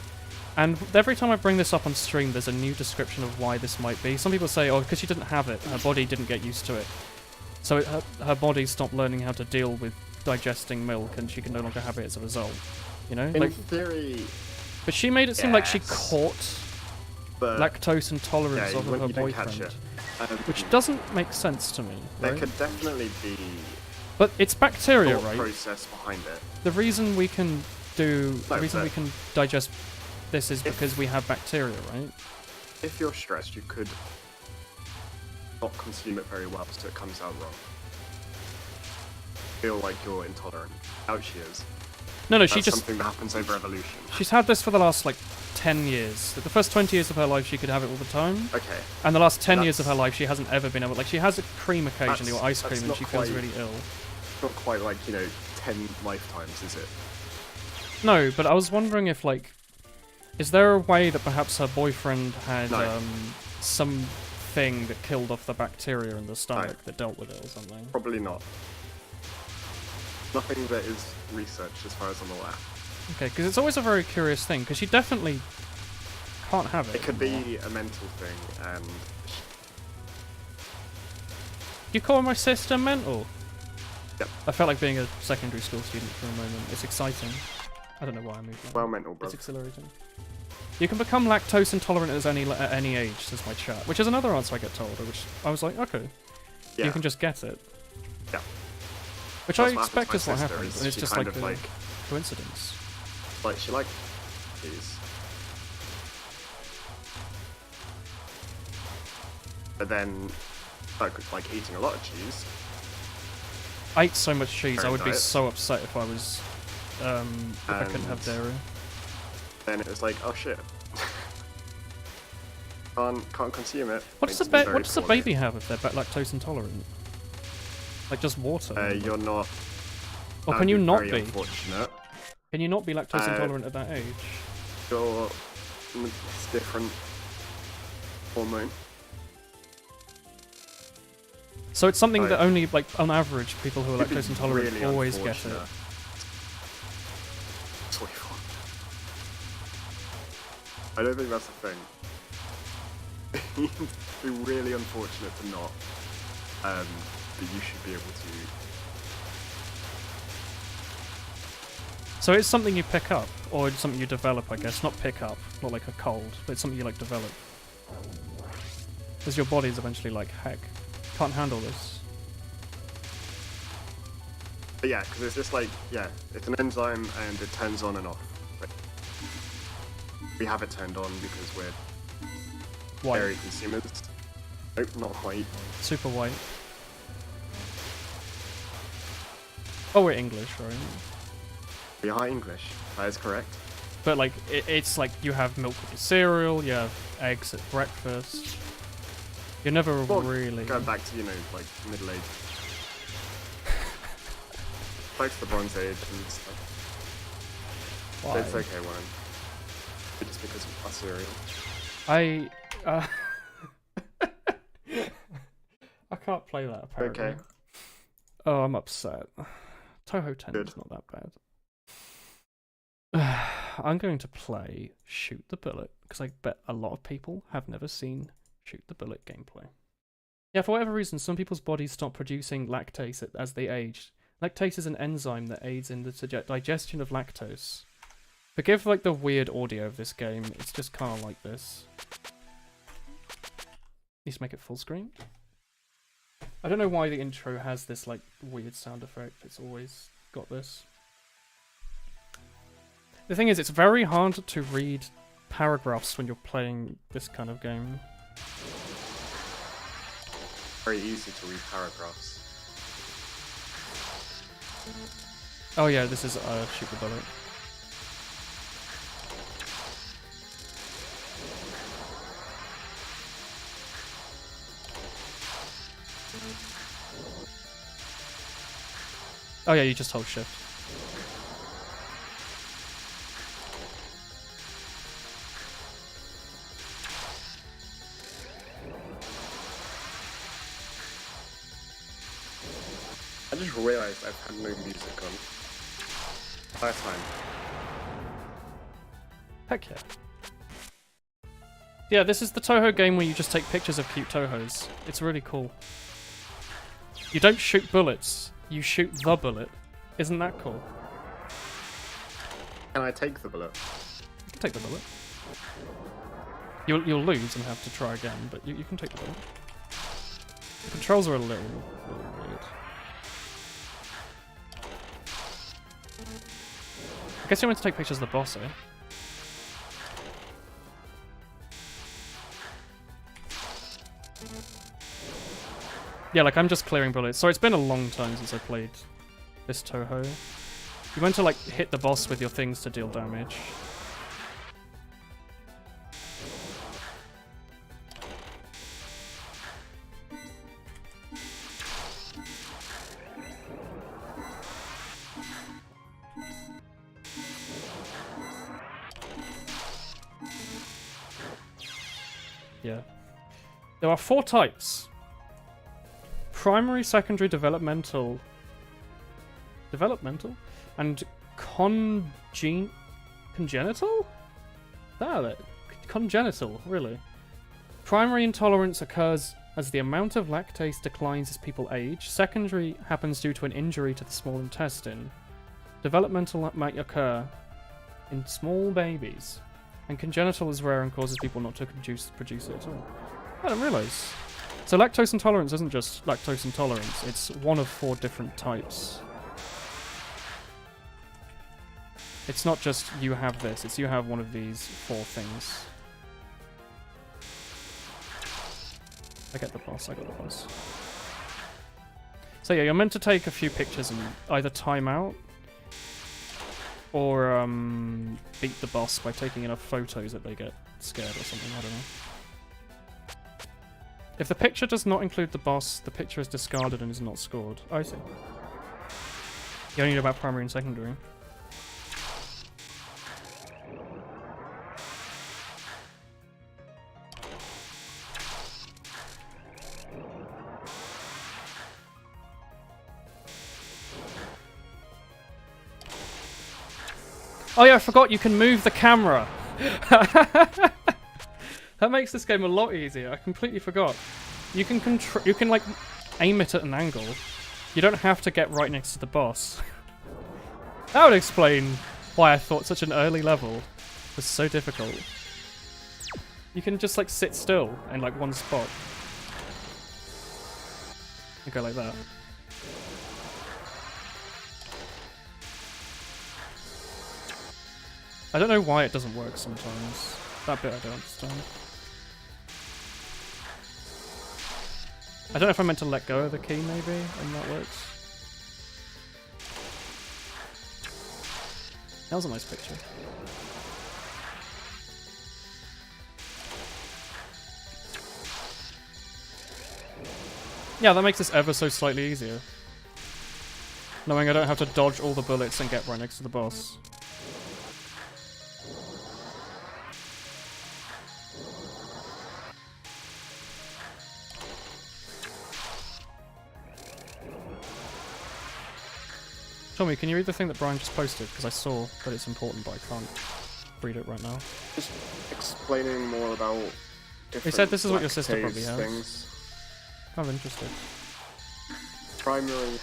And every time I bring this up on stream, there's a new description of why this might be. Some people say, oh, because she didn't have it, her body didn't get used to it. So her body stopped learning how to deal with digesting milk, and she can no longer have it as a result. You know? In theory, But she made it seem like she yes. caught but lactose intolerance yeah, off of her you don't catch boyfriend. it. Which doesn't make sense to me, There right? could definitely be But it's bacteria, thought right? process behind it. The reason we can No, but we can digest this is because we have bacteria, right? if you're stressed, you could not consume it very well, so it comes out wrong. Feel like you're intolerant. Out she is. No, That's she just something that happens over evolution. she's had this for the last like 10 years. The first 20 years of her life she could have it all the time, Okay. and the last 10 years of her That's- life she hasn't ever been able. Like she has a cream occasionally or ice that's cream, and not she feels quite- really ill. It's not quite like, 10 lifetimes, is it? No, but I was wondering if like, is there a way that perhaps her boyfriend had No. something that killed off the bacteria in the stomach that dealt with it or something? Probably not. Nothing that is researched as far as I'm aware. Okay, because it's always a very curious thing, because she definitely can't have it. It could be a mental thing, and You call my sister mental? Yep. I felt like being a secondary school student for a moment. It's exciting. I don't know why I moved on. well, mental, bro. It's exhilarating. You can become lactose intolerant at any age, says my chat, which is another answer I get told, which I was like, okay, Yeah. you can just get it. Yeah. Which That's I what expect happened is to my what sister, happens, is and it's she just kind like of a coincidence. like she liked these. But then, like eating a lot of cheese. I eat so much cheese, I Current would be diet. so upset if I was, if I couldn't have And- dairy. Then it was like, oh shit. can't consume it. What does the baby have if they're lactose intolerant? Like just water? You're not. Or that can would you be not very be? Unfortunate. Can you not be lactose Uh, intolerant at that age? You're. It's different hormone. So it's something that Oh. only, like, on average, people who are It'd be lactose intolerant really always get it. unfortunate. 24. I don't think that's a thing. It'd be really unfortunate to not. But you should be able to. So it's something you pick up, or it's something you develop, I guess. Not pick up, not like a cold, but it's something you, like, develop. Because your body's eventually like, heck, can't handle this. But yeah, because it's just like, yeah, it's an enzyme and it turns on and off. But we have it turned on because we're White. dairy consumers. Nope, not white. Super white. Oh, we're English, right? We are English. That is correct. But, like, it's like you have milk with your cereal, you have eggs at breakfast. You're never Well, really... Going back to, like Middle Age. Back to the Bronze Age and stuff. Why? It's okay, Warren. Just because of our cereal. I can't play that, apparently. Okay. Oh, I'm upset. Touhou 10 Good. is not that bad. I'm going to play Shoot the Bullet, because I bet a lot of people have never seen Shoot the Bullet gameplay. Yeah, for whatever reason, some people's bodies stop producing lactase as they age. Lactase is an enzyme that aids in the digestion of lactose. Forgive, like, the weird audio of this game, it's just kind of like this. Need to make it full screen. I don't know why the intro has this like weird sound effect. It's always got this. The thing is, it's very hard to read paragraphs when you're playing this kind of game. Very easy to read paragraphs. Oh yeah, this is shoot the bullet. Oh yeah, you just hold shift. I just realised I've had no music on. Last time. Heck yeah. Yeah, this is the Touhou game where you just take pictures of cute Touhous. It's really cool. You don't shoot bullets, you shoot the bullet. Isn't that cool? Can I take the bullet? You can take the bullet. You'll lose and have to try again, but you can take the bullet. The controls are a little weird. I guess you want to take pictures of the boss, eh? Yeah, like I'm just clearing bullets. So it's been a long time since I played this Touhou. You want to like hit the boss with your things to deal damage. Yeah. There are 4 types. Primary, secondary, developmental, and congenital? That it? Congenital, really. Primary intolerance occurs as the amount of lactase declines as people age. Secondary happens due to an injury to the small intestine. Developmental might occur in small babies. And congenital is rare and causes people not to produce it at all. I didn't realise. So lactose intolerance isn't just lactose intolerance, it's one of 4 different types. It's not just you have this, it's you have one of these 4 things. I got the boss. So yeah, you're meant to take a few pictures and either time out or beat the boss by taking enough photos that they get scared or something, I don't know. If the picture does not include the boss, the picture is discarded and is not scored. Oh, I see. You only know about primary and secondary. Oh yeah, I forgot you can move the camera. That makes this game a lot easier. I completely forgot. You can like aim it at an angle. You don't have to get right next to the boss. That would explain why I thought such an early level was so difficult. You can just like sit still in like one spot. You go like that. I don't know why it doesn't work sometimes. That bit I don't understand. I don't know if I meant to let go of the key maybe, and that works. That was a nice picture. Yeah, that makes this ever so slightly easier. Knowing I don't have to dodge all the bullets and get right next to the boss. Tommy, can you read the thing that Brian just posted? Because I saw that it's important, but I can't read it right now. Just explaining more about different He said this is what your sister probably lactase has. things. I'm interested. Primary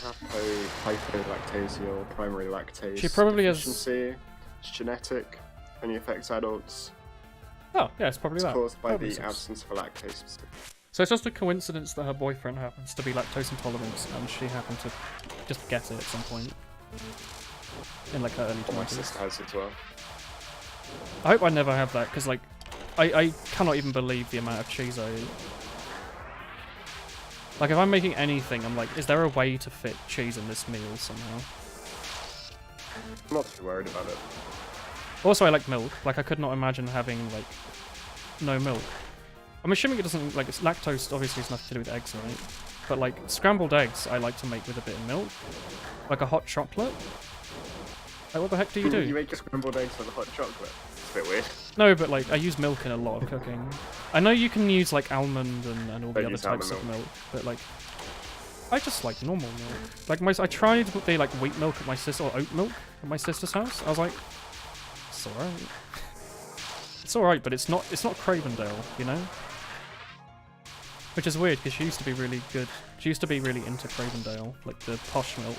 hypolactasia, primary lactase She probably has- deficiency. It's genetic, only affects adults. Oh, yeah, it's probably It's that. caused by Probably the sucks. absence of a lactase specific So it's just a coincidence that her boyfriend happens to be lactose intolerant, and she happened to just get it at some point in like her early My 20s. sister has it as well. I hope I never have that, because like, I cannot even believe the amount of cheese I eat. Like if I'm making anything, I'm like, is there a way to fit cheese in this meal somehow? I'm not too worried about it. Also, I like milk. Like I could not imagine having like no milk. I'm assuming it doesn't, like, it's lactose obviously has nothing to do with eggs, right? But like scrambled eggs I like to make with a bit of milk. Like a hot chocolate. Like what the heck do you do? You make your scrambled eggs with a hot chocolate. It's a bit weird. No, but like I use milk in a lot of cooking. I know you can use like almond and all the other types of milk, but like I just like normal milk. Like I tried the like wheat milk at my sister or oat milk at my sister's house. I was like, it's alright. It's alright, but it's not Cravendale, you know? Which is weird because she used to be really good. She used to be really into Cravendale, like the posh milk.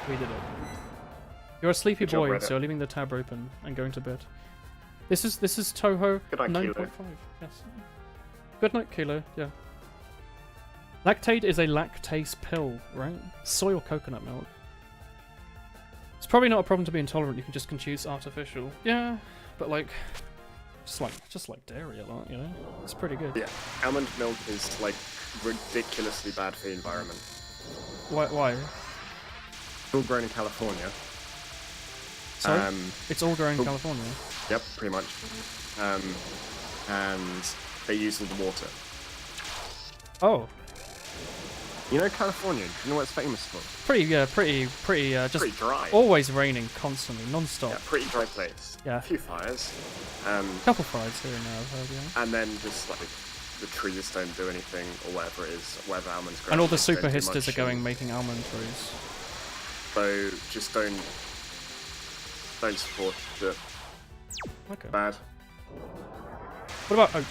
We did it. You're a sleepy Good job, boy, Reddit. so you're leaving the tab open and going to bed. This is touhou Good night, 9.5. Kilo. Yes. Good night, Kilo. Yeah. Lactate is a lactase pill, right? Soy or coconut milk. It's probably not a problem to be intolerant. You can just choose artificial. Yeah, but like, just like dairy a lot, you know. It's pretty good. Yeah, almond milk is like ridiculously bad for the environment. Why? It's all grown in California. Sorry? It's all grown in oh. California. Yep, pretty much. And they use all the water. Oh, You know California? Do you know what it's famous for? pretty just Pretty dry. always raining constantly, non-stop. Yeah, pretty dry place. Yeah. A few fires. Couple fries here and there, I've heard, yeah. And then just like the trees don't do anything or whatever it is, whatever almonds grow. And all the they don't super do hipsters much, are going making almond trees. So just don't support the Okay. bad. What about oat?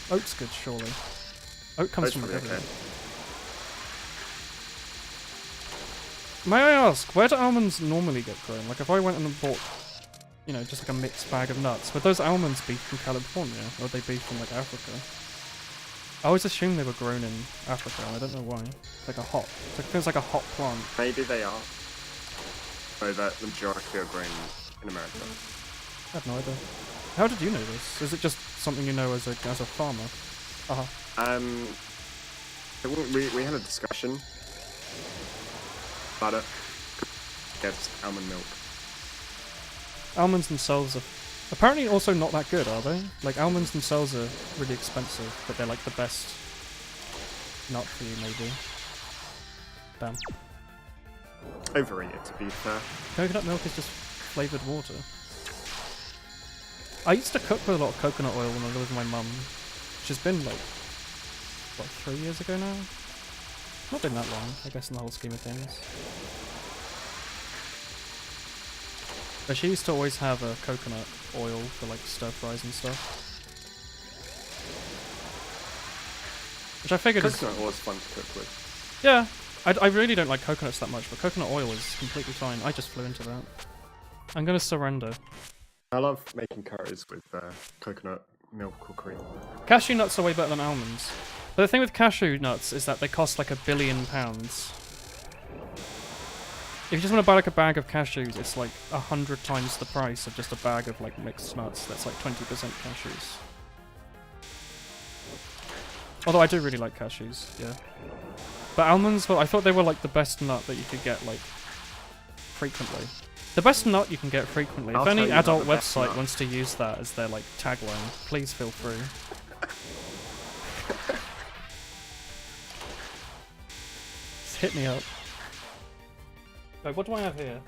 Oat's good, surely. Oat comes Oat's from probably everywhere. okay. May I ask, where do almonds normally get grown? Like, if I went and bought, you know, just like a mixed bag of nuts, would those almonds be from California, or would they be from, like, Africa? I always assumed they were grown in Africa, and I don't know why. It's like a hop. It feels like a hot plant. Maybe they are. So that the majority are grown in America. I have no idea. How did you know this? Is it just something you know as a farmer? We had a discussion about it. Against almond milk. Almonds themselves are apparently also not that good, are they? Like, almonds themselves are really expensive, but they're like the best nut for you, maybe. Damn. Overeat it, to be fair. Coconut milk is just flavoured water. I used to cook with a lot of coconut oil when I lived with my mum, which has been like, what, 3 years ago now? Not been that long, I guess, in the whole scheme of things. But she used to always have a coconut oil for like stir fries and stuff. Which I figured is... Coconut oil is fun to cook with. Yeah, I really don't like coconuts that much, but coconut oil is completely fine. I just flew into that. I'm gonna surrender. I love making curries with coconut milk or cream. Cashew nuts are way better than almonds. But the thing with cashew nuts is that they cost like £1 billion. If you just want to buy like a bag of cashews, it's like 100 times the price of just a bag of like mixed nuts. That's like 20% cashews. Although I do really like cashews, yeah. But almonds, well, I thought they were like the best nut that you could get like frequently. The best nut you can get frequently. I'll If any tell you about adult the best website nut. wants to use that as their like tagline, please feel free. Just hit me up. Right, what do I have here?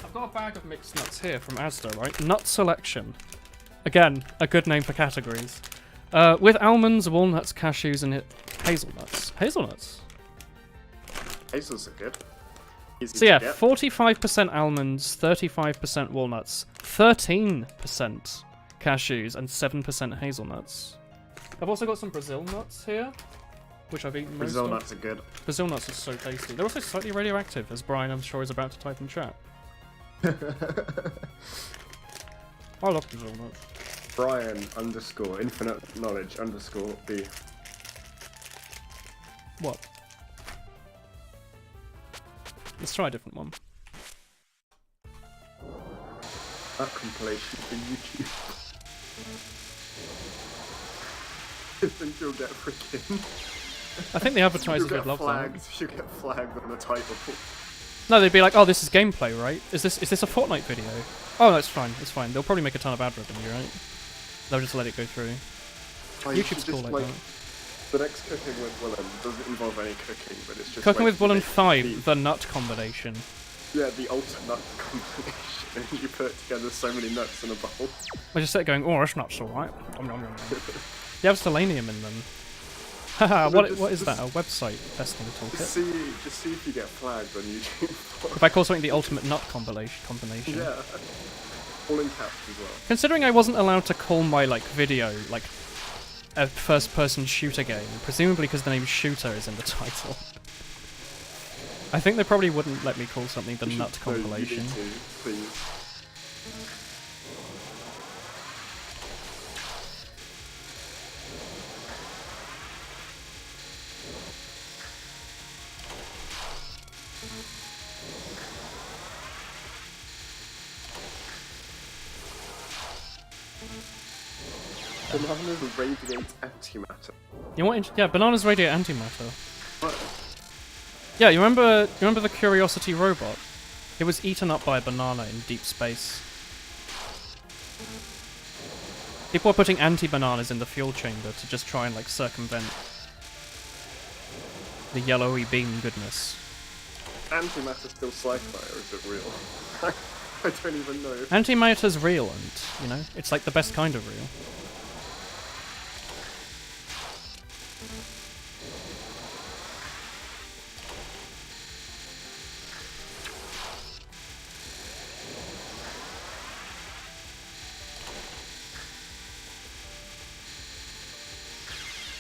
I've got a bag of mixed nuts here from Asda, right? Nut Selection. Again, a good name for categories. With almonds, walnuts, cashews, and hazelnuts. Hazelnuts? Hazels are good. Easy So yeah, to get. 45% almonds, 35% walnuts, 13% cashews, and 7% hazelnuts. I've also got some Brazil nuts here, which I've eaten most Brazil of. nuts are good. Brazil nuts are so tasty. They're also slightly radioactive, as Brian, I'm sure, is about to type in chat. I love Brazil nuts. Brian _ infinite knowledge _ B. What? Let's try a different one. That compilation for YouTube. I think you'll get freaking. I think the advertisers would love that. You get flagged on the title. No, they'd be like, "Oh, this is gameplay, right? Is this a Fortnite video?" Oh, that's fine. It's fine. They'll probably make a ton of ad revenue, right? They'll just let it go through. YouTube's cool like that. The next cooking with Willem doesn't involve any cooking, but it's just Cooking with Willem 5, the the nut combination. yeah, the ultimate nut combination. And you put together so many nuts in a bowl. I just sit going, "Oh, that's nuts, alright." They have selenium in them. Haha, what is that? A website testing toolkit? Just see if you get flagged on YouTube. If I call something the ultimate nut combination. Yeah. All in caps as well. Considering I wasn't allowed to call my video a first-person shooter game, presumably because the name shooter is in the title. I think they probably wouldn't let me call something the nut compilation. No, you need to, please. Bananas radiate antimatter. You want? Yeah, bananas radiate antimatter. What? Yeah, you remember the Curiosity robot? It was eaten up by a banana in deep space. People are putting anti-bananas in the fuel chamber to just try and circumvent the yellowy beam goodness. Antimatter's still sci-fi, or is it real? I don't even know. Antimatter's real, and it's like the best kind of real.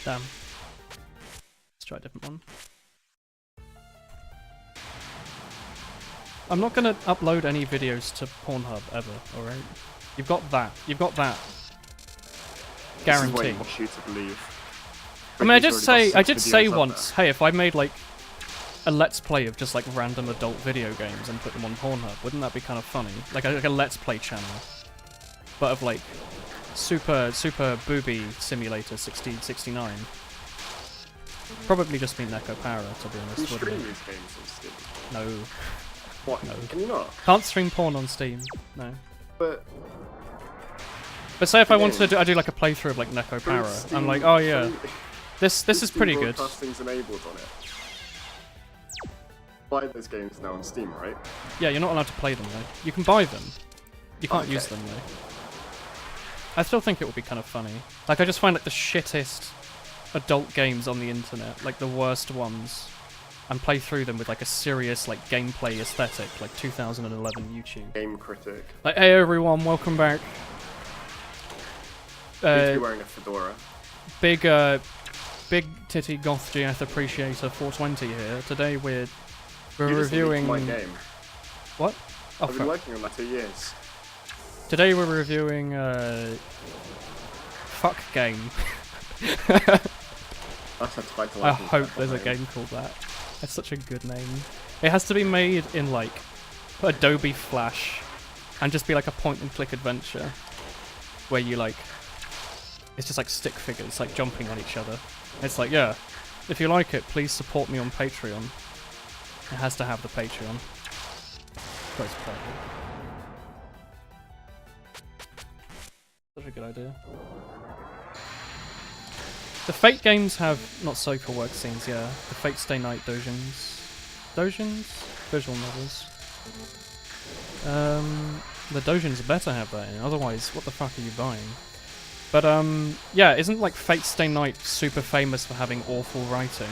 Damn. Let's try a different one. I'm not gonna upload any videos to Pornhub ever, alright? You've got that. You've got that. Guarantee. This is what you want you to believe. I mean, I did say once, hey, if I made a let's play of just random adult video games and put them on Pornhub, wouldn't that be kind of funny? Like a let's play channel, but of Super Booby Simulator 1669. Probably just be Neko Para, to be honest. Can you stream these games on Steam? No. What? No. Can you not? Can't stream porn on Steam. No. But say if I wanted to do, I do a playthrough of Neko Para. Steam, I'm like, oh yeah, this is pretty good. Broadcasting's enabled on it. Buy those games now on Steam, right? Yeah, you're not allowed to play them though. You can buy them. You can't use them though. I still think it would be kind of funny. I just find the shittest adult games on the internet, the worst ones, and play through them with a serious gameplay aesthetic, 2011 YouTube. Game critic. Hey everyone, welcome back. Who's wearing a fedora? Big titty goth GF appreciator 420 here. Today we're You just reviewing leaked my game. What? Oh, I've been working on that for years. Today we're reviewing Fuck Game. That's a title. I hope there's a game called that. It's such a good name. It has to be made in Adobe Flash and just be a point and click adventure where you it's just stick figures jumping on each other. It's yeah, if you like it, please support me on Patreon. It has to have the Patreon. That's perfect. Such a good idea. The Fate games have not soap or work scenes, yeah. The Fate Stay Night dojins. Dojins? Visual novels. The dojins better have that in, otherwise what the fuck are you buying? But yeah, isn't Fate Stay Night super famous for having awful writing?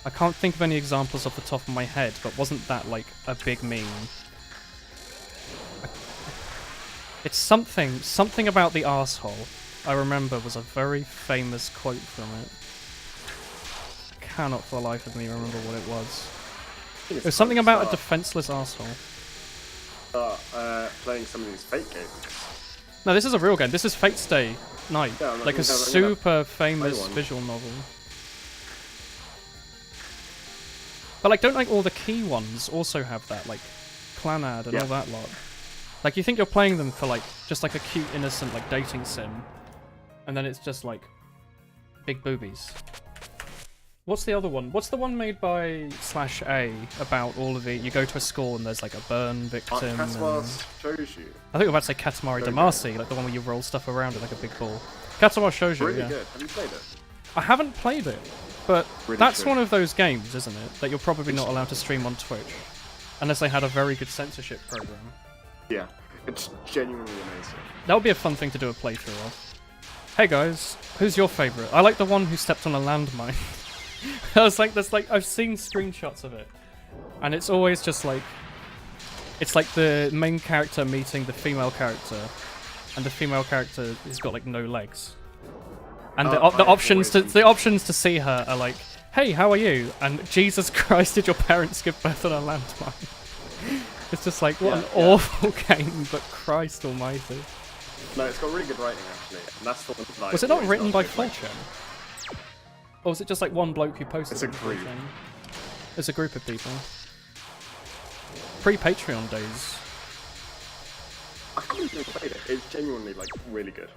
I can't think of any examples off the top of my head, but wasn't that like a big meme? It's something about the arsehole. I remember was a very famous quote from it. I cannot for the life of me remember what it was. It was something about a defenseless arsehole. Playing some of these fake games. No, this is a real game. This is Fate's Day Night, Yeah, like a super famous one. visual novel. But like, don't like all the key ones also have that, like Clanad and all that lot. Like, you think you're playing them for like just like a cute, innocent like dating sim, and then it's just like big boobies. What's the other one? What's the one made by /A about all of the... You go to a school and there's like a burn victim. Katamari shows you. I think you were about to say Katamari Damacy, like the one where you roll stuff around in like a big ball. Katamari Shoujo, Really yeah. good. Have you played it? I haven't played it, but Really that's should. one of those games, isn't it, that you're probably not allowed to stream on Twitch, unless they had a very good censorship program. Yeah, it's genuinely amazing. That would be a fun thing to do a playthrough of. Hey guys, who's your favourite? I like the one who stepped on a landmine. I was like, I've seen screenshots of it, and it's always just like, it's like the main character meeting the female character, and the female character has got like no legs, and the options to see her are like, hey, how are you? And Jesus Christ, did your parents give birth on a landmine? It's just like, what an awful game, but Christ Almighty. No, it's got really good writing actually, and that's the one that Was it not written by 4chan? Or was it just like one bloke who posted It's a it on group. 4chan? It's a group of people. Pre-Patreon days. I haven't even played it. It's genuinely like really good.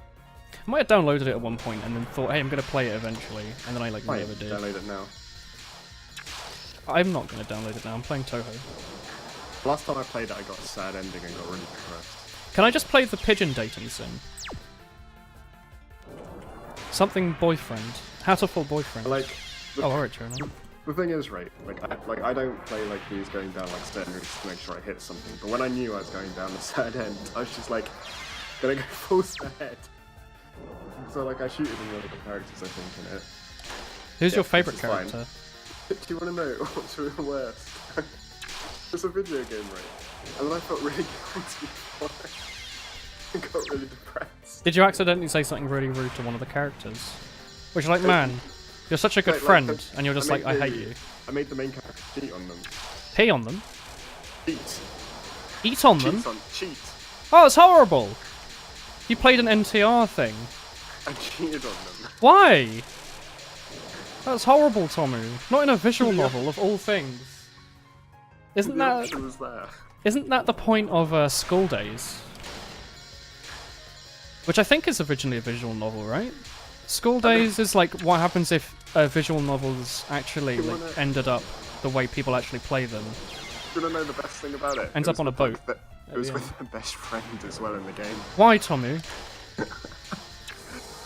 I might have downloaded it at one point and then thought, hey, I'm going to play it eventually, and then I like never did. Download it now. I'm not going to download it now, I'm playing Touhou. Last time I played it, I got a sad ending and got really depressed. Can I just play the pigeon dating sim? Something boyfriend. How to fall boyfriend. Like, Oh, alright, sure enough. the thing is, right? I don't play like these going down like certain routes to make sure I hit something. But when I knew I was going down a sad end, I was just like, gonna go full speed. So like I shoot at the other characters, I think, in it. Who's your this favourite is fine. character? Do you want to know what's the worst? It's a video game, right? And then I felt really guilty for it. I got really depressed. Did you accidentally say something really rude to one of the characters? Which like, man, you're such a good Like, friend, and you're just like, I hate you. I made the main character cheat on them. Pee on them? Cheat. Eat on them? Cheat. Oh, it's horrible! You played an NTR thing. I cheated on them. Why? That's horrible, Tomu. Not in a visual novel, of all things. Isn't The that... option was there. Isn't that the point of School Days? Which I think is originally a visual novel, right? School Days is like what happens if visual novels actually like ended up the way people actually play them. Do you want to know the best thing about it? Ends It up on was a the boat. fact that It was with my best friend as well in the game. Why, Tomu?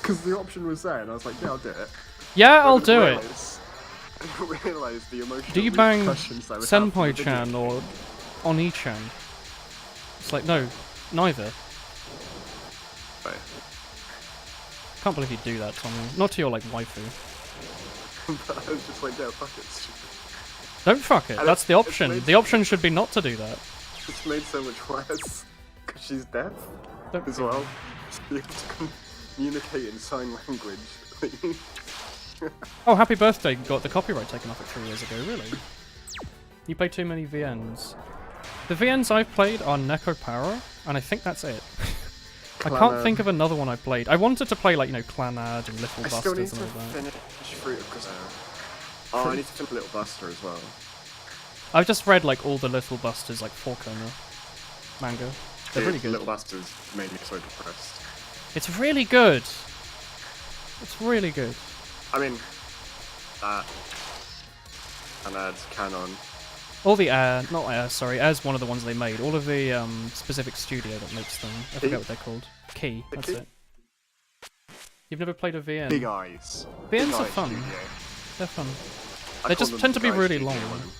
Because the option was there, and I was like, yeah, I'll do it. Yeah, But I'll I do didn't it. realise- I didn't realise the emotional Do you bang repercussions that would have for the video. Senpai-chan or Oni-chan? It's like, no, neither. Right. Can't believe you do that, Tomu. Not to your, like, waifu. But I was just like, yeah, fuck it. It's stupid. Don't fuck it, And that's the it's option. made- The option should be not to do that. It's made so much worse. Because she's deaf Don't as well. So you have to communicate in sign language. Oh, happy birthday got the copyright taken off it 3 years ago, really? You play too many VNs. The VNs I've played are Neko Power, and I think that's it. I can't think of another one I played. I wanted to play, like, you know, Clanad and Little I still need Busters to and all that. finish Fruit of Crystal. Oh, I need to finish Little Buster as well. I've just read, like, all the Little Busters, like, 4-coner manga. They're really good. Little Busters made me so depressed. It's really good! It's really good. I mean, that and adds Canon. All the Air's one of the ones they made. All of the specific studio that makes them. I forget what they're called. Key, that's Key? it. You've never played a VN? Big Eyes. VNs Big are Eyes fun. Studio. They're fun. I They call just them tend to Big be Eyes really Studio long. on them.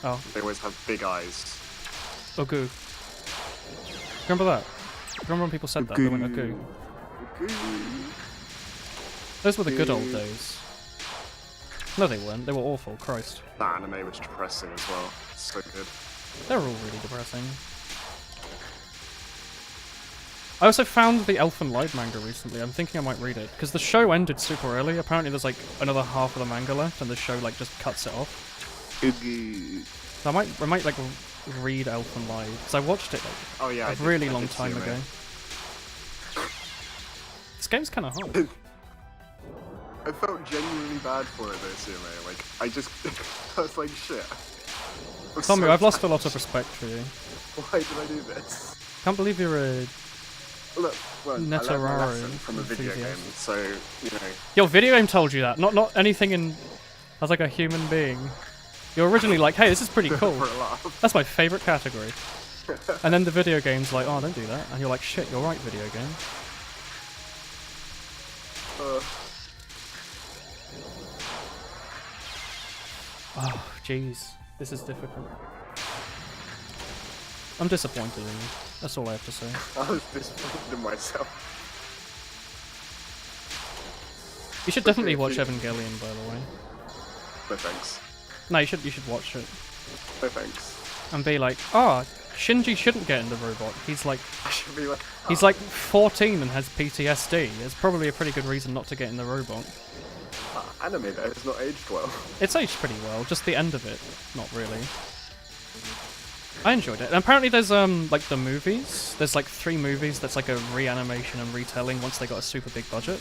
Oh, They always have big eyes. Ogu. Remember that? Remember when people said that? They went Ogu. Ogu. Those were the good old days. No, they weren't. They were awful. Christ. That anime was depressing as well. So good. They're all really depressing. I also found the Elfen Lied manga recently. I'm thinking I might read it because the show ended super early. Apparently, there's like another half of the manga left, and the show like just cuts it off. So I might like read Elfen Lied because I watched it like a really long time ago. This game's kind of hard. I felt genuinely bad for it though, CMA. Like, I was like, shit. Tommy, I've lost a lot of respect for you. Why did I do this? Can't believe you're a Look, well, I learned my Netoraro lesson from a video game, enthusiast. so, you know. Your video game told you that, not anything in as like a human being. You're originally like, hey, this is pretty cool. For a laugh. That's my favourite category. And then the video game's like, oh, don't do that. And you're like, shit, you're right, video game. Oh, jeez. This is difficult. I'm disappointed in you. That's all I have to say. I was disappointed in myself. You should definitely watch Evangelion, by the way. No thanks. No, you should watch it. No thanks. And be like, Shinji shouldn't get in the robot. He's like, I should be like, he's like 14 and has PTSD. It's probably a pretty good reason not to get in the robot. anime there has not aged well. It's aged pretty well, just the end of it, not really. I enjoyed it. And apparently there's like the movies. There's like 3 movies that's like a reanimation and retelling once they got a super big budget.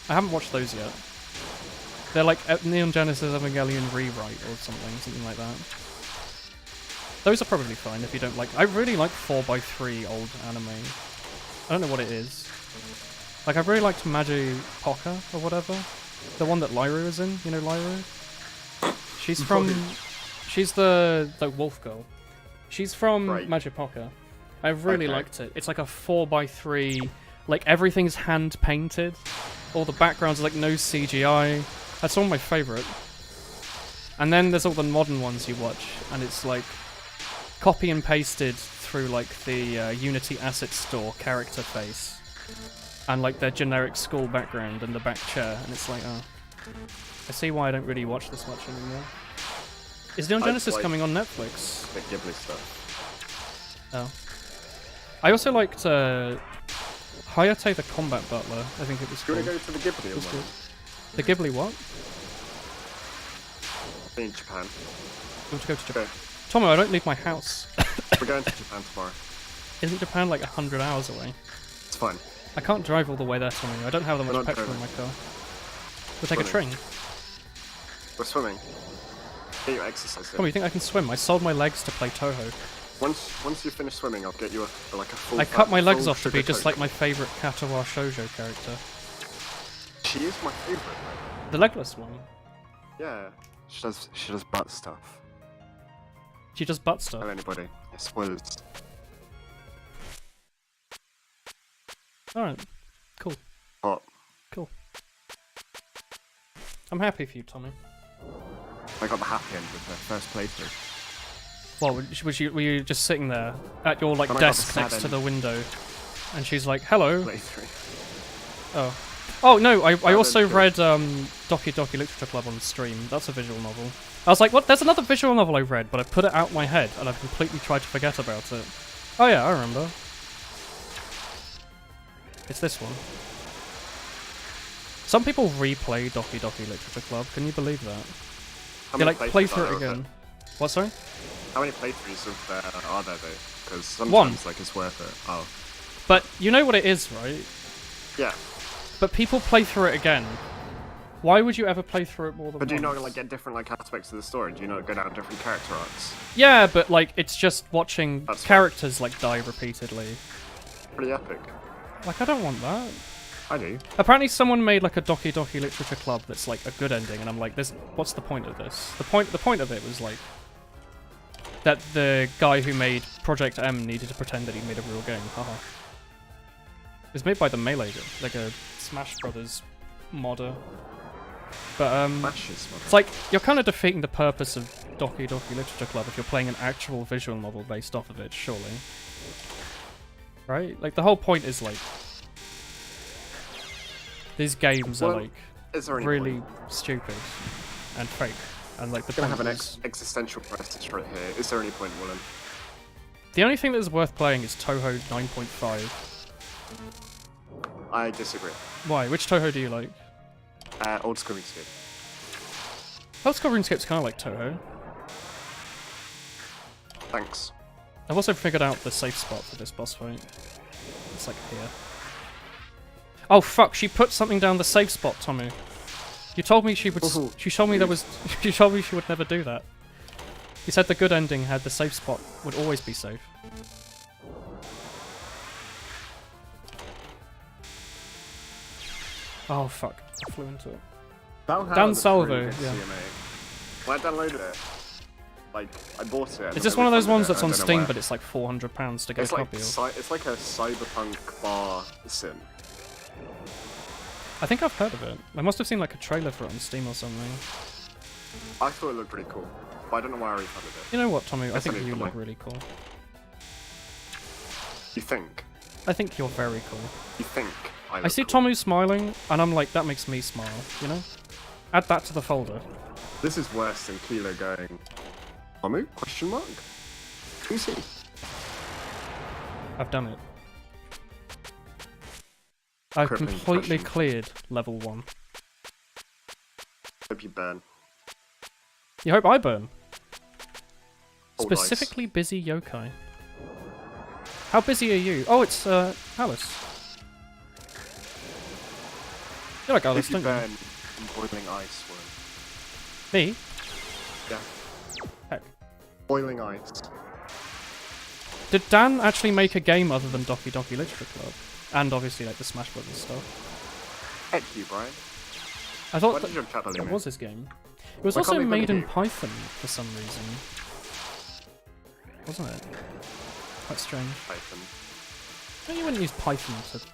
I haven't watched those yet. They're like Neon Genesis Evangelion rewrite or something like that. Those are probably fine if you don't like. I really like 4x3 old anime. I don't know what it is. Like I really liked Magi Poca or whatever, the one that Lyru is in. You know Lyru? She's from. She's the wolf girl. She's from Magi Poca. I really liked it. It's like a 4x3. Like everything's hand painted. All the backgrounds are like no CGI. That's all my favourite. And then there's all the modern ones you watch, and it's like copy and pasted through like the Unity Asset Store character face, and like their generic school background and the back chair, and it's like, oh, I see why I don't really watch this much anymore. Is Neon Genesis coming on Netflix? The Ghibli stuff. Oh. I also liked Hayate the Combat Butler, I think it was Do you called. want to go to the Ghibli one? The Ghibli what? In Japan. You want to go to Japan? Okay. Tomo, I don't leave my house. We're going to Japan tomorrow. Isn't Japan like 100 hours away? It's fine. I can't drive all the way there, Tommy. I don't have that We're much not petrol in driving. my car. We'll take a train. We're swimming. Get your exercise in. Tommy, you think I can swim? I sold my legs to play Touhou. Once you finish swimming, I'll get you a full. I cut my legs off to be just like my favourite Katawa shoujo character. She is my favourite. The legless one. Yeah, she does butt stuff. She does butt stuff. Tell anybody. Yeah, spoilers. Alright. Cool. Hot. Cool. I'm happy for you, Tommy. I got the happy end with her first playthrough. Well, were you just sitting there at your like When I got desk the next sad to the end. window, and she's like, "Hello." Playthrough. Oh. Oh no! I also end's good. read Doki Doki Literature Club on stream. That's a visual novel. I was like, what? There's another visual novel I read, but I put it out my head and I've completely tried to forget about it. Oh yeah, I remember. It's this one. Some people replay Doki Doki Literature Club. Can you believe that? How They many like play playthroughs through are it there of again. What? Sorry? How many playthroughs of are there though? Because sometimes One. like it's worth it. Oh. But you know what it is, right? Yeah. But people play through it again. Why would you ever play through it more than But do you once? not like get different like aspects of the story? Do you not go down different character arcs? Yeah, but like it's just watching That's characters like die repeatedly. Pretty epic. Like I don't want that. I do. Apparently someone made like a Doki Doki Literature Club that's like a good ending, and I'm like, what's the point of this? The point of it was like that the guy who made Project M needed to pretend that he made a real game. Haha. It was made by the Melee, like a Smash Brothers modder. But Matches. it's like you're kind of defeating the purpose of Doki Doki Literature Club if you're playing an actual visual novel based off of it, surely. Right? Like the whole point is like these games are like Is there any really point? stupid and fake. And like the I'm gonna point have an was- existential crisis right here. Is there any point, Willem? the only thing that is worth playing is Touhou 9.5. I disagree. Why? Which Touhou do you like? Old school RuneScape. Old School RuneScape's kind of like Touhou. Thanks. I've also figured out the safe spot for this boss fight. It's like here. Oh fuck! She put something down the safe spot, Tommy. You told me she would. Ooh. She told me there was. She told me she would never do that. You said the good ending had the safe spot would always be safe. Oh fuck! I flew into it. Dan Salvo, yeah. When I downloaded it, like I bought it. and It's just then one of those refunded ones it, that's I on don't know Steam, where. but it's like £400 to get It's a like copy of. it's like a cyberpunk bar sim. I think I've heard of it. I must have seen like a trailer for it on Steam or something. I thought it looked pretty cool, but I don't know why I refunded it. You know what, Tommy? I Yes, I think do, you Tommy. look really cool. You think? I think you're very cool. You think? I I see cool. Tommy smiling, and I'm like, that makes me smile, you know? Add that to the folder. This is worse than Kilo going. Omu? Question mark? Who's he? I've done it. I've Crippling completely depression. cleared level 1. Hope you burn. You hope I burn? Hold ice. Specifically busy yokai. How busy are you? Oh, it's Alice. You like Alice, Hope you don't burn in boiling ice, Worm. you? Me? Yeah. Heck. Boiling ice. Did Dan actually make a game other than Doki Doki Literature Club? And obviously like the Smash Brothers stuff. Heck you, Brian. I thought Why that did your chat believe what me? was this game? It was Why also can't we made in believe you? Python for some reason. Wasn't it? Quite strange. Python. No, you wouldn't use Python to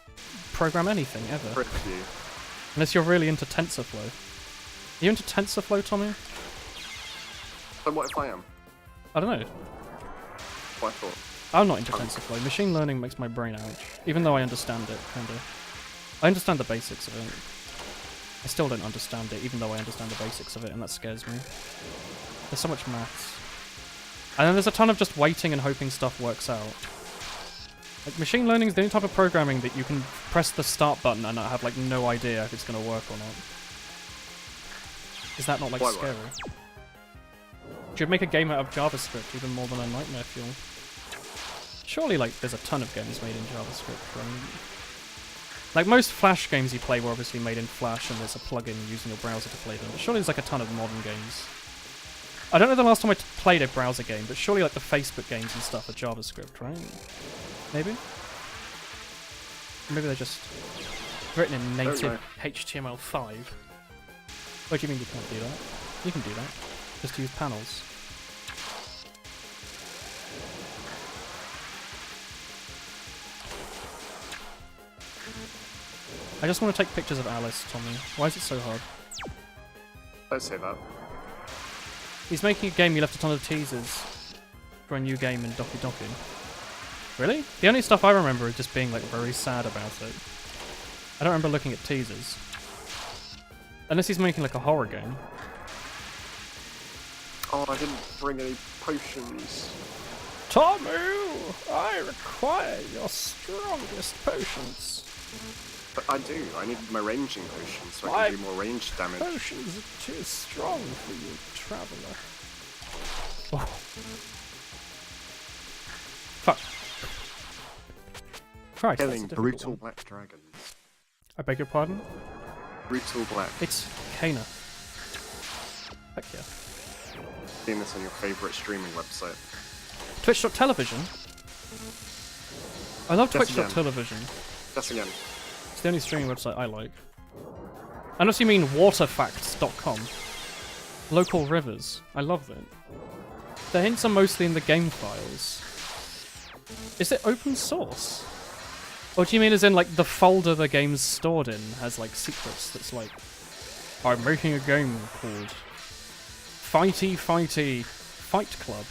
program anything, ever. Frick you. Unless you're really into TensorFlow. Are you into TensorFlow, Tommy? Then what if I am? I don't know. What I thought. I'm not into TensorFlow. Machine learning makes my brain ouch. Even though I understand it, kinda. I understand the basics of it. I still don't understand it, even though I understand the basics of it, and that scares me. There's so much maths. And then there's a ton of just waiting and hoping stuff works out. Like, machine learning is the only type of programming that you can press the start button and have, like, no idea if it's gonna work or not. Is that not, like, Why scary? You'd make a game out of JavaScript even more than a nightmare fuel. Surely, like, there's a ton of games made in JavaScript, right? Like, most Flash games you play were obviously made in Flash, and there's a plugin using your browser to play them. But surely there's, like, a ton of modern games. I don't know the last time I played a browser game, but surely, like, the Facebook games and stuff are JavaScript, right? Maybe? Maybe they're just written in Don't native know. HTML5. What do you mean you can't do that? You can do that. Just use panels. I just want to take pictures of Alice, Tommy. Why is it so hard? Don't say that. He's making a game, he left a ton of teasers for a new game in Doki Doki. Really? The only stuff I remember is just being like very sad about it. I don't remember looking at teasers. Unless he's making like a horror game. Oh, I didn't bring any potions. Tommy! I require your strongest potions. But I do. I need my ranging potions so I Why? can do more range damage. Potions are too strong for you, traveller. Oh. Fuck. Christ, that's a Killing difficult brutal one. black dragons. I beg your pardon? Brutal black. It's Kana. Heck yeah. Seeing this on your favourite streaming website. Twitch.television? I love Yes, again. Twitch.television. Just again. It's the only streaming website I like. Unless you mean waterfacts.com. Local rivers. I love that. The hints are mostly in the game files. Is it open source? Or do you mean as in like the folder the game's stored in has like secrets that's like, I'm making a game called Fighty Fight Club.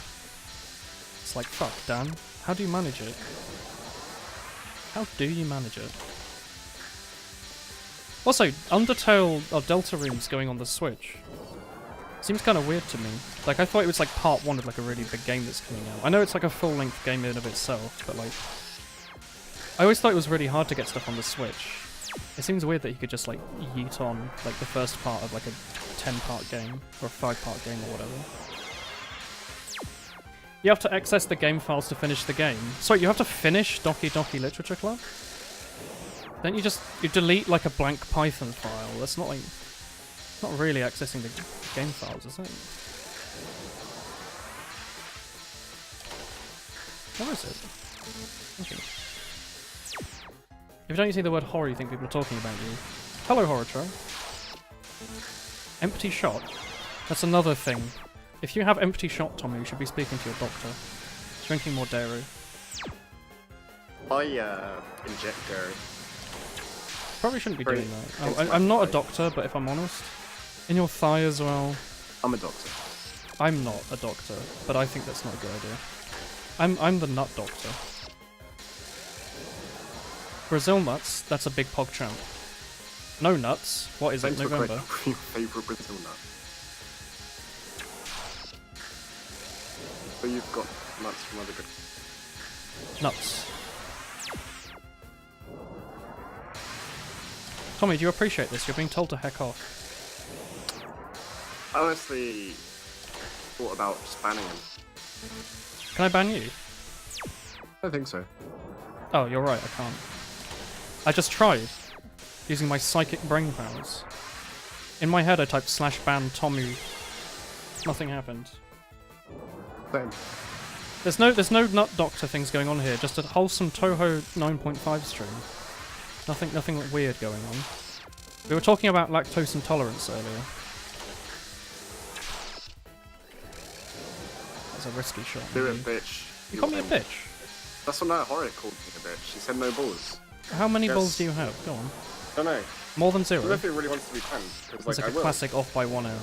It's like, fuck, Dan. How do you manage it? How do you manage it? Also, Undertale or Deltarune's going on the Switch. Seems kind of weird to me. Like, I thought it was like part 1 of like a really big game that's coming out. I know it's like a full-length game in and of itself, but like... I always thought it was really hard to get stuff on the Switch. It seems weird that you could just like yeet on like the first part of like a 10-part game, or a 5-part game or whatever. You have to access the game files to finish the game. Sorry, you have to finish Doki Doki Literature Club? Don't you delete like a blank Python file? That's not like... not really accessing the game files, is it? What is it? Okay. If you don't see the word horror, you think people are talking about you. Hello, Horror Troll. Empty shot? That's another thing. If you have empty shot, Tommy, you should be speaking to your doctor. Drinking more dairy. I inject dairy. Probably shouldn't be doing that. I'm not a doctor, but if I'm honest, in your thigh as well. I'm a doctor. I'm not a doctor, but I think that's not a good idea. I'm the nut doctor. Brazil nuts, that's a big pog champ. No nuts, what is it, November? Your favourite Brazil nut. So you've got nuts from other good... Nuts. Tommy, do you appreciate this? You're being told to heck off. I honestly thought about just banning him. Can I ban you? I don't think so. Oh, you're right, I can't. I just tried, using my psychic brain powers. In my head I typed /ban Tommy. Nothing happened. Same. There's no nut doctor things going on here, just a wholesome Touhou 9.5 stream. Nothing like weird going on. We were talking about lactose intolerance earlier. That's a risky shot. Do it, bitch. You called me a bitch? That's what that horror called me a bitch. She said no balls. How many balls do you have? Go on. I don't know. More than I 0? don't know if it really wants to be 10. It's Like, like a classic off by 1 error.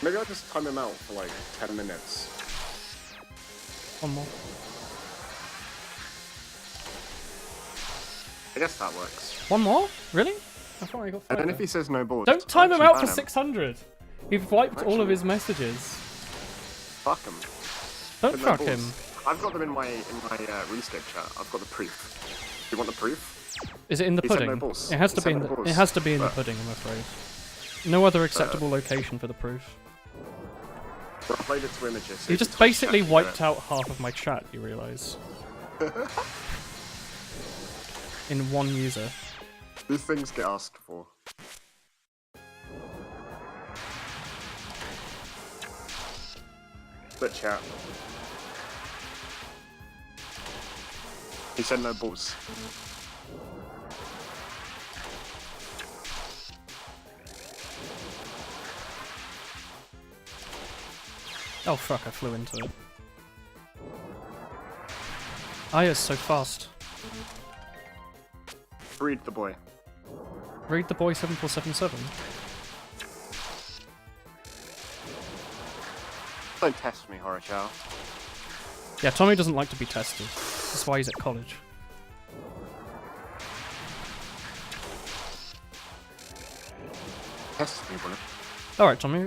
Maybe I'll just time him out for like 10 minutes. One more. I guess that works. One more? Really? I thought I got 5. And then if he says no balls... Don't time him out for ban 600! You've wiped all of his messages. Fuck him. Don't With no fuck balls. him. I've got them in my RuneScape chat. I've got the proof. Do you want the proof? Is it in the He said pudding? no balls. It has to He be said in no the. balls. It has to be in the But- pudding, I'm afraid. No other acceptable location for the proof. I uploaded it to images. so You it's just a Twitch basically chat, you wiped know. out half of my chat, you realise. In one user. These things get asked for. But chat. He said no balls. Oh fuck, I flew into it. Aya's so fast. Read the boy. Read the boy 7477. Don't test me, Horror Chow. Yeah, Tommy doesn't like to be tested. That's why he's at college. Test me, bro. Alright, Tommy,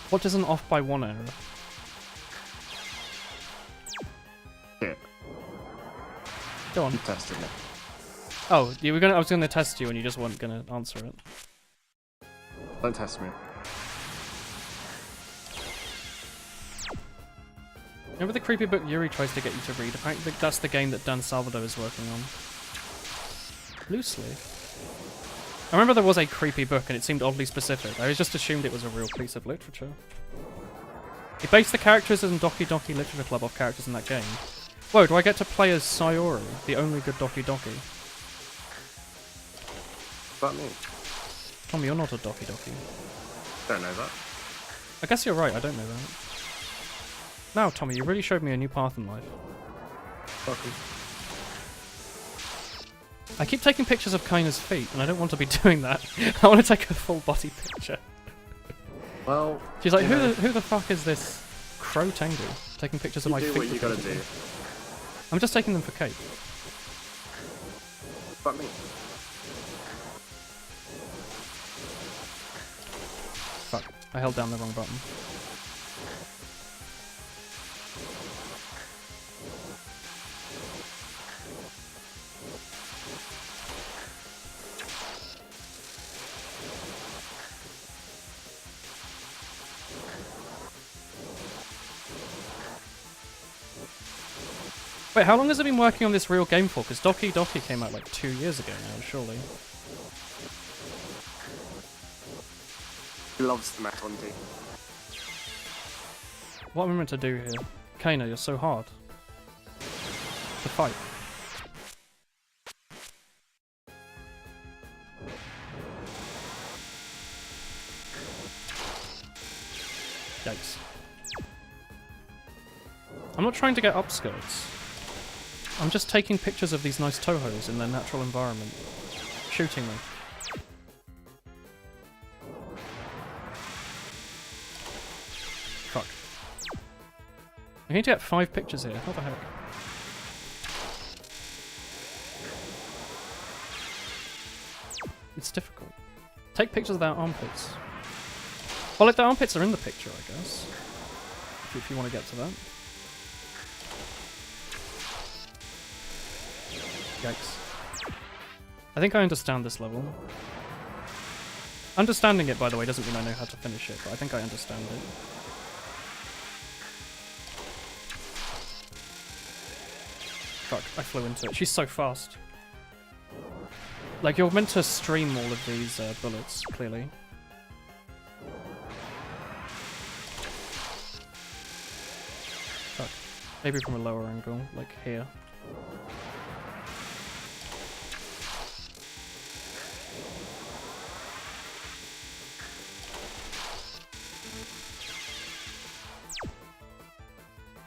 what is an off by 1 error? Shit. Go on. You tested me. Oh, I was gonna test you and you just weren't gonna answer it. Don't test me. Remember the creepy book Yuri tries to get you to read? Apparently that's the game that Dan Salvador is working on. Loosely. I remember there was a creepy book and it seemed oddly specific. I just assumed it was a real piece of literature. He based the characters in Doki Doki Literature Club off characters in that game. Whoa, do I get to play as Sayori, the only good Doki Doki? What's that mean? Tommy, you're not a Doki Doki. Don't know that. I guess you're right, I don't know that. Now, Tommy, you really showed me a new path in life. Fucking. I keep taking pictures of Kaina's feet, and I don't want to be doing that. I want to take a full body picture. Well, She's like, you know, who the fuck is this Crow Tengu taking pictures of my do feet? what you gotta do. I'm just taking them for cake. What's that mean? I held down the wrong button. Wait, how long has it been working on this real game for? Because Doki Doki came out like 2 years ago now, surely. He loves the Met on D. What am I meant to do here? Kano, you're so hard. To fight. Yikes. I'm not trying to get upskirts. I'm just taking pictures of these nice touhous in their natural environment. Shooting them. Fuck. I need to get 5 pictures here. What the heck? It's difficult. Take pictures of their armpits. Well, like, the armpits are in the picture, I guess. If you want to get to that. Yikes. I think I understand this level. Understanding it, by the way, doesn't mean I know how to finish it, but I think I understand it. Fuck, I flew into it. She's so fast. Like, you're meant to stream all of these bullets, clearly. Fuck. Maybe from a lower angle, like here.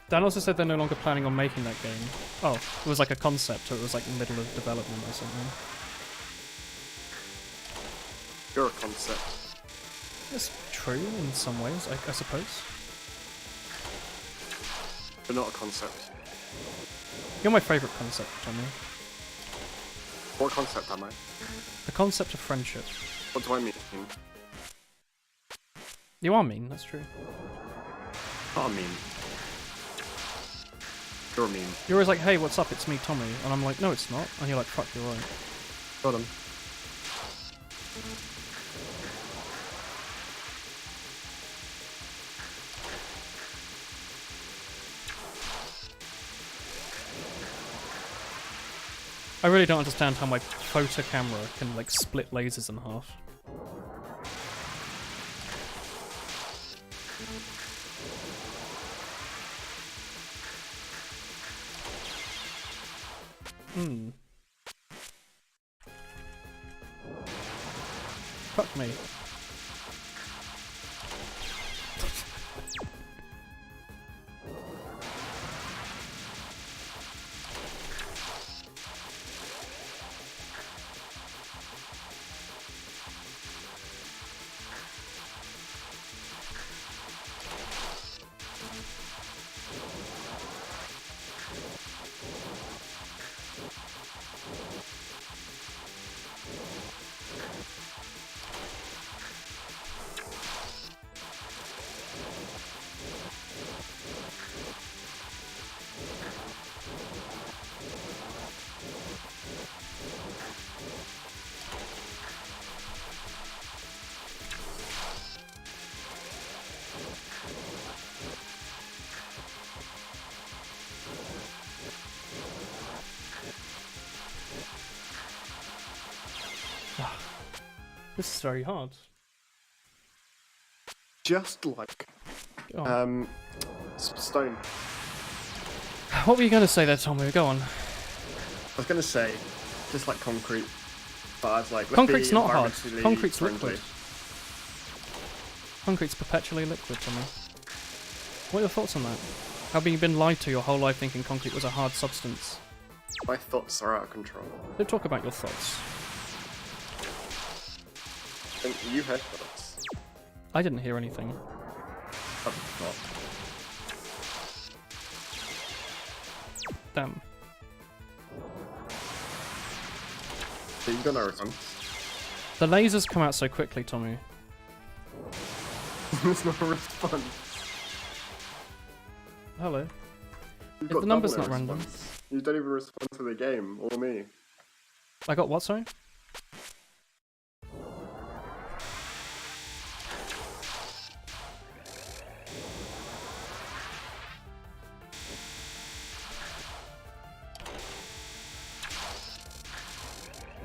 Dan also said they're no longer planning on making that game. Oh, it was like a concept, or it was like in the middle of development or something. You're a concept. It's true in some ways, I suppose. But not a concept. You're my favourite concept, Tommy. What concept am I? The concept of friendship. What do I mean? You are mean, that's true. Not mean. You're mean. You're always like, hey, what's up, it's me, Tommy. And I'm like, no, it's not. And you're like, fuck, you're right. Got him. I really don't understand how my photo camera can, like, split lasers in half. Hmm. Fuck me. This is very hard. Just like Go on. stone. What were you going to say there, Tommy? Go on. I was gonna say, just like concrete, but I was like, let's Concrete's be not hard. environmentally Concrete's friendly. liquid. Concrete's perpetually liquid, Tommy. What are your thoughts on that? Have you been lied to your whole life thinking concrete was a hard substance? My thoughts are out of control. Don't talk about your thoughts. And you had thoughts. I didn't hear anything. I've thought. Damn. So you got no response. The lasers come out so quickly, Tommy. It's not a response. Hello. You've If got the number's double not no random. response. You don't even respond to the game, or me. I got what, sorry?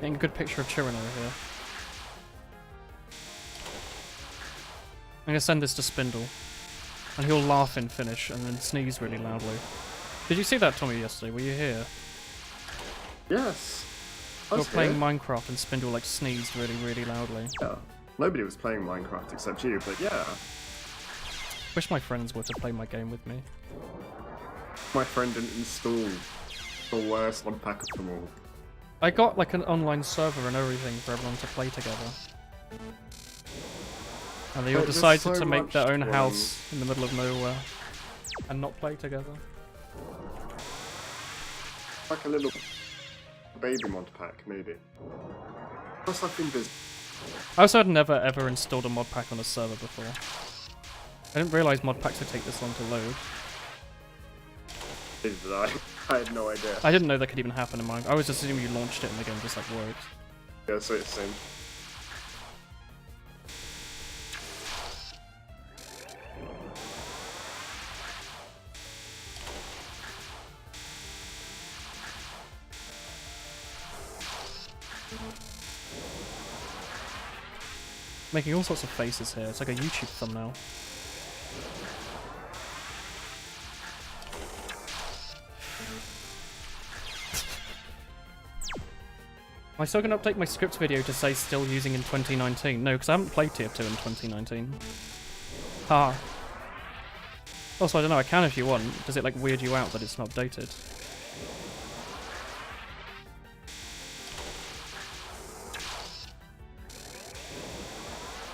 Getting a good picture of Chirin over here. I'm gonna send this to Spindle. And he'll laugh in Finnish and then sneeze really loudly. Did you see that, Tommy, yesterday? Were you here? Yes. We were playing Minecraft and Spindle like sneezed really, really loudly. Yeah. Nobody was playing Minecraft except you, but yeah. Wish my friends were to play my game with me. My friend didn't install the worst mod pack of them all. I got like an online server and everything for everyone to play together. And they all But there's decided so to make much their own to house in the middle of nowhere and not play together. Like a little baby mod pack, maybe. Plus I've been busy. I also had never ever installed a mod pack on a server before. I didn't realise mod packs would take this long to load. Did I? I had no idea. I didn't know that could even happen in Minecraft. I was assuming you launched it and the game just like worked. Yeah, so it's the same. Making all sorts of faces here. It's like a YouTube thumbnail. Am I still going to update my script video to say still using in 2019? No, because I haven't played Tier 2 in 2019. Ha. Also, I don't know, I can if you want. Does it like weird you out that it's not updated?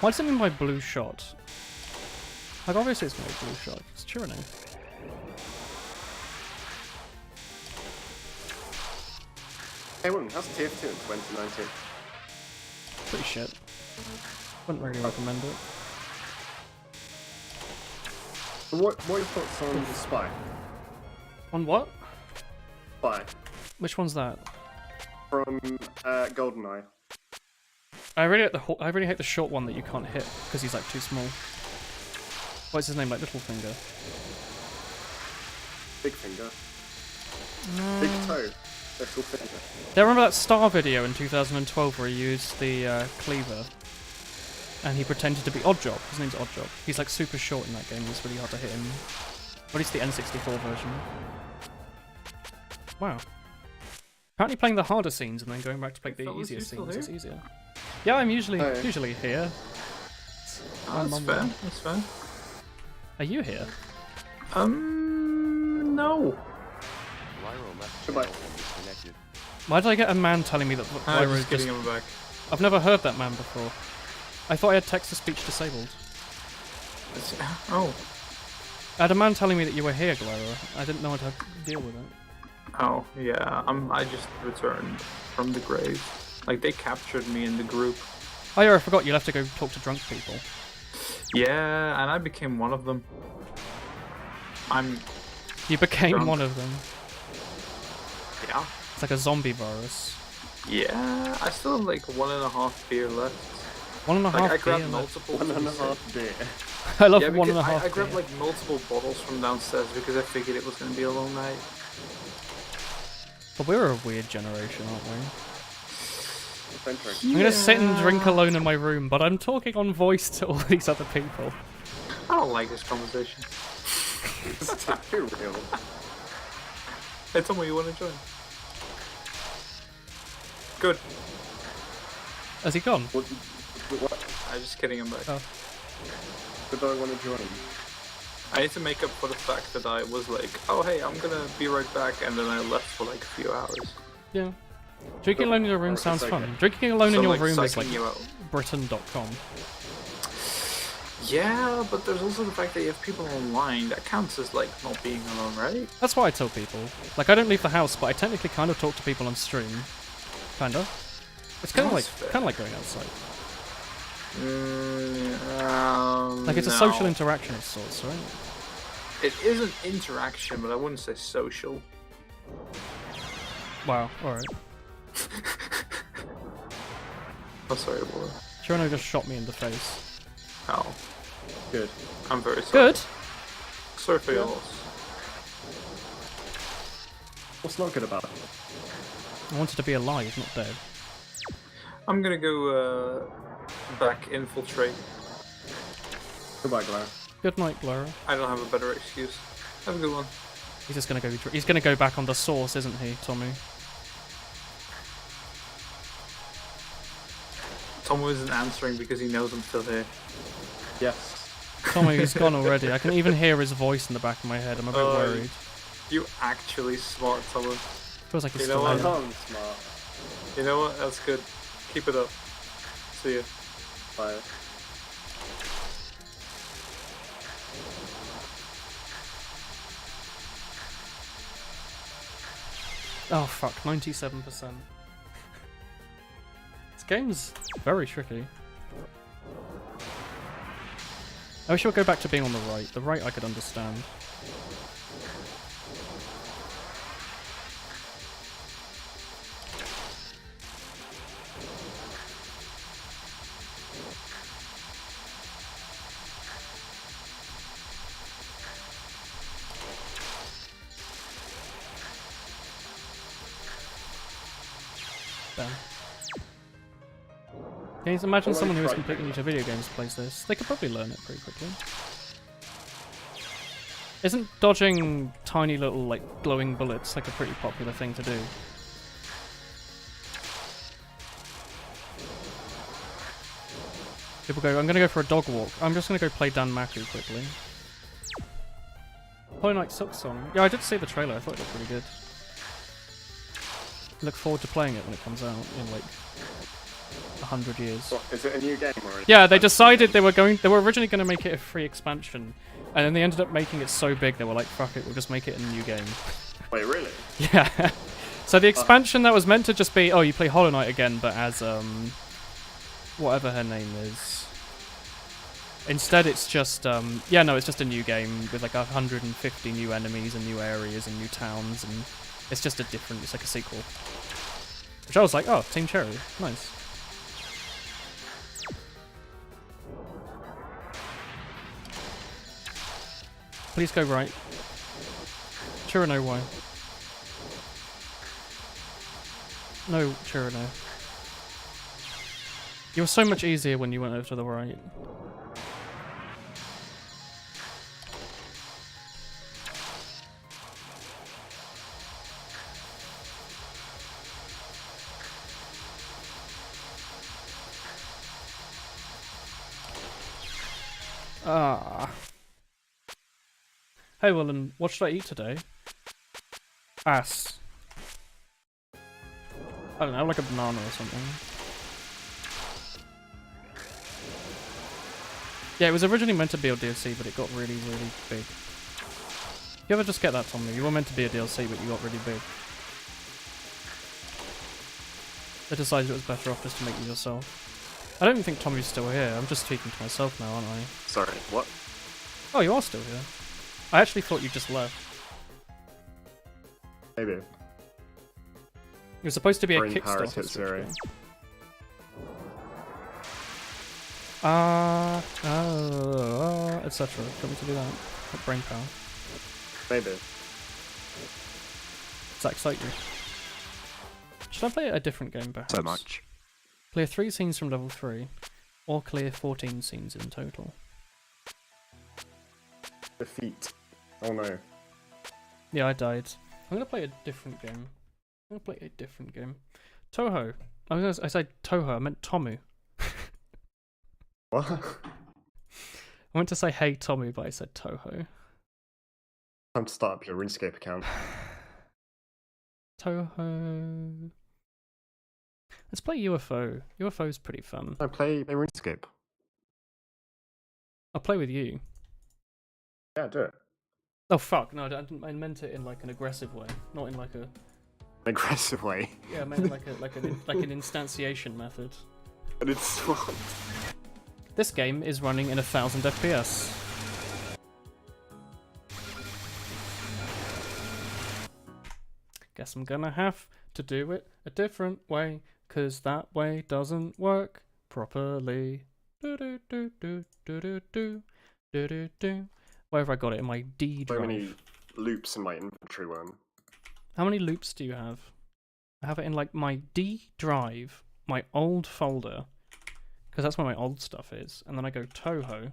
Why does it mean by blue shot? Like obviously it's not a blue shot, it's tyranny. Hey, how's Tier 2 in 2019? Pretty shit. Wouldn't really recommend it. What are your thoughts on the Spy? On what? Spy. Which one's that? From GoldenEye. I really hate the short one that you can't hit because he's like too small. What's his name? Like Littlefinger. Big Finger. Big Toe. Little Finger. Yeah, remember that Star video in 2012 where he used the cleaver and he pretended to be Oddjob? His name's Oddjob. He's like super short in that game. It's really hard to hit him. Or at least the N64 version. Wow. Apparently playing the harder scenes and then going back to play the easier scenes is easier. Yeah, I'm usually here. Oh, that's fair. That's fair. Are you here? No. Goodbye. Why did I get a man telling me that I'm Lyra just getting him back. I've never heard that man before. I thought I had text-to-speech disabled. Oh. I had a man telling me that you were here, Lyra. I didn't know how to deal with it. Oh, yeah. I just returned from the grave. Like, they captured me in the group. Oh yeah, I forgot you left to go talk to drunk people. Yeah, and I became one of them. You became drunk. one of them. Yeah. It's like a zombie virus. Yeah, I still have like 1.5 beer left. 1.5 Like, I beer grabbed left. multiple. 1.5 beer. I love Yeah, 1.5 I beer. grabbed like multiple bottles from downstairs because I figured it was gonna be a long night. But we're a weird generation, aren't we? Yeah. I'm gonna sit and drink alone in my room, but I'm talking on voice to all these other people. I don't like this conversation. It's too real. Hey, tell me you want to join. Good. Has he gone? What? I'm just kidding him back. Oh. But do I want to join? I need to make up for the fact that I was like, oh hey, I'm gonna be right back, and then I left for like a few hours. Yeah. Drinking alone in your room It's sounds okay. fun. Drinking alone in your room is like psyching you out. Britain.com. Yeah, but there's also the fact that you have people online. That counts as like not being alone, right? That's what I tell people. Like, I don't leave the house, but I technically kind of talk to people on stream. Kinda. It's kind of That's fair. like going outside. Like, it's a social interaction of sorts, right? It is an interaction, but I wouldn't say social. Wow, alright. Oh, sorry, what? Chirano just shot me in the face. Oh. Good. I'm very sorry. Good? Sorry for your loss. What's not good about it? I wanted to be alive, not dead. I'm gonna go back infiltrate. Goodbye, Glow. Good night, Glora. I don't have a better excuse. Have a good one. He's just gonna go. He's gonna go back on the source, isn't he, Tommy? Tomo isn't answering because he knows I'm still here. Yes. Tommy, he's gone already. I can even hear his voice in the back of my head. I'm a bit worried. You actually smart, Tomo. Feels like he's You still know what? here. I'm smart. You know what? That's good. Keep it up. See ya. Bye. Oh fuck, 97%. This game's very tricky. I wish I would go back to being on the right. The right I could understand. Damn. Can you imagine someone who is completely new to video games plays this? They could probably learn it pretty quickly. Isn't dodging tiny little, like, glowing bullets like a pretty popular thing to do? People go, I'm gonna go for a dog walk. I'm just gonna go play Dan Maku quickly. Hollow Knight Silk Song. Yeah, I did see the trailer. I thought it looked pretty good. Look forward to playing it when it comes out in, like, 100 years. What, is it a new game or? Yeah, they decided they were originally going to make it a free expansion, and then they ended up making it so big they were like, fuck it, we'll just make it a new game. Wait, really? Yeah. So the expansion that was meant to just be, oh, you play Hollow Knight again, but as whatever her name is. Instead, it's just yeah, no, it's just a new game with like 150 new enemies and new areas and new towns, and it's just a different. It's like a sequel. Which I was like, oh, Team Cherry, nice. Please go right. Chirano, why? No, Chirano. You were so much easier when you went over to the right. Ah. Hey, Willen, what should I eat today? Ass. I don't know, like a banana or something. Yeah, it was originally meant to be a DLC, but it got really, really big. You ever just get that, Tommy? You were meant to be a DLC, but you got really big. They decided it was better off just to make it yourself. I don't even think Tommy's still here. I'm just speaking to myself now, aren't I? Sorry, what? Oh, you are still here. I actually thought you just left. Maybe. It was supposed to be a Brain power Kickstarter hit Switch zero. game. Etc. Do you want me to do that? Like brain power. Maybe. Does that excite you? Should I play a different game perhaps? So much. Clear 3 scenes from level 3, or clear 14 scenes in total. Defeat. Oh no. Yeah, I died. I'm gonna play a different game. I'm gonna play a different game. Touhou. I said Touhou, I meant Tomu. What? I went to say hey Tommy, but I said Touhou. Time to start up your RuneScape account. Touhou. Let's play UFO. UFO's pretty fun. I play RuneScape. I'll play with you. Yeah, do it. Oh fuck, no, I meant it in like an aggressive way, not in like a... An aggressive way. Yeah, I meant it like an instantiation method. But it's... This game is running in 1000 FPS. Guess I'm gonna have to do it a different way, cause that way doesn't work properly. Do do do do do do do do do do. Where have I got it? In my D drive. So many loops in my inventory worm. How many loops do you have? I have it in like my D drive, my old folder, because that's where my old stuff is. And then I go Touhou,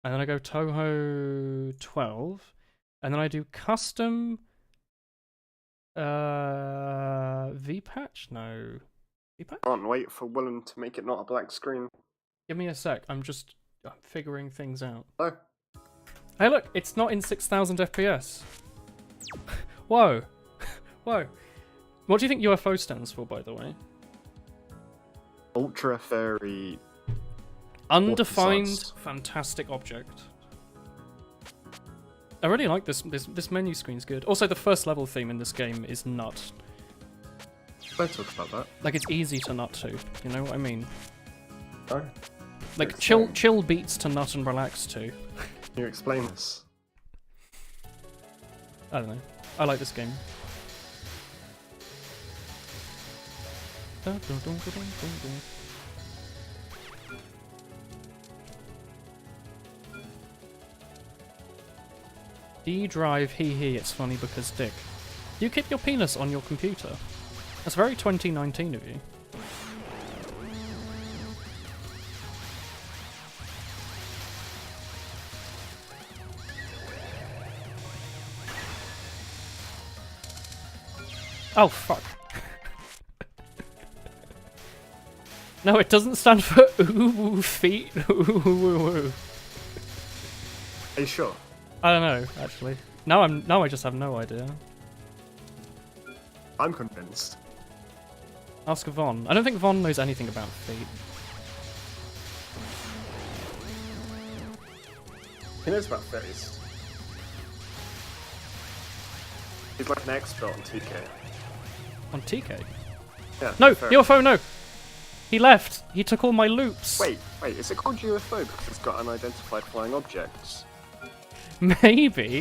and then I go Touhou 12, and then I do custom vpatch? No. vpatch? Can't wait for Willem to make it not a black screen. Give me a sec. I'm just figuring things out. Oh. Hey, look, it's not in 6000 FPS. Whoa. Whoa. What do you think UFO stands for, by the way? Ultra fairy. Undefined fantastic object. I really like this menu screen's good. Also, the first level theme in this game is nut. Let's talk about that. Like, it's easy to nut to. You know what I mean? Oh. Like, chill beats to nut and relax to. Can you explain this? I don't know. I like this game. D drive, hee, it's funny because dick. You keep your penis on your computer. That's very 2019 of you. Oh, fuck. No, it doesn't stand for ooh feet. Ooh. Are you sure? I don't know, actually. Now I just have no idea. I'm convinced. Ask Vaughn. I don't think Vaughn knows anything about feet. He knows about fairies. He's like an expert on TK. On TK? Yeah. No! fair. UFO, no! He left! He took all my loops! Wait, is it called UFO because it's got unidentified flying objects? Maybe.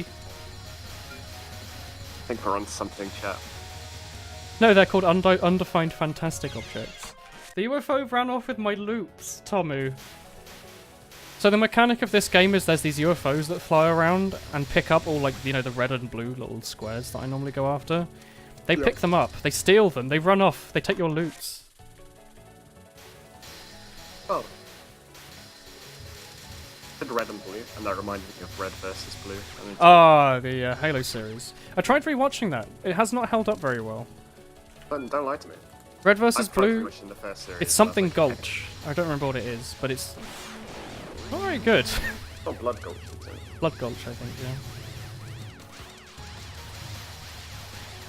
I think we're on something, chat. No, they're called undefined fantastic objects. The UFO ran off with my loops, Tomu. So the mechanic of this game is there's these UFOs that fly around and pick up all, like, you know, the red and blue little squares that I normally go after. They pick them up, they steal them, they run off, they take your loops. Oh. I said red and blue, and that reminded me of red versus blue. Ah, the Halo series. I tried rewatching that. It has not held up very well. Don't lie to me. Red versus blue, In the first series, it's something like, Gulch. I don't remember what it is, but it's not very good. It's not blood gulch, is it? Blood Gulch, I think, yeah.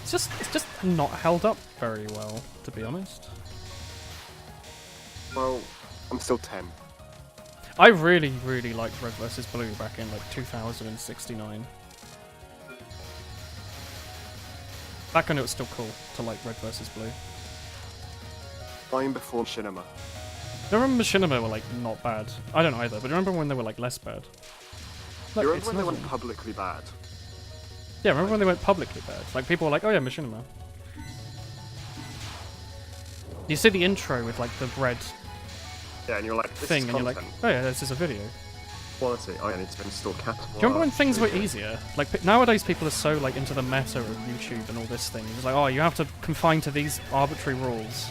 It's just not held up very well, to be honest. Well, I'm still 10. I really, really liked Red vs. Blue back in like 2069. Back when it was still cool to like Red vs. Blue. Time before cinema. I remember Machinima were like not bad. I don't either, but I remember when they were like less bad. Look, You remember it's when they nothing. went publicly bad? Yeah, remember when they went publicly bad? Like people were like, oh yeah, Machinima. You see the intro with like the red Yeah, and you're like, this thing, is and you're like, content. oh yeah, this is a video. Quality. I need to install cat. Do you remember when things were easier? Like nowadays, people are so like into the meta of YouTube and all this thing. It's like, oh, you have to confine to these arbitrary rules.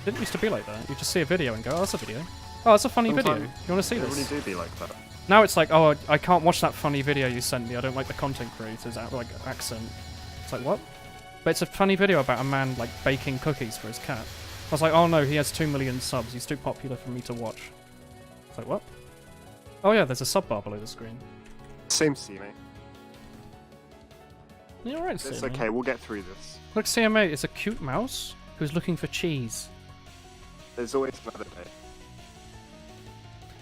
It didn't used to be like that. You just see a video and go, oh, that's a video. Oh, that's a funny video. You want to see It this? really do be like that. Now it's like, oh, I can't watch that funny video you sent me. I don't like the content creator's like accent. It's like, what? But it's a funny video about a man like baking cookies for his cat. I was like, oh no, he has 2 million subs. He's too popular for me to watch. It's like, what? Oh yeah, there's a sub bar below the screen. Same CMA. You're right, It's CMA. okay, we'll get through this. Look, CMA, it's a cute mouse who's looking for cheese. There's always another day.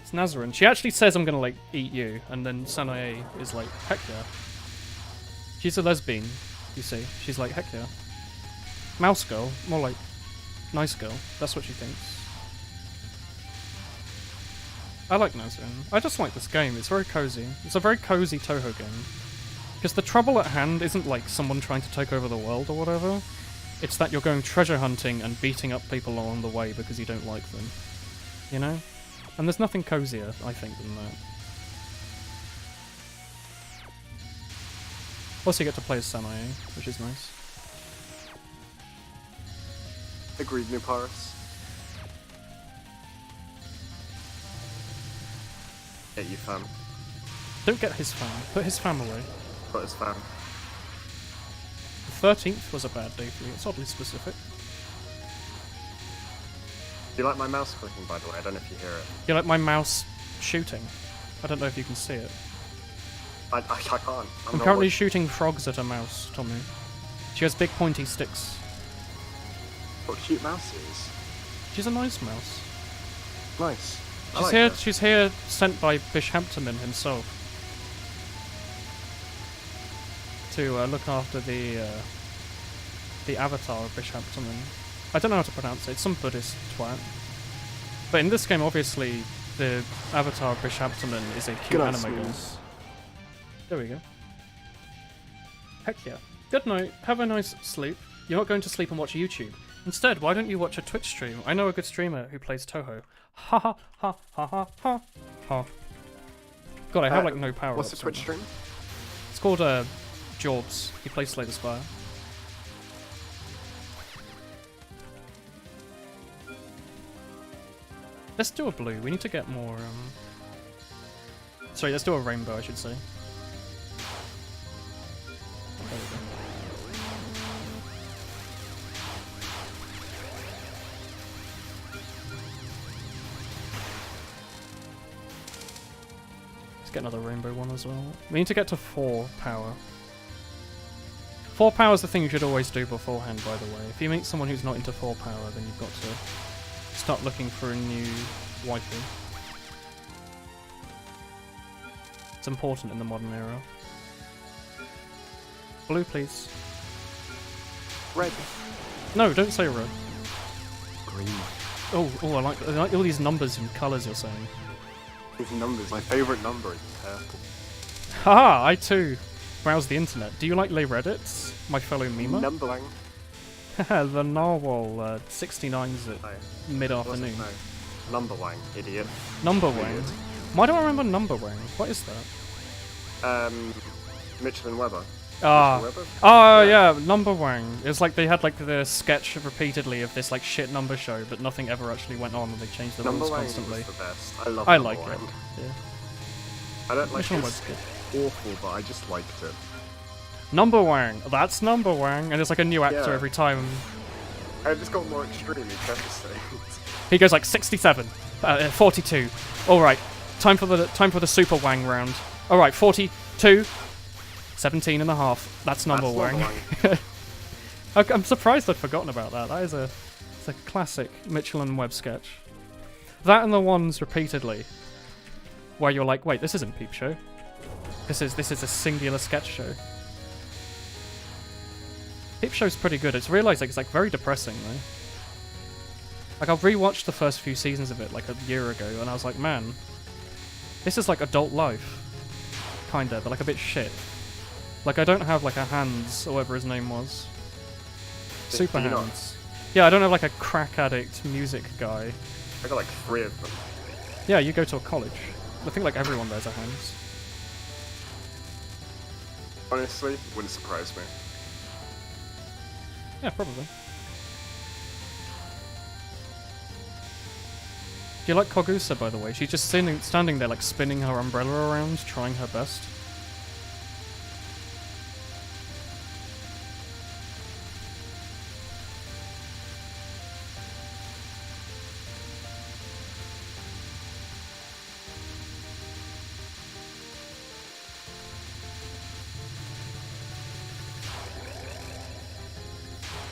It's Nazarene. She actually says I'm gonna like eat you, and then Sanae is like, heck yeah. She's a lesbian, you see. She's like, heck yeah. Mouse girl, more like nice girl. That's what she thinks. I like Nazrin. I just like this game. It's very cozy. It's a very cozy Touhou game. Because the trouble at hand isn't like someone trying to take over the world or whatever. It's that you're going treasure hunting and beating up people along the way because you don't like them. You know? And there's nothing cozier, I think, than that. Also, you get to play as Sanae, which is nice. Agreed, New Paris. Get you, fam. Don't get his fam. Put his fam away. Put his fam. The 13th was a bad day for you. It's oddly specific. Do you like my mouse clicking, by the way? I don't know if you hear it. You like my mouse shooting? I don't know if you can see it. I can't. I'm currently shooting frogs at a mouse, Tommy. She has big pointy sticks. What cute mouse is. She's a nice mouse. Nice. I She's like here. her. She's here, sent by Bishamptoman himself to look after the avatar of Bishamptoman. I don't know how to pronounce it. It's some Buddhist twat. But in this game, obviously, the avatar of Bishamptoman is a cute Good anime girl. smooth. There we go. Heck yeah. Good night. Have a nice sleep. You're not going to sleep and watch YouTube. Instead, why don't you watch a Twitch stream? I know a good streamer who plays Touhou. Ha ha ha ha ha ha ha. God, I have like no power. What's the Twitch stream? It's called Jorbs. He plays Slay the Spire. Let's do a blue. We need to get more. Sorry, let's do a rainbow, I should say. There we go. Get another rainbow one as well. We need to get to 4 power. 4 power is the thing you should always do beforehand, by the way. If you meet someone who's not into 4 power, then you've got to start looking for a new waifu. It's important in the modern era. Blue, please. Red. No, don't say red. Green. Oh, I like all these numbers and colours you're saying. These numbers. My favourite number is purple. Haha, I too browse the internet. Do you like lay Reddits, my fellow memer? Numbering. The narwhal 69's at mid-afternoon. No. Numberwang, idiot. Numberwang. Weird. Why do I remember Numberwang? What is that? Mitchell and Webber. Ah. Mitchell Webber? Oh yeah, Numberwang. It's like they had like the sketch repeatedly of this like shit number show, but nothing ever actually went on, and they changed the rules Numberwang constantly. was the best. I love I like it. Numberwang. Yeah. I don't like Which one it. was good? Awful, but I just liked it. Numberwang. That's Numberwang, and it's like a new actor Yeah. every time. I just got more extreme each episode. He goes like 67, 42. All right, time for the Super Wang round. All right, 42, 17 and a half. That's Numberwang. I'm surprised I'd forgotten about that. That is it's a classic Mitchell and Webb sketch. That and the ones repeatedly where you're like, wait, this isn't Peep Show. This is a singular sketch show. Peep Show's pretty good. It's realising it's like very depressing though. Like I rewatched the first few seasons of it like a year ago, and I was like, man, this is like adult life, kinda, but like a bit shit. Like I don't have like a Hans or whatever his name was. Super Do you not? Hands. Yeah, I don't have like a crack addict music guy. I got like 3 of them. Yeah, you go to a college. I think like everyone there's a Hans. Honestly, wouldn't surprise me. Yeah, probably. Do you like Kogusa, by the way? She's just standing there, like, spinning her umbrella around, trying her best.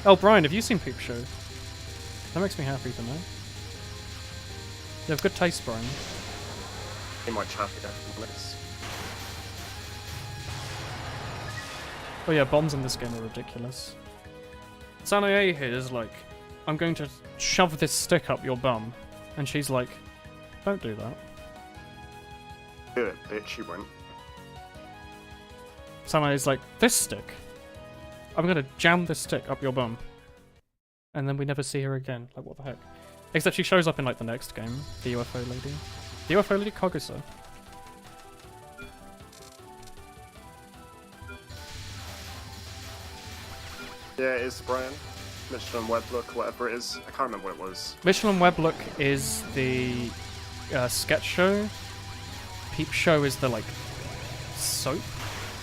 Oh, Brian, have you seen Peep Show? That makes me happy to know. You have good taste, Brian. In my chat, definitely. Oh yeah, bombs in this game are ridiculous. Sanae here is like, I'm going to shove this stick up your bum. And she's like, don't do that. Do it, bitch, you won't. Somebody's like, this stick. I'm gonna jam this stick up your bum. And then we never see her again. Like, what the heck? Except she shows up in, like, the next game. The UFO lady. The UFO lady? Kagusa. Yeah, it is Brian. Michelin Web Look, whatever it is. I can't remember what it was. Michelin Web Look is the sketch show. Peep Show is the, like, soap?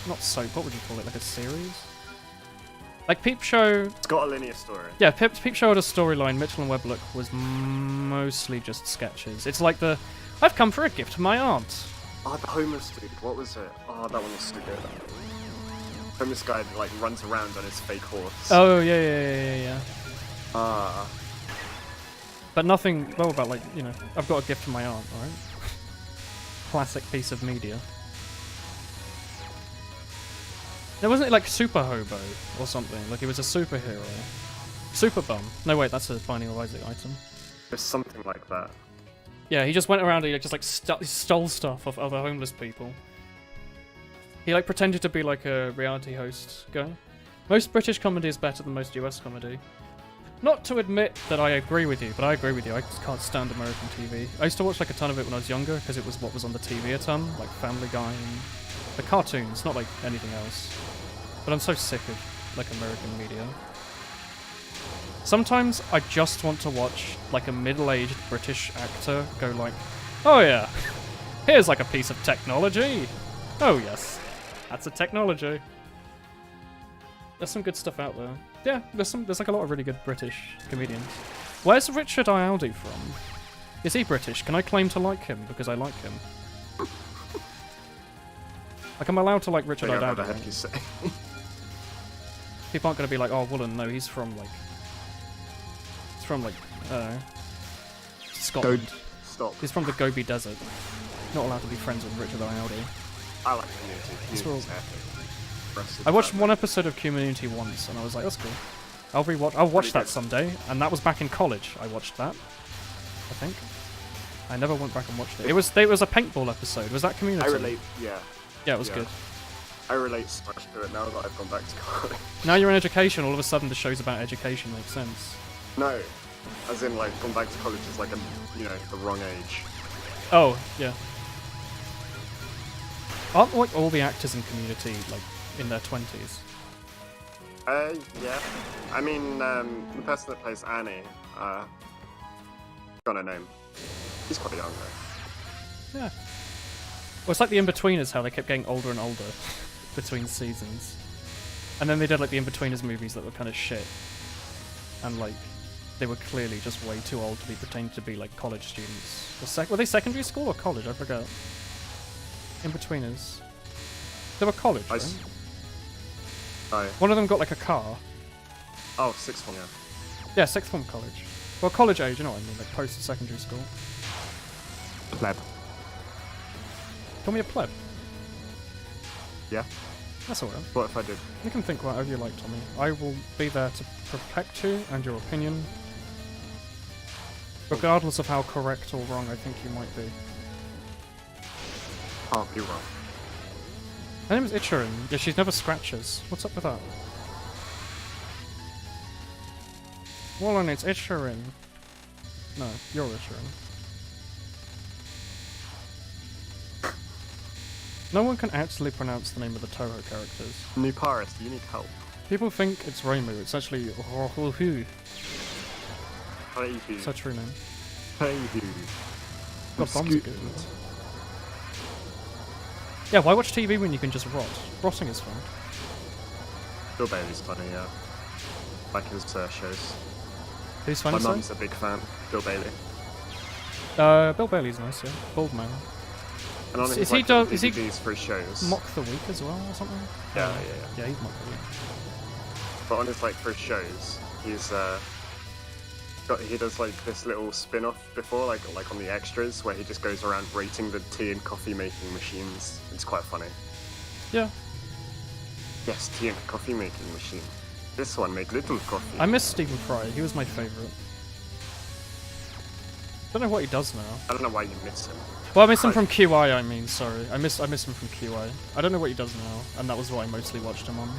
Not soap, what would you call it? Like a series? Like, Peep Show... It's got a linear story. Yeah, Peep Show had a storyline. Michelin Web Look was mostly just sketches. It's like the, I've come for a gift to my aunt. Oh, the homeless dude. What was it? Oh, that one was so good. Homeless guy that, like, runs around on his fake horse. Oh, yeah. Ah. But nothing, well, about, like, you know, I've got a gift to my aunt, alright? Classic piece of media. There wasn't like Super Hobo or something, like it was a superhero. Super Bum. No wait, that's a Binding of Isaac item. There's something like that. Yeah, he just went around and just like stole stuff off other homeless people. He like pretended to be like a reality host guy. Most British comedy is better than most US comedy. Not to admit that I agree with you, but I agree with you. I just can't stand American TV. I used to watch like a ton of it when I was younger because it was what was on the TV a ton, like Family Guy and the cartoons, not like anything else. But I'm so sick of like American media. Sometimes I just want to watch like a middle-aged British actor go like, oh yeah, here's like a piece of technology. Oh yes, that's a technology. There's some good stuff out there. Yeah, there's like a lot of really good British comedians. Where's Richard Ialdi from? Is he British? Can I claim to like him because I like him? Like, I'm allowed to like Richard What the Ialdi. heck you say? People aren't going to be like, oh, Woolen, no, he's from like, I don't know, Scotland. Stop. He's from the Gobi Desert. Not allowed to be friends with Richard Ialdi. I like Community. It's Community's real- epic. I watched one episode of Community once, and I was like, that's cool. I'll watch Pretty that good. someday, and that was back in college. I watched that, I think. I never went back and watched it. It was a paintball episode. Was that Community? I relate, yeah. Yeah, it was yeah. good. I relate so much to it now that I've gone back to college. Now you're in education, all of a sudden the show's about education makes sense. No, as in like gone back to college is like the wrong age. Oh, yeah. Aren't like all the actors in Community like in their 20s? Yeah. I mean, the person that plays Annie, got a name. He's quite young though. Yeah. Well, it's like the In-Betweeners, how they kept getting older and older between seasons. And then they did like the In-Betweeners movies that were kind of shit. And like, they were clearly just way too old to be pretending to be like college students. Were they secondary school or college? I forgot. In-Betweeners. They were college, right? Oh. One of them got like a car. Oh, sixth one, yeah. Yeah, sixth form college. Well, college age, you know what I mean, like post-secondary school. Pleb. Call me a pleb. Yeah. That's alright. What if I did? You can think whatever you like, Tommy. I will be there to protect you and your opinion, regardless of how correct or wrong I think you might be. Can't be wrong. Her name is Ichirin. Yeah, she's never scratches. What's up with that? Woolen, it's Ichirin. No, you're Ichirin. No one can actually pronounce the name of the Touhou characters. New Paris, do you need help? People think it's Reimu, it's actually Rohu. Hey, It's her true name. Hey, God, bombs are good. Yeah, why watch TV when you can just rot? Rotting is fun. Bill Bailey's funny, yeah. Like his shows. Who's funny, My sorry? mum's a big fan. Bill Bailey. Bill Bailey's nice, yeah. Bald man. And on Is his he like, do- is he DVDs for his shows. Mock the Week as well, or something? Yeah, Oh, yeah. Yeah, he's Mock the Week. But on his like for his shows, he's he does like this little spin-off before, like on the extras, where he just goes around rating the tea and coffee making machines. It's quite funny. Yeah. Yes, tea and coffee making machine. This one make little coffee. I miss Stephen Fry, he was my favourite. Don't know what he does now. I don't know why you miss him. Well, I miss him from QI, I mean, sorry. I miss him from QI. I don't know what he does now, and that was what I mostly watched him on.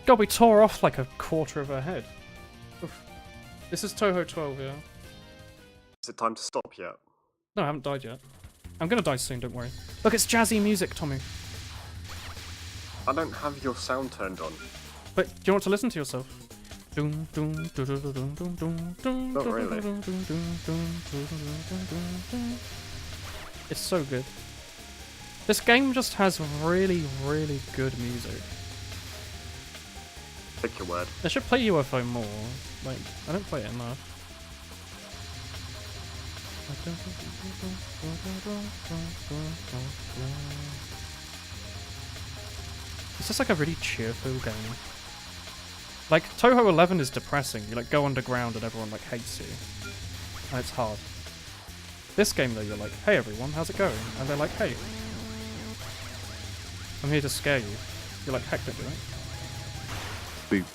God, we tore off like a quarter of her head. Oof. This is Touhou 12, yeah. Is it time to stop yet? No, I haven't died yet. I'm gonna die soon, don't worry. Look, it's jazzy music, Tommy. I don't have your sound turned on. But do you want to listen to yourself? Not really. It's so good. This game just has really, really good music. Pick your word. I should play UFO more. Like, I don't play it enough. It's just like a really cheerful game. Like, Touhou 11 is depressing. You like go underground and everyone like hates you. And it's hard. This game though, you're like, hey everyone, how's it going? And they're like, hey. I'm here to scare you. You're like, heck, don't do it. Boop.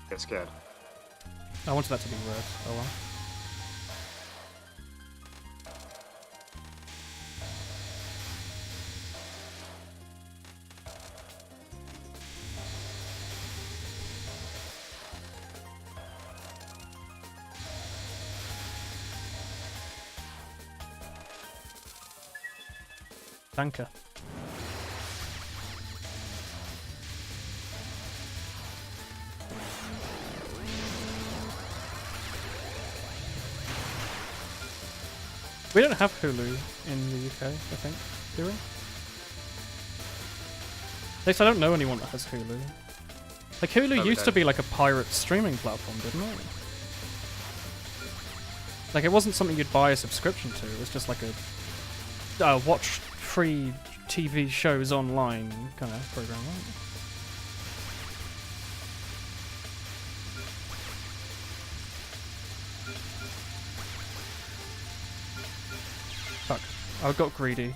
Get scared. I wanted that to be red. Oh well. Danke. We don't have Hulu in the UK, I think, do we? At least I don't know anyone that has Hulu. Like, Hulu used to be like a pirate streaming platform, didn't it? Like, it wasn't something you'd buy a subscription to, it was just like a watch free TV shows online kind of program, right? Fuck. I got greedy.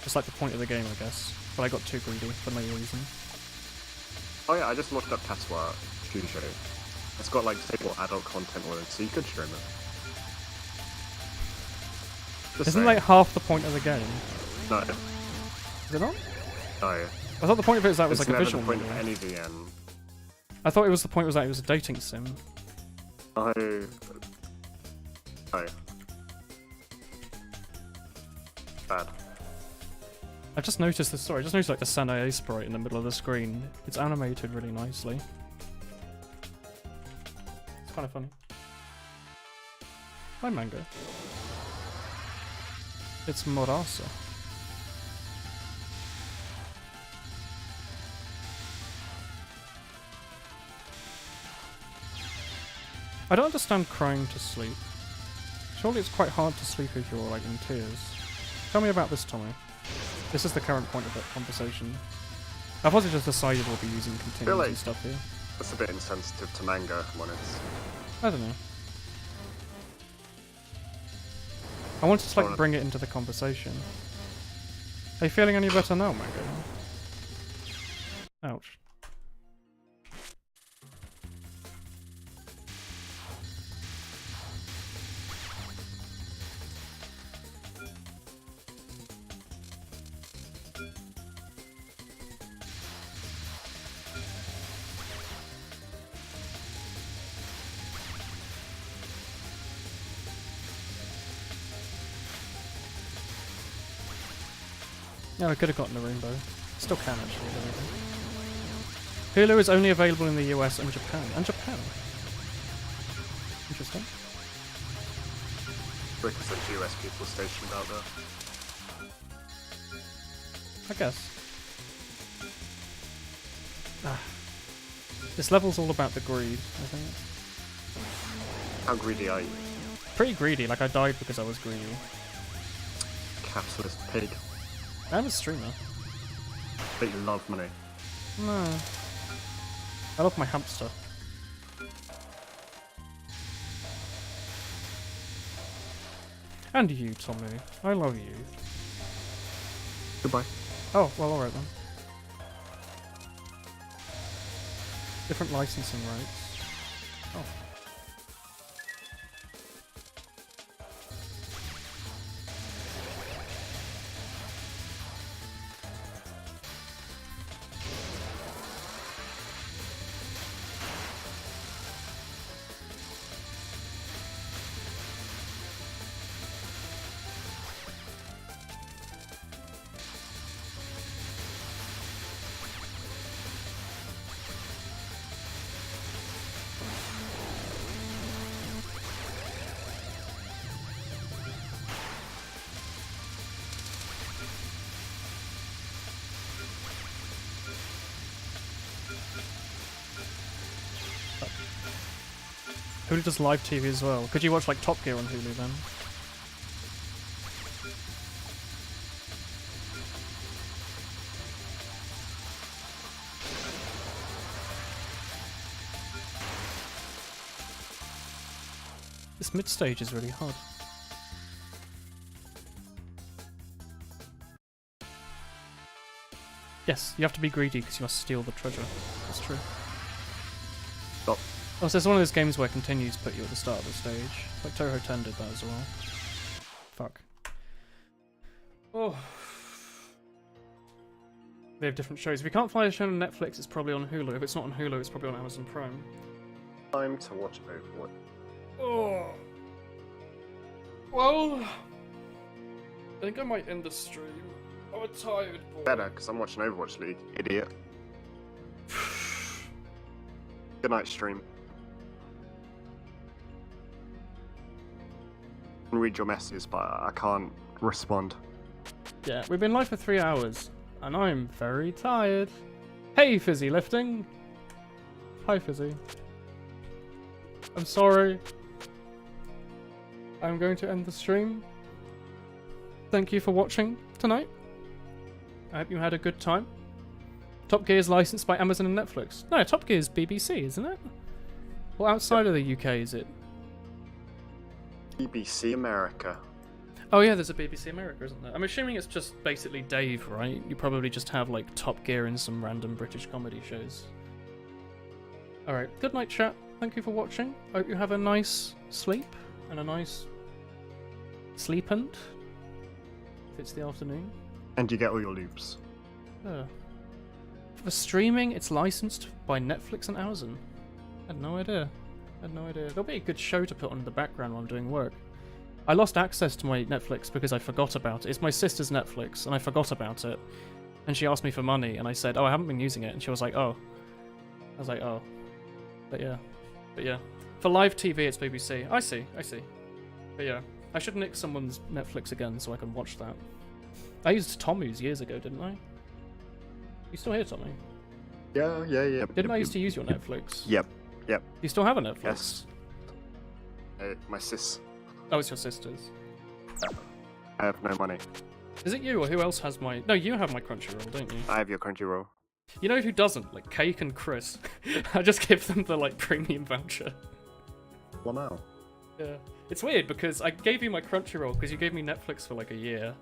Just like the point of the game, I guess. But I got too greedy for no reason. Oh yeah, I just looked up Katsuwa Studio. It's got like stable adult content on it, so you could stream it. Just Isn't saying. like half the point of the game? No. Is it not? No. I thought the point of it was that it was It's like a never visual the point novel. of any VM. I thought it was the point was that it was a dating sim. No. No. Bad. I've just noticed this. Sorry, I just noticed like the Sanae sprite in the middle of the screen. It's animated really nicely. It's kind of funny. Hi, Manga. It's Morasa. I don't understand crying to sleep. Surely it's quite hard to sleep if you're like in tears. Tell me about this, Tommy. This is the current point of that conversation. I've also just decided we'll be using continuity Really? stuff here. That's a bit insensitive to manga when it's... I don't know. I wanted to like bring it into the conversation. Are you feeling any better now, Mango? Ouch. No, I could have gotten the rainbow. Still can actually. Hulu is only available in the US and Japan. And Japan. Interesting. Because there's US people stationed out there. I guess. This level's all about the greed, I think. How greedy are you? Pretty greedy, like I died because I was greedy. Capitalist pig. I'm a streamer. But you love money. No. I love my hamster. And you, Tommy. I love you. Goodbye. Oh, well, alright then. Different licensing rights. Oh. Hulu does live TV as well. Could you watch like Top Gear on Hulu then? This mid stage is really hard. Yes, you have to be greedy because you must steal the treasure. That's true. Stop. Oh, so it's one of those games where continues put you at the start of the stage. Like Touhou 10 did that as well. Fuck. Oh. They have different shows. If you can't find a show on Netflix, it's probably on Hulu. If it's not on Hulu, it's probably on Amazon Prime. Time to watch Overwatch. Oh. Well, I think I might end the stream. I'm a tired boy. Better, because I'm watching Overwatch League, idiot. Good night, stream. I can read your messages, but I can't respond. Yeah, we've been live for 3 hours, and I'm very tired. Hey, Fizzy Lifting. Hi, Fizzy. I'm sorry. I'm going to end the stream. Thank you for watching tonight. I hope you had a good time. Top Gear is licensed by Amazon and Netflix. No, Top Gear is BBC, isn't it? Well, outside of the UK, is it? BBC America. Oh yeah, there's a BBC America, isn't there? I'm assuming it's just basically Dave, right? You probably just have like Top Gear and some random British comedy shows. Alright, good night chat. Thank you for watching. Hope you have a nice sleep and a nice sleepant. If it's the afternoon. And you get all your loops. For streaming, it's licensed by Netflix and Amazon. I had no idea. There'll be a good show to put on in the background while I'm doing work. I lost access to my Netflix because I forgot about it. It's my sister's Netflix, and I forgot about it. And she asked me for money, and I said, oh, I haven't been using it. And she was like, oh. I was like, oh. But yeah. For live TV, it's BBC. I see. But yeah, I should nick someone's Netflix again so I can watch that. I used Tommy's years ago, didn't I? You still here, Tommy? Yeah. Didn't I used to use your Netflix? Yep. You still have a Netflix? Yes. My sis. Oh, it's your sister's. I have no money. Is it you, or who else has my... No, you have my Crunchyroll, don't you? I have your Crunchyroll. You know who doesn't? Like, Cake and Chris. I just give them the, like, premium voucher. Well, now. Yeah. It's weird, because I gave you my Crunchyroll, because you gave me Netflix for, like, a year.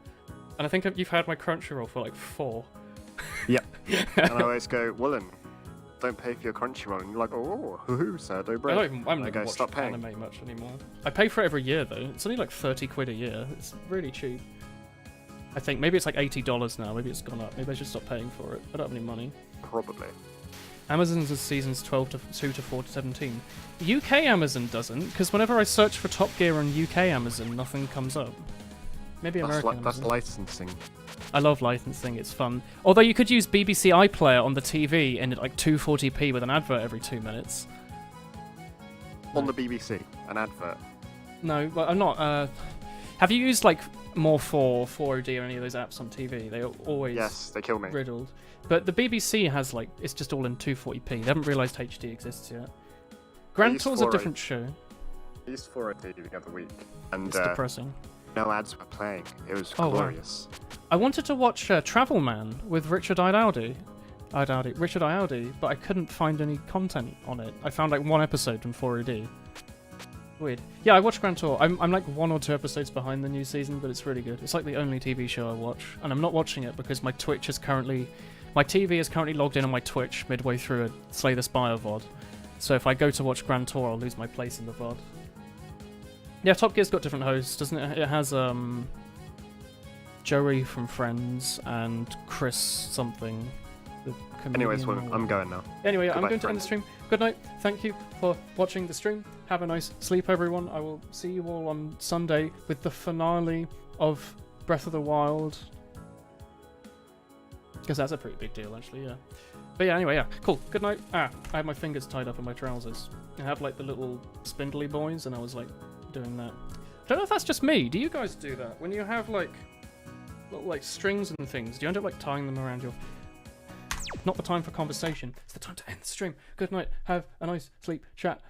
And I think you've had my Crunchyroll for, like, 4. Yep. And I always go, Woolen, don't pay for your Crunchyroll. And you're like, oh, hoo-hoo, sir, no bread. I'm not even stop watching paying. anime much anymore. I pay for it every year, though. It's only, like, 30 quid a year. It's really cheap. I think. Maybe it's, like, $80 now. Maybe it's gone up. Maybe I should stop paying for it. I don't have any money. Probably. Amazon's is seasons 2 to 4 to 17. UK Amazon doesn't, because whenever I search for Top Gear on UK Amazon, nothing comes up. Maybe American That's Amazon. licensing. I love licensing, it's fun. Although you could use BBC iPlayer on the TV and at like 240p with an advert every 2 minutes. On the BBC, an advert. No, but I'm not. Have you used like More 4, 4OD or any of those apps on TV? They are always Yes, they kill me. riddled. But the BBC has like, it's just all in 240p. They haven't realised HD exists yet. Grand used Tour's a 4OD. different show. I used 4OD the other week, and It's depressing. no ads were playing. It was Oh, wow. glorious. I wanted to watch Travel Man with Richard Ayoade, but I couldn't find any content on it. I found like one episode from 4OD. Weird. Yeah, I watched Grand Tour. I'm like 1 or 2 episodes behind the new season, but it's really good. It's like the only TV show I watch, and I'm not watching it because my Twitch is currently, my TV is currently logged in on my Twitch midway through a Slay the Spire VOD. So if I go to watch Grand Tour, I'll lose my place in the VOD. Yeah, Top Gear's got different hosts, doesn't it? It has Joey from Friends and Chris something. The Anyways, comedian well, I'm going now. Anyway, I'm Goodbye, going to end the stream. Good night. Thank you for watching the stream. Have a nice sleep, everyone. I will see you all on Sunday with the finale of Breath of the Wild. Because that's a pretty big deal, actually, yeah. But yeah, anyway, yeah. Cool. Good night. I had my fingers tied up in my trousers. I have, like, the little spindly boys, and I was, like, doing that. I don't know if that's just me. Do you guys do that? When you have, like, little, like, strings and things, do you end up, like, tying them around your... Not the time for conversation. It's the time to end the stream. Good night. Have a nice sleep. Chat.